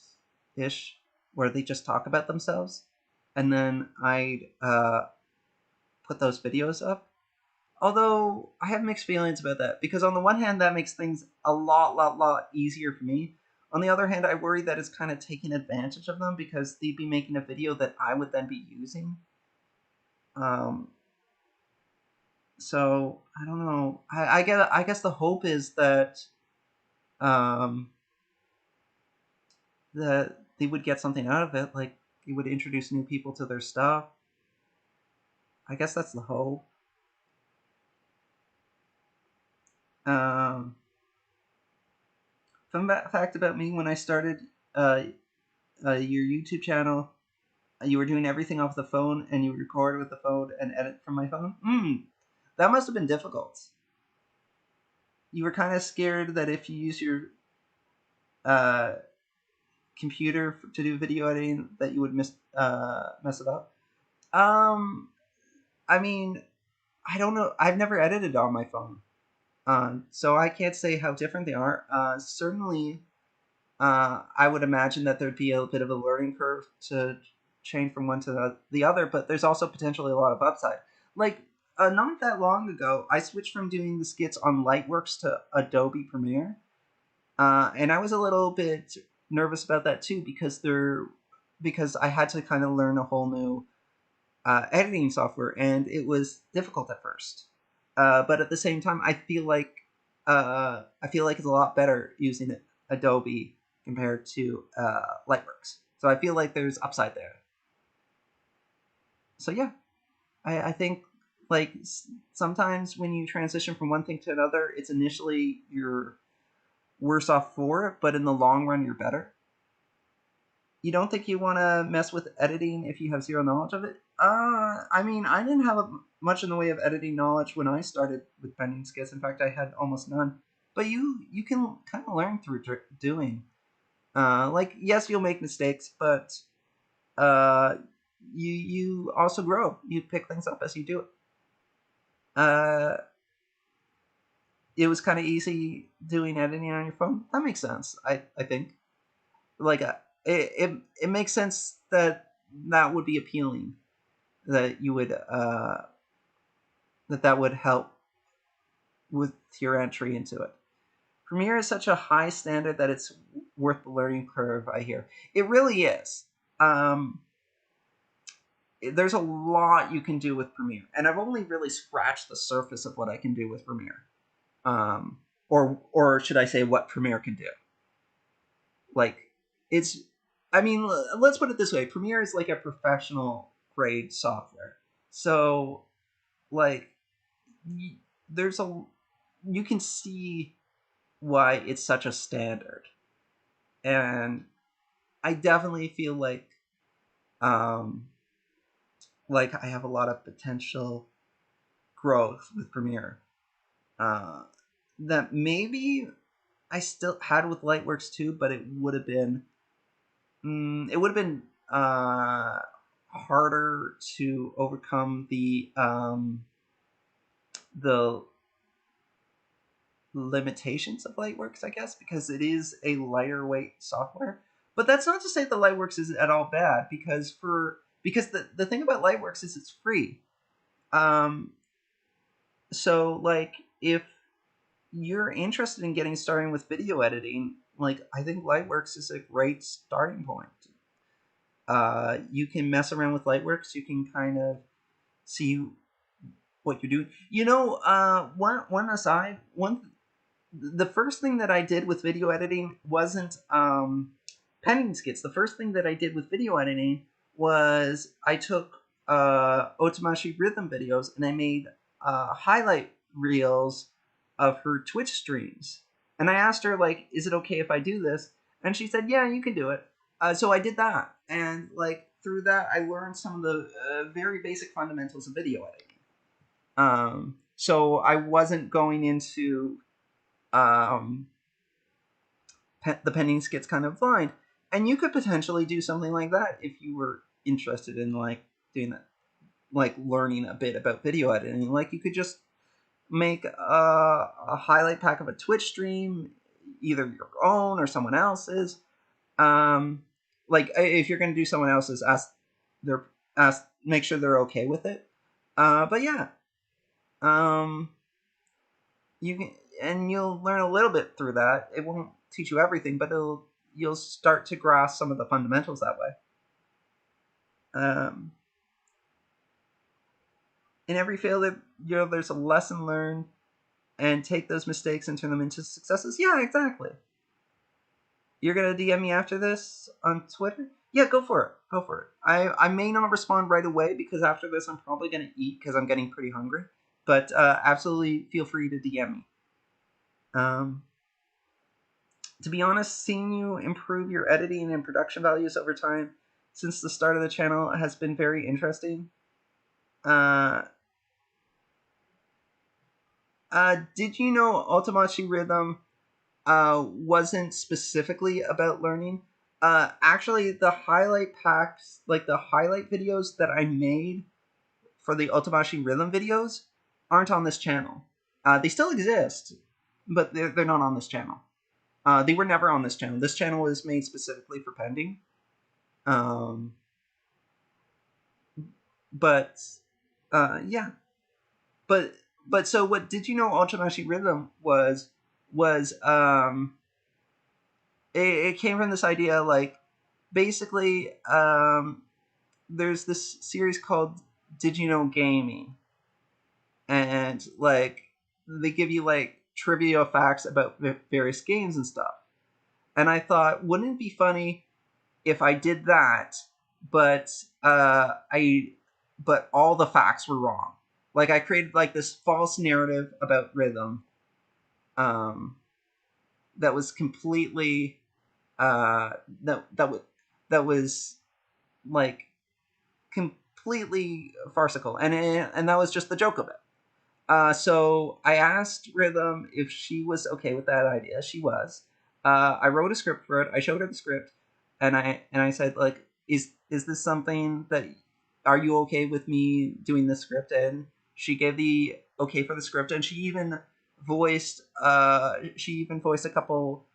Speaker 1: ish, where they just talk about themselves, and then I'd put those videos up. Although I have mixed feelings about that, because on the one hand that makes things a lot easier for me. On the other hand, I worry that it's kind of taking advantage of them because they'd be making a video that I would then be using. Um, so I don't know. I guess the hope is um, that they would get something out of it, like it would introduce new people to their stuff. I guess that's the hope. Um, fun fact about me: when I started your YouTube channel, you were doing everything off the phone, and you record with the phone and edit from my phone. That must have been difficult. You were kind of scared that if you use your uh, computer to do video editing, that you would mess it up. Um, I mean, I don't know. I've never edited on my phone, so I can't say how different they are. Certainly, I would imagine that there'd be a bit of a learning curve to change from one to the other, but there's also potentially a lot of upside. Like, not that long ago, I switched from doing the skits on Lightworks to Adobe Premiere, and I was a little bit nervous about that too because I had to kind of learn a whole new editing software, and it was difficult at first. But at the same time, I feel like it's a lot better using Adobe compared to Lightworks. So I feel like there's upside there. So yeah, I think like sometimes when you transition from one thing to another, it's initially you're worse off for it, but in the long run, you're better. You don't think you want to mess with editing if you have zero knowledge of it? I mean, I didn't have much in the way of editing knowledge when I started with pending skits. In fact, I had almost none. But you can kind of learn through doing. Like, yes, you'll make mistakes, but you also grow. You pick things up as you do it. It was kind of easy doing editing on your phone. That makes sense. I think like it makes sense that would be appealing. That you would that would help with your entry into it. Premiere is such a high standard that it's worth the learning curve. I hear it really is. There's a lot you can do with Premiere, and I've only really scratched the surface of what I can do with Premiere, or should I say, what Premiere can do. Like, it's, I mean, let's put it this way: Premiere is like a professional grade software, so like, there's you can see why it's such a standard, and I definitely feel like I have a lot of potential growth with Premiere that maybe I still had with Lightworks too, but it would have been harder to overcome the limitations of Lightworks, I guess, because it is a lighter weight software. But that's not to say that Lightworks is at all bad, because the thing about Lightworks is it's free. So like, if you're interested in getting started with video editing, like, I think Lightworks is a great starting point. You can mess around with Lightworks. You can kind of see what you're doing. One aside, the first thing that I did with video editing wasn't pending skits. The first thing that I did with video editing was I took Otamashi Rhythm videos and I made highlight reels of her Twitch streams. And I asked her, like, is it okay if I do this? And she said, yeah, you can do it. So I did that. And like, through that, I learned some of the very basic fundamentals of video editing. So I wasn't going into the pending skits kind of blind. And you could potentially do something like that if you were interested in like doing that, like learning a bit about video editing. Like, you could just make a highlight pack of a Twitch stream, either your own or someone else's. Like, if you're going to do someone else's, make sure they're okay with it. But yeah, you can, and you'll learn a little bit through that. It won't teach you everything, but you'll start to grasp some of the fundamentals that way. In every failure, there's a lesson learned, and take those mistakes and turn them into successes. Yeah, exactly. You're gonna DM me after this on Twitter? Yeah, go for it. Go for it. I may not respond right away because after this I'm probably gonna eat because I'm getting pretty hungry. But absolutely feel free to DM me. To be honest, seeing you improve your editing and production values over time since the start of the channel has been very interesting. Did you know Otamachi Rhythm wasn't specifically about learning? Actually, the highlight packs, like the highlight videos that I made for the Otamashi Rhythm videos, aren't on this channel. They still exist, but they're not on this channel. They were never on this channel. This channel was made specifically for pending. but yeah, but so what did you know Ultramashi Rhythm was it came from this idea, like, basically, there's this series called Did You Know Gaming, and like they give you like trivia facts about various games and stuff. And I thought, wouldn't it be funny if I did that, but I but all the facts were wrong. Like I created like this false narrative about rhythm, um, that was completely that was like completely farcical, and that was just the joke of it. So I asked Rhythm if she was okay with that idea. She was. I wrote a script for it. I showed her the script, and I said, like, is this something that, are you okay with me doing the script? And she gave the okay for the script, and she even voiced a couple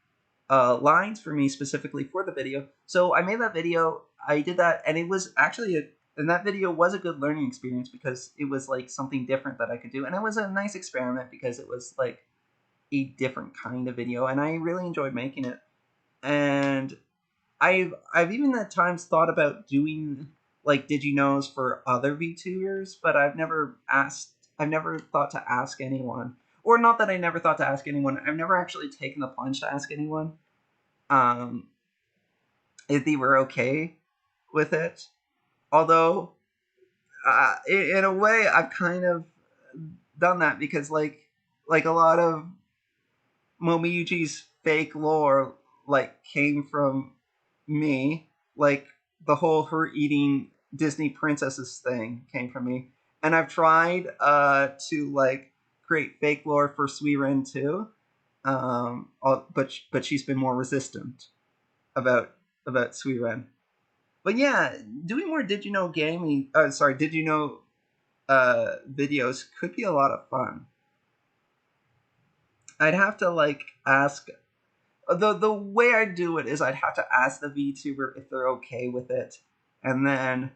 Speaker 1: lines for me specifically for the video. So I made that video. I did that, and it was actually and that video was a good learning experience because it was like something different that I could do, and it was a nice experiment because it was like a different kind of video, and I really enjoyed making it. And I've even at times thought about doing like did you knows for other VTubers, but I've never thought to ask anyone. Or not that I never thought to ask anyone. I've never actually taken the plunge to ask anyone um, if they were okay with it. Although, in a way, I've kind of done that because, like a lot of Momiyuji's fake lore, like came from me. Like the whole her eating Disney princesses thing came from me, and I've tried to like create fake lore for Suiren too. But she's been more resistant about Suiren. But yeah, doing more Did You Know gaming, sorry, Did You Know videos could be a lot of fun. I'd have to like ask the way I do it is I'd have to ask the VTuber if they're okay with it, and then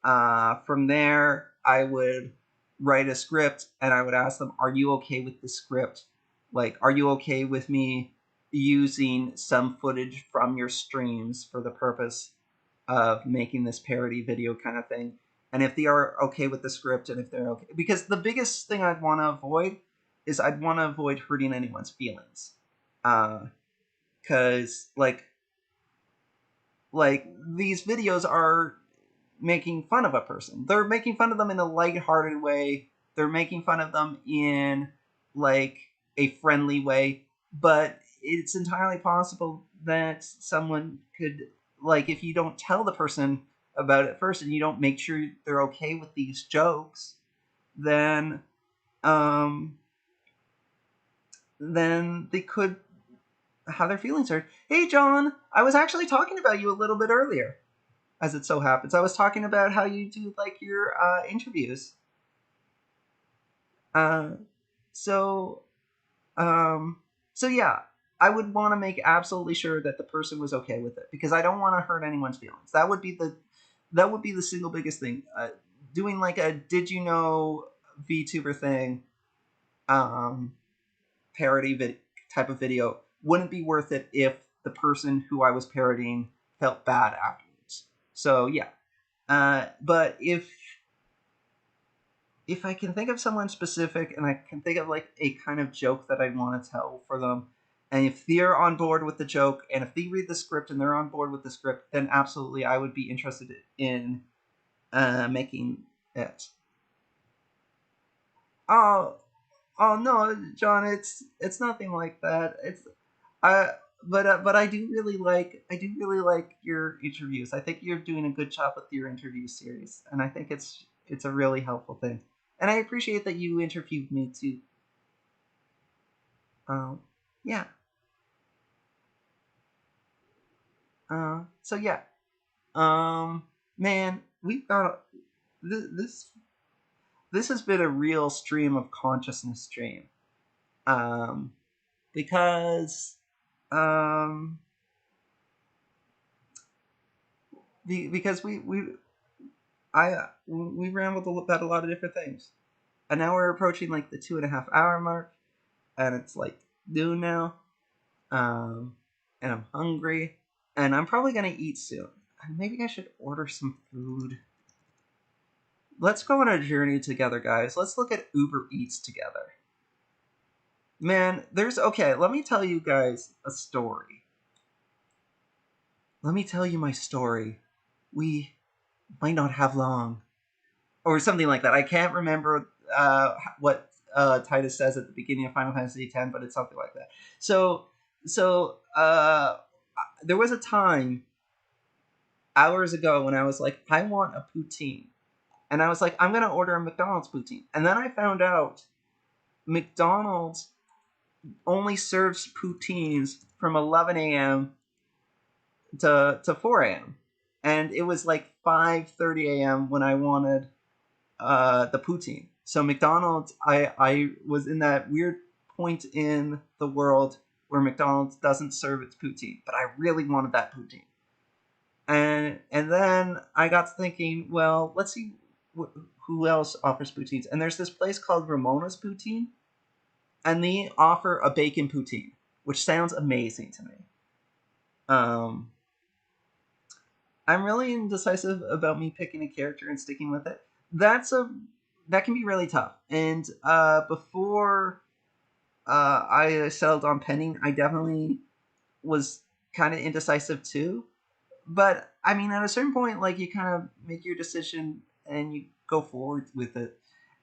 Speaker 1: from there I would write a script and I would ask them, "Are you okay with the script? Like, are you okay with me using some footage from your streams for the purpose of making this parody video kind of thing?" And if they are okay with the script, and if they're okay, because the biggest thing I'd want to avoid is I'd want to avoid hurting anyone's feelings. Because like these videos are making fun of a person. They're making fun of them in a lighthearted way. They're making fun of them in like a friendly way, but it's entirely possible that someone could, like, if you don't tell the person about it first and you don't make sure they're okay with these jokes, then um they could have their feelings hurt. Hey John, I was actually talking about you a little bit earlier, as it so happens. I was talking about how you do like your interviews. Uh, so um, so yeah, I would want to make absolutely sure that the person was okay with it because I don't want to hurt anyone's feelings. That would be the single biggest thing. Doing like a did you know VTuber thing, um, parody type of video wouldn't be worth it if the person who I was parodying felt bad afterwards. So yeah, but if I can think of someone specific and I can think of like a kind of joke that I want to tell for them, and if they're on board with the joke, and if they read the script and they're on board with the script, then absolutely I would be interested in making it. Oh, oh no, John, it's nothing like that. It's I but I do really like your interviews. I think you're doing a good job with your interview series, and I think it's a really helpful thing. And I appreciate that you interviewed me too. Yeah. So yeah. Man, we've got this. This has been a real stream of consciousness stream. Um, because because we rambled about a lot of different things, and now we're approaching like the 2.5 hour mark, and it's like noon now, um, and I'm hungry, and I'm probably gonna eat soon. Maybe I should order some food. Let's go on a journey together, guys. Let's look at Uber Eats together. Man, okay, let me tell you guys a story. Let me tell you my story. We might not have long. Or something like that. I can't remember what Titus says at the beginning of Final Fantasy X, but it's something like that. So there was a time hours ago when I was like, I want a poutine. And I was like, I'm going to order a McDonald's poutine. And then I found out McDonald's only serves poutines from 11 a.m. to 4 a.m. And it was like 5:30 a.m. when I wanted the poutine. So McDonald's, I was in that weird point in the world where McDonald's doesn't serve its poutine, but I really wanted that poutine. And then I got to thinking, well, let's see who else offers poutines. And there's this place called Ramona's Poutine, and they offer a bacon poutine, which sounds amazing to me. Um, I'm really indecisive about me picking a character and sticking with it. That can be really tough. And before I settled on penning, I definitely was kind of indecisive too. But I mean, at a certain point, like you kind of make your decision and you go forward with it.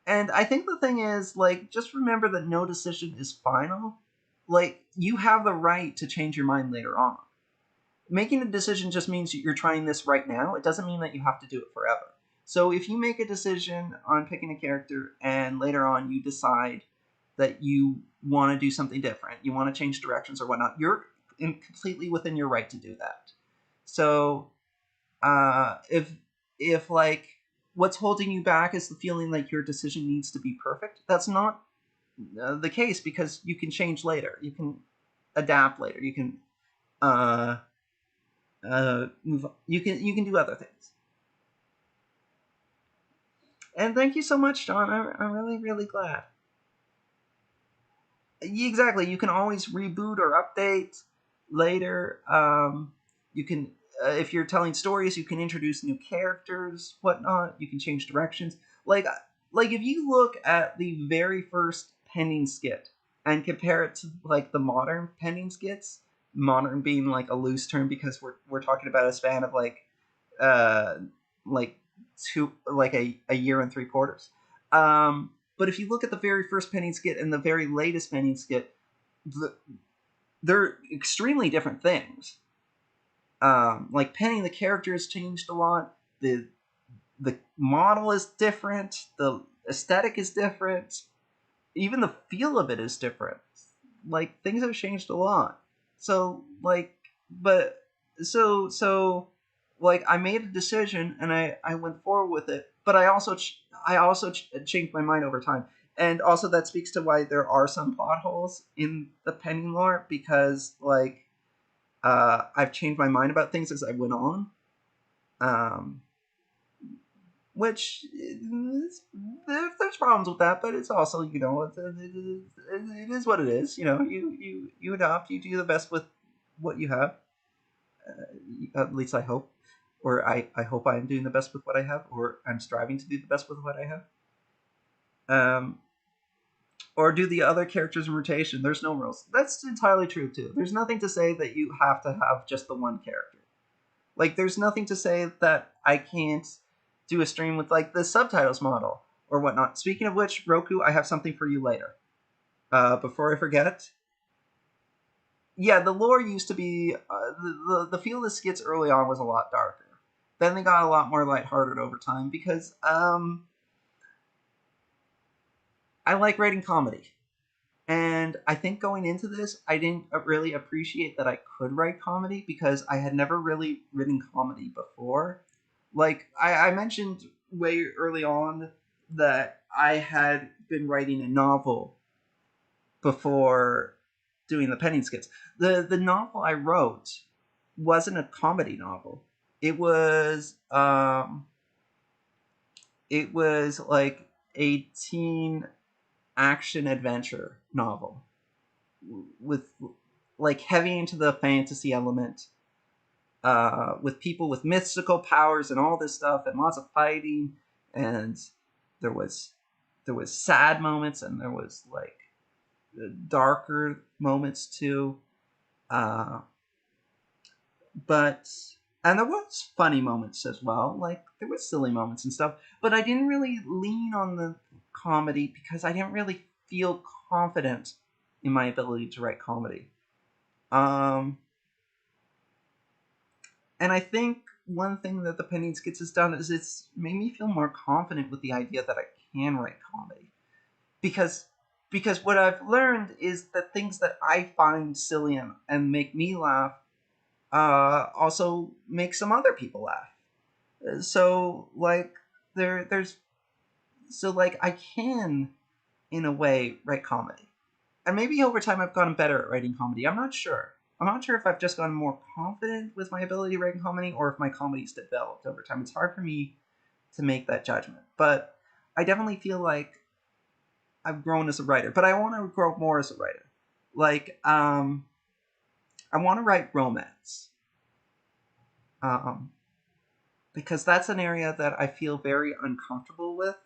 Speaker 1: And I think the thing is, like, just remember that no decision is final. Like, you have the right to change your mind later on. Making a decision just means you're trying this right now. It doesn't mean that you have to do it forever. So if you make a decision on picking a character and later on you decide that you want to do something different, you want to change directions or whatnot, you're completely within your right to do that. So if like what's holding you back is the feeling like your decision needs to be perfect, that's not the case, because you can change later. You can adapt later. You can uh, move on. You can do other things. And thank you so much, John. I'm really really glad. Exactly. You can always reboot or update later. You can, if you're telling stories, you can introduce new characters, whatnot. You can change directions. Like, like if you look at the very first pending skit and compare it to like the modern pending skits, modern being like a loose term because we're talking about a span of uh, like a year and 3/4. But if you look at the very first penny skit and the very latest penny skit, they're extremely different things. Like Penny, the character has changed a lot. The model is different. The aesthetic is different. Even the feel of it is different. Like things have changed a lot. So like, but so like I made a decision and I went forward with it. But I also changed my mind over time. And also that speaks to why there are some plot holes in the Penny lore, because like I've changed my mind about things as I went on. Um, which there's problems with that, but it's also, you know, it is what it is. You know, you adopt, you do the best with what you have. At least I hope, or I hope I'm doing the best with what I have, or I'm striving to do the best with what I have. Um, or do the other characters in rotation? There's no rules. That's entirely true too. There's nothing to say that you have to have just the one character. Like, there's nothing to say that I can't do a stream with, like, the subtitles model or whatnot. Speaking of which, Roku, I have something for you later. Before I forget, yeah, the lore used to be the feel of the skits early on was a lot darker. Then they got a lot more lighthearted over time because I like writing comedy. And I think going into this, I didn't really appreciate that I could write comedy because I had never really written comedy before. Like, I mentioned way early on that I had been writing a novel before doing the penny skits. The novel I wrote wasn't a comedy novel. It was It was like a teen action adventure novel with like heavy into the fantasy element, with people with mystical powers and all this stuff, and lots of fighting, and there was sad moments, and there was like darker moments too. Uh, but and there was funny moments as well. Like there was silly moments and stuff, but I didn't really lean on the comedy because I didn't really feel confident in my ability to write comedy. Um, and I think one thing that the Penny Skits has done is it's made me feel more confident with the idea that I can write comedy. Because what I've learned is that things that I find silly and make me laugh also make some other people laugh. So like there's so like I can in a way write comedy, and maybe over time I've gotten better at writing comedy. I'm not sure. I'm not sure if I've just gotten more confident with my ability to write comedy or if my comedy's developed over time. It's hard for me to make that judgment, but I definitely feel like I've grown as a writer. But I want to grow more as a writer. Like I want to write romance. Um, because that's an area that I feel very uncomfortable with,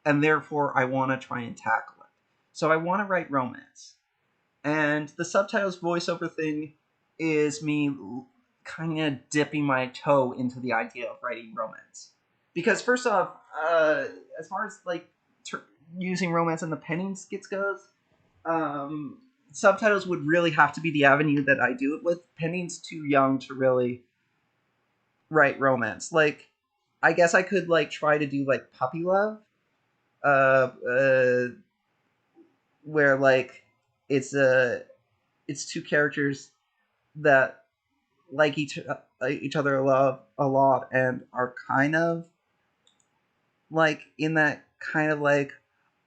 Speaker 1: and therefore I want to try and tackle it. So I want to write romance. And the subtitles voiceover thing is me kind of dipping my toe into the idea of writing romance. Because first off, as far as like using romance in the penning skits goes, um, subtitles would really have to be the avenue that I do it with. Penning's too young to really write romance. Like, I guess I could like try to do like puppy love, uh, uh, where like it's it's two characters that like each other a lot and are kind of like in that kind of like,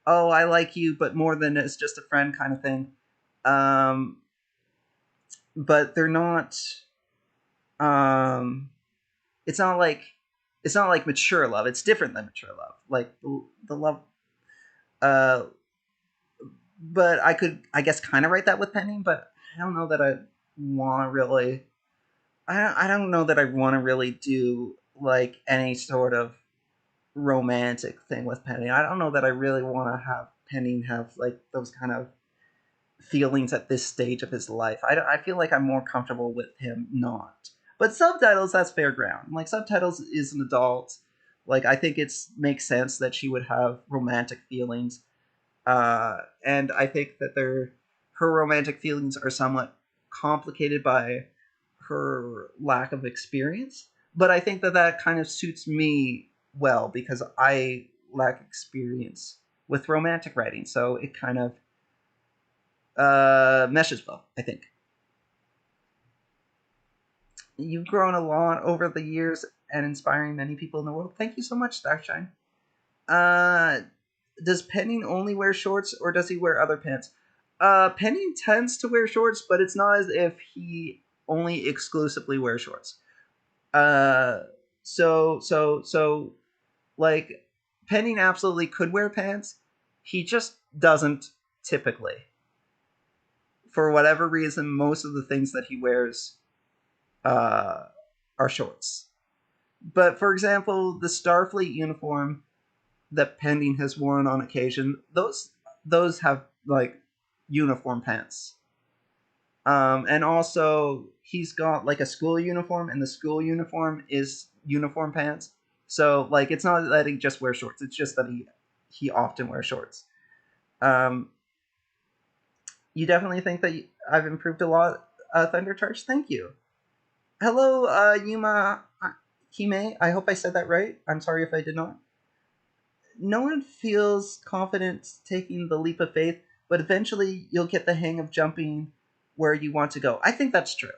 Speaker 1: oh, I like you but more than it's just a friend kind of thing. um but they're not, um it's not like mature love. It's different than mature love, like the love. uh but I could, I guess, kind of write that with penning, but I don't know that I want to really, I don't know that I want to really do like any sort of romantic thing with Penny. I don't know that I really want to have Penny have like those kind of feelings at this stage of his life. I feel like I'm more comfortable with him not. But subtitles, that's fair ground. Like subtitles is an adult. Like I think it's makes sense that she would have romantic feelings. And I think that her romantic feelings are somewhat complicated by her lack of experience. But I think that that kind of suits me well because I lack experience with romantic writing, so it kind of meshes well, I think. You've grown a lot over the years and inspiring many people in the world. Thank you so much, Starshine. Uh, does Penning only wear shorts or does he wear other pants? Penning tends to wear shorts, but it's not as if he only exclusively wears shorts. Uh, so like Penning absolutely could wear pants. He just doesn't typically. For whatever reason, most of the things that he wears uh, are shorts. But for example, the Starfleet uniform that Pending has worn on occasion, those have like uniform pants. And also he's got like a school uniform, and the school uniform is uniform pants. So like it's not that he just wears shorts; it's just that he often wears shorts. Um, you definitely think that I've improved a lot, Thunder Charge. Thank you. Hello, Yuma Hime. I hope I said that right. I'm sorry if I did not. No one feels confident taking the leap of faith, but eventually you'll get the hang of jumping where you want to go. I think that's true.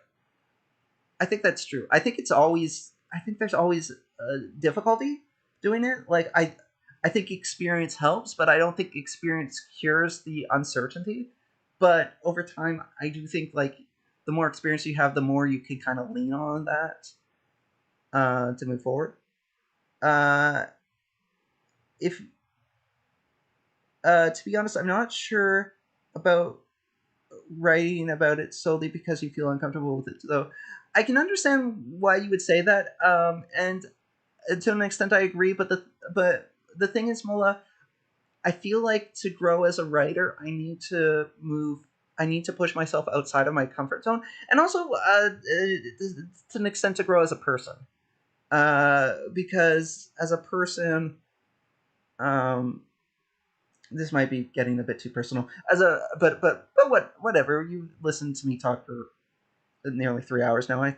Speaker 1: I think that's true. I think it's always. I think there's always a difficulty doing it. Like I think experience helps, but I don't think experience cures the uncertainty. But over time, I do think like the more experience you have, the more you can kind of lean on that to move forward. Uh, if to be honest, I'm not sure about writing about it solely because you feel uncomfortable with it. Though I can understand why you would say that, and to an extent I agree. But the thing is, Mola, I feel like to grow as a writer, I need to move. I need to push myself outside of my comfort zone, and also to an extent to grow as a person. Because as a person, um, this might be getting a bit too personal. As a whatever. You listened to me talk for nearly 3 hours now. I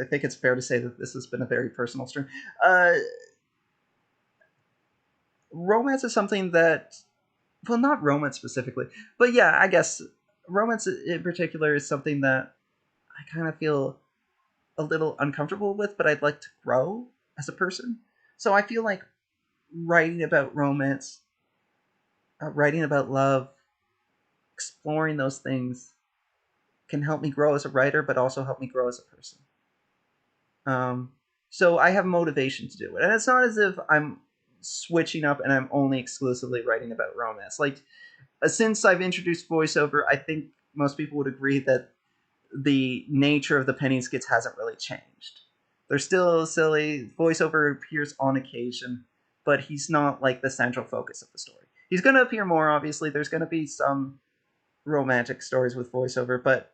Speaker 1: think it's fair to say that this has been a very personal stream. Uh, Romance is something that, well, not romance specifically, but yeah, I guess romance in particular is something that I kind of feel a little uncomfortable with, but I'd like to grow as a person. So I feel like writing about romance, writing about love, exploring those things can help me grow as a writer, but also help me grow as a person. Um, so I have motivation to do it, and it's not as if I'm switching up and I'm only exclusively writing about romance. Like, since I've introduced voiceover, I think most people would agree that the nature of the penny skits hasn't really changed. They're still silly. Voiceover appears on occasion, but he's not like the central focus of the story. He's going to appear more, obviously. There's going to be some romantic stories with voiceover, but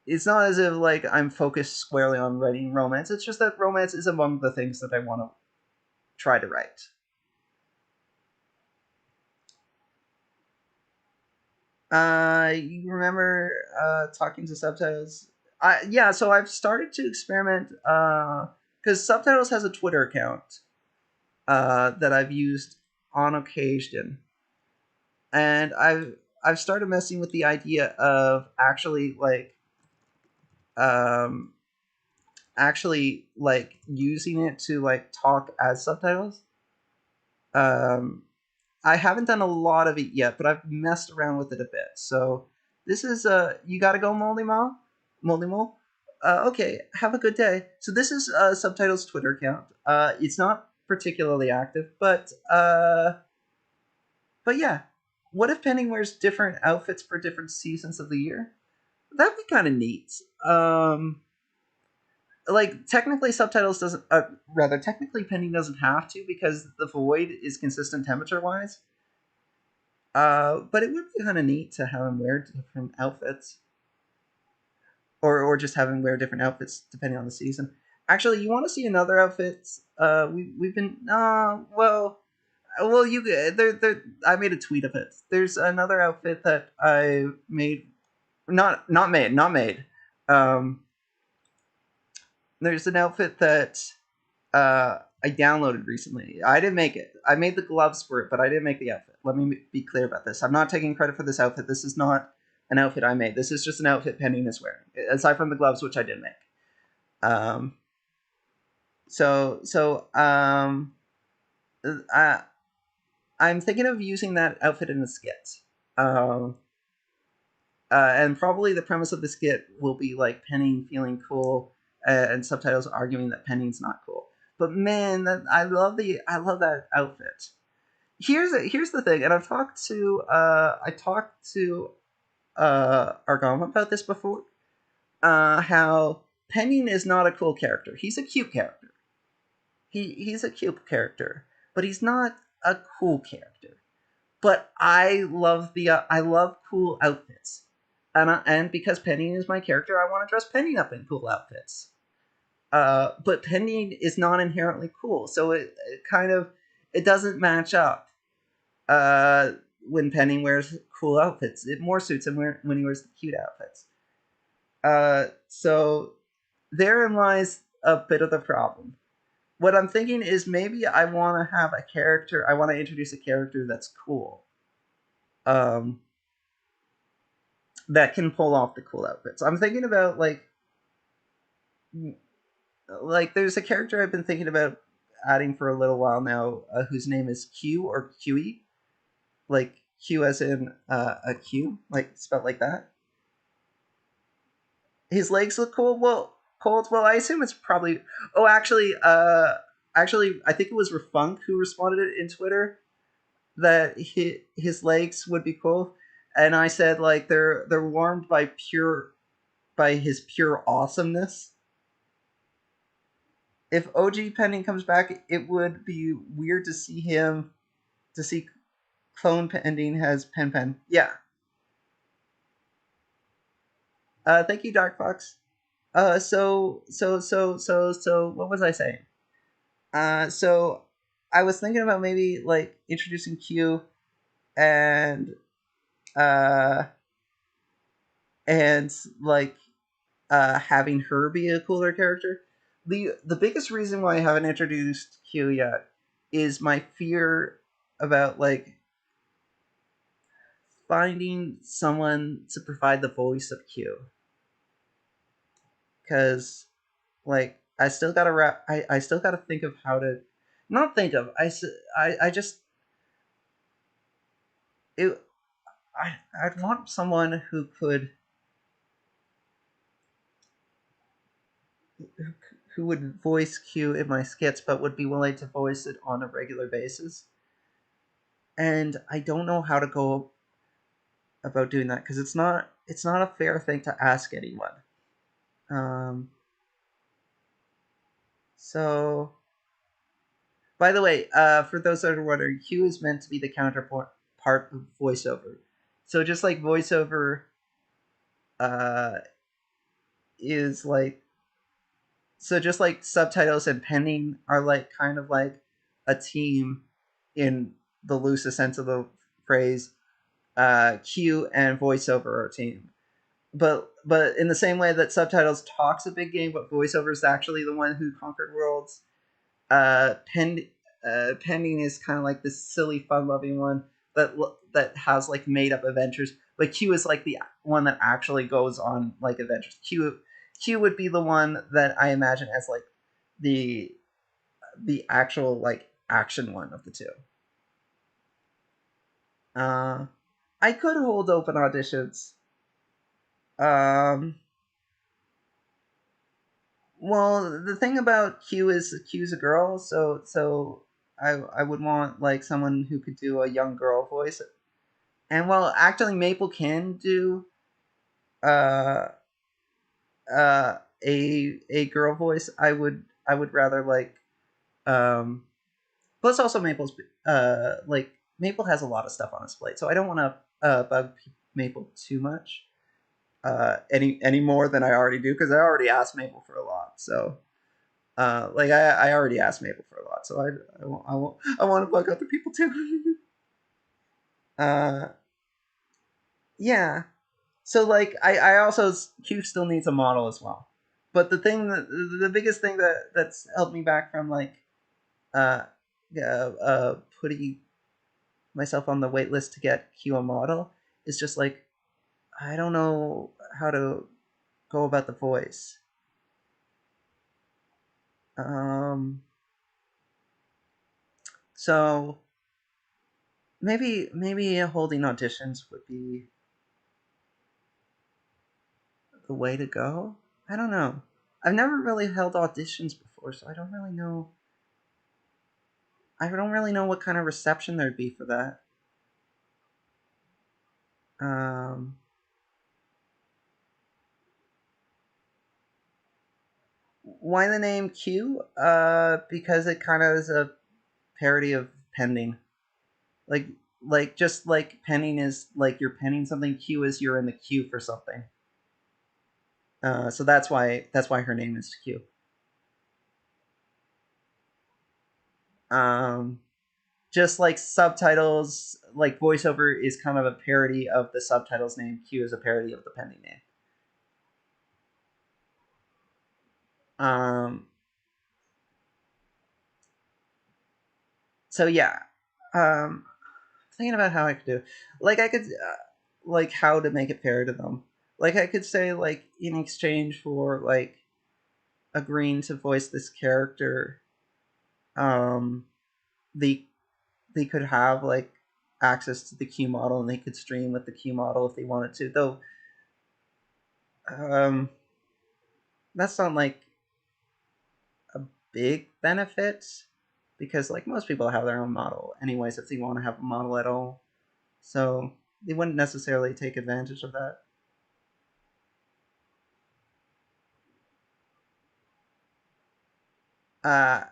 Speaker 1: it's not as if like I'm focused squarely on writing romance. It's just that romance is among the things that I want to try to write. You remember talking to subtitles? Yeah. So I've started to experiment because subtitles has a Twitter account that I've used on occasion, and I've started messing with the idea of um actually like using it to like talk as subtitles. Um, I haven't done a lot of it yet, but I've messed around with it a bit. So this is you gotta go, Moldy Mole. Okay, have a good day. So this is Subtitles Twitter account. It's not particularly active, but yeah. What if Penny wears different outfits for different seasons of the year? That'd be kind of neat. Like technically subtitles doesn't rather technically Penny doesn't have to because the void is consistent temperature wise. But it would be kind of neat to have him wear different outfits, or just have him wear different outfits depending on the season. Actually, you want to see another outfit? We've been well you there I made a tweet of it. There's another outfit that I made, not made. Um, there's an outfit that I downloaded recently. I didn't make it. I made the gloves for it, but I didn't make the outfit. Let me be clear about this. I'm not taking credit for this outfit. This is not an outfit I made. This is just an outfit Penny is wearing, aside from the gloves, which I did make. Um, so I, I'm thinking of using that outfit in a skit. Um, and probably the premise of the skit will be like Penny feeling cool and subtitles arguing that Penny's not cool. But man, I love that outfit. Here's the thing, and I talked to Argom about this before. How Penny is not a cool character. He's a cute character. He's a cute character, but he's not a cool character. But I love cool outfits, and because Penny is my character, I want to dress Penny up in cool outfits. But Penny is not inherently cool, so it kind of it doesn't match up. Uh, when Penny wears cool outfits, it more suits him when he wears cute outfits. So therein lies a bit of the problem. What I'm thinking is maybe I want to have a character. I want to introduce a character that's cool. Um, that can pull off the cool outfits. I'm thinking about there's a character I've been thinking about adding for a little while now, whose name is Q or QE, like Q as in a Q, like spelled like that. His legs look cool. Well, cold. Well, I assume it's probably. Oh, actually, I think it was Refunk who responded it in Twitter. that his legs would be cool, and I said like they're warmed by his pure awesomeness. If OG Pending comes back, it would be weird to see clone Pending has Pen. Yeah. Thank you, Dark Fox. So what was I saying? So I was thinking about maybe like introducing Q and uh and like having her be a cooler character. The biggest reason why I haven't introduced Q yet is my fear about like finding someone to provide the voice of Q, because like I still gotta think of how to not think of I just it I'd want someone who would voice Q in my skits, but would be willing to voice it on a regular basis. And I don't know how to go about doing that because it's not a fair thing to ask anyone. Um, so, by the way, for those that are wondering, Q is meant to be the counterpart of voiceover. So just like voiceover uh, is like so just like subtitles and pending are like kind of like a team in the loosest sense of the phrase. Q and voiceover are a team, but in the same way that subtitles talks a big game, but voiceover is actually the one who conquered worlds. Uh, Pend, Pending is kind of like this silly, fun-loving one that has like made-up adventures. But Q is like the one that actually goes on like adventures. Q would be the one that I imagine as like the the actual like action one of the two. Uh, I could hold open auditions. Um, well, the thing about Q's a girl, so I would want like someone who could do a young girl voice. And well, actually, Maple can do uh a girl voice. I would rather like um. Plus, also Maple's like Maple has a lot of stuff on his plate, so I don't want to bug Maple too much. Any more than I already do, because I already asked Maple for a lot. So like I already asked Maple for a lot, so I want to bug other people too. uh, yeah. So like I also Q still needs a model as well, but the biggest thing that's held me back from like uh putting myself on the wait list to get Q a model is just like I don't know how to go about the voice. Um, so maybe holding auditions would be the way to go. I don't know. I've never really held auditions before, so I don't really know. I don't really know what kind of reception there'd be for that. Um, why the name Q? Because it kind of is a parody of pending. Like just like penning is like you're penning something. Q is you're in the queue for something. So that's why her name is Q. Um, just like subtitles, like voiceover is kind of a parody of the subtitles name. Q is a parody of the pending name. Um, so yeah, thinking about how I could do, like I could, like how to make it fair to them. Like I could say like in exchange for like agreeing to voice this character, um, they they could have like access to the Q model and they could stream with the Q model if they wanted to. Though um, that's not like a big benefit because like most people have their own model anyways if they want to have a model at all. So they wouldn't necessarily take advantage of that. Uh,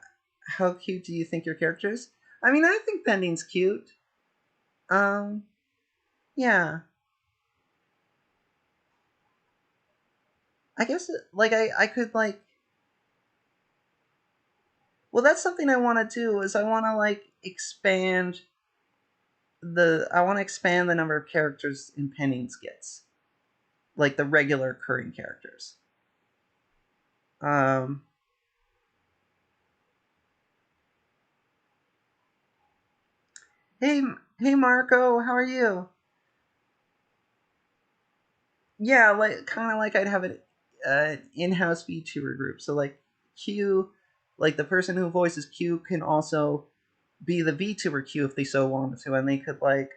Speaker 1: how cute do you think your character is? I mean, I think Pending's cute. Um, yeah. I guess like I could like well that's something I want to do is I want to like expand I want to expand the number of characters in Pending skits, like the regular occurring characters. Um, hey, hey, Marco, how are you? Yeah, like kind of like I'd have an in-house VTuber group. So like Q, like the person who voices Q can also be the VTuber Q if they so wanted to, and they could like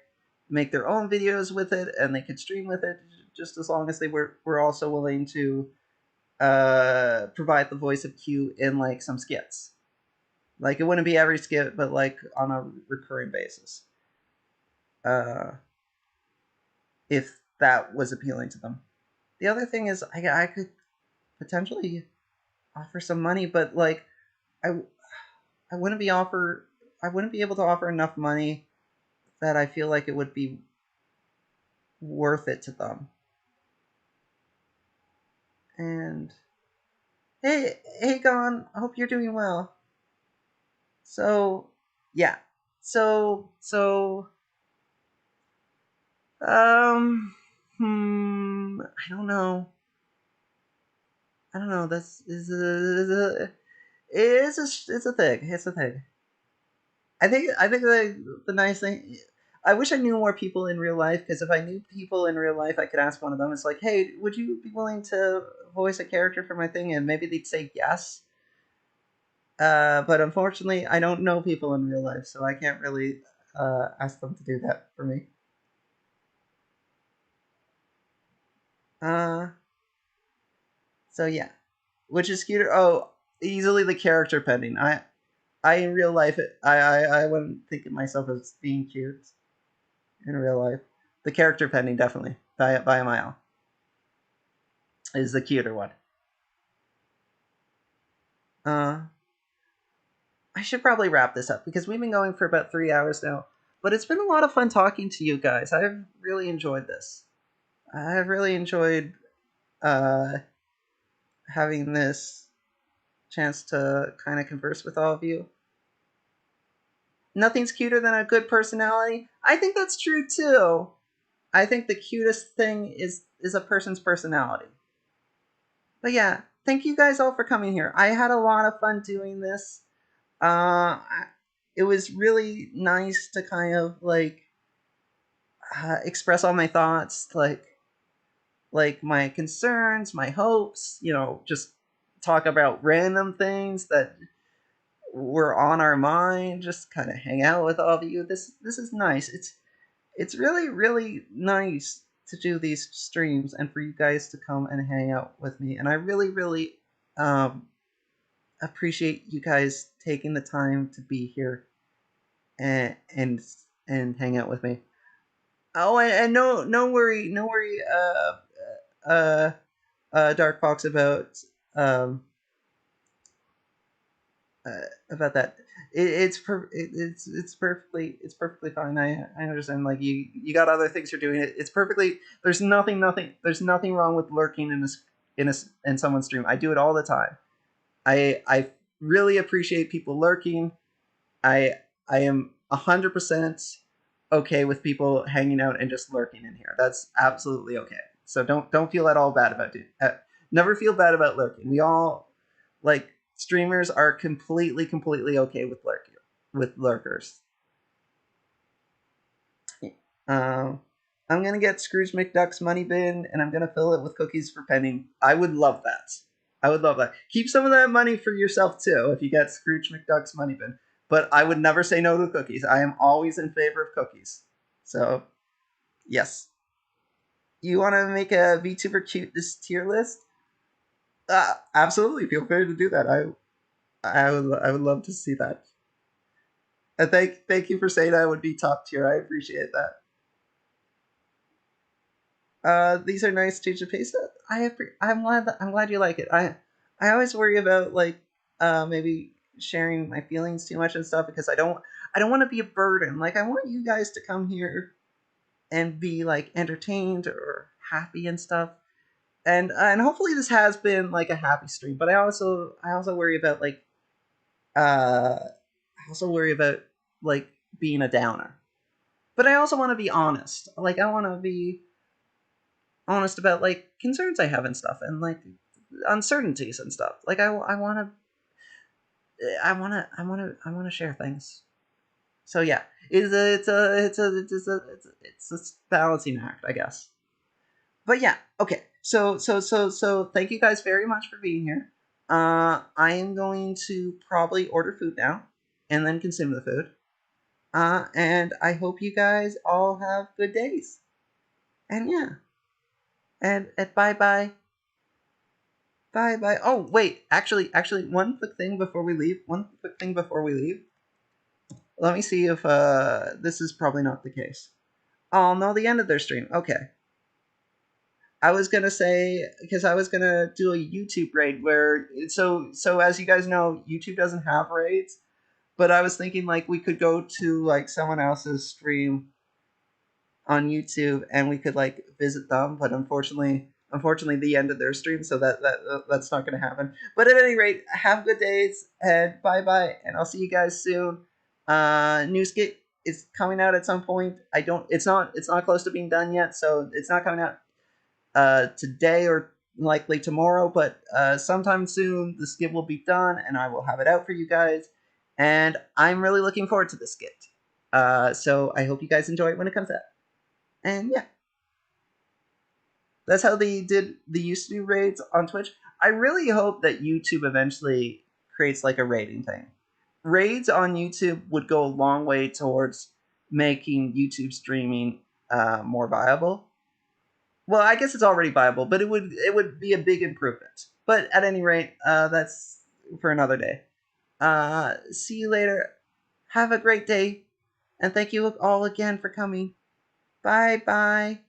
Speaker 1: make their own videos with it, and they could stream with it, just as long as they were also willing to provide the voice of Q in like some skits. Like it wouldn't be every skit, but like on a recurring basis. Uh, if that was appealing to them. The other thing is, I could potentially offer some money, but like I I wouldn't be offer I wouldn't be able to offer enough money that I feel like it would be worth it to them. And hey, Gon, I hope you're doing well. So yeah, so I don't know. I don't know. This it's a thing. It's a thing. I think the nice thing. I wish I knew more people in real life because if I knew people in real life, I could ask one of them. It's like, hey, would you be willing to voice a character for my thing? And maybe they'd say yes. But unfortunately, I don't know people in real life, so I can't really ask them to do that for me. Uh, so yeah, which is cuter? Oh, easily the character pending. I in real life, I wouldn't think of myself as being cute in real life. The character pending definitely by a mile is the cuter one. Uh, I should probably wrap this up because we've been going for about 3 hours now. But it's been a lot of fun talking to you guys. I've really enjoyed this. I've really enjoyed uh, having this chance to kind of converse with all of you. Nothing's cuter than a good personality. I think that's true too. I think the cutest thing is a person's personality. But yeah, thank you guys all for coming here. I had a lot of fun doing this. It was really nice to kind of like express all my thoughts, like my concerns, my hopes. Just talk about random things that were on our mind. Just kind of hang out with all of you. This is nice. It's really really nice to do these streams and for you guys to come and hang out with me. And I really really um, appreciate you guys taking the time to be here and hang out with me. Oh, and no worry, uh, Dark Fox um about that. It's perfectly fine. I understand. Like you got other things you're doing. It's perfectly. There's nothing wrong with lurking in someone's stream. I do it all the time. I really appreciate people lurking. I I am 100% okay with people hanging out and just lurking in here. That's absolutely okay. So don't feel at all bad about it. Never feel bad about lurking. We all like streamers are completely okay with lurkers. Um, I'm gonna get Scrooge McDuck's money bin and I'm gonna fill it with cookies for Penny. I would love that. I would love that. Keep some of that money for yourself too if you get Scrooge McDuck's money bin. But I would never say no to cookies. I am always in favor of cookies. So yes, you want to make a VTuber cute this tier list? Absolutely, feel free to do that. I would love to see that. And thank you for saying I would be top tier. I appreciate that. These are nice change of pace. I'm glad you like it. I always worry about like maybe sharing my feelings too much and stuff because I don't want to be a burden. Like I want you guys to come here and be like entertained or happy and stuff. And hopefully this has been like a happy stream. But I also worry about like I also worry about like being a downer. But I also want to be honest. Like I want to be honest about like concerns I have and stuff, and like uncertainties and stuff. Like I want to share things. So yeah, it's a balancing act, I guess. But yeah, okay. So thank you guys very much for being here. I am going to probably order food now and then consume the food. And I hope you guys all have good days. And yeah, and bye bye. Bye bye. Oh wait, actually, one quick thing before we leave. One quick thing before we leave. Let me see if this is probably not the case. Oh no, the end of their stream. Okay. I was gonna say because I was gonna do a YouTube raid where so as you guys know, YouTube doesn't have raids, but I was thinking like we could go to like someone else's stream on YouTube and we could like visit them, but unfortunately the end of their stream, so that's not going to happen. But at any rate, have good days and bye bye, and I'll see you guys soon. New skit is coming out at some point. I don't. It's not close to being done yet, so it's not coming out today or likely tomorrow, but sometime soon the skit will be done and I will have it out for you guys. And I'm really looking forward to the skit. So I hope you guys enjoy it when it comes out. And yeah, that's how they used to do raids on Twitch. I really hope that YouTube eventually creates like a rating thing. Raids on YouTube would go a long way towards making YouTube streaming more viable. Well, I guess it's already viable, but it would be a big improvement. But at any rate, that's for another day. See you later. Have a great day, and thank you all again for coming. Bye bye.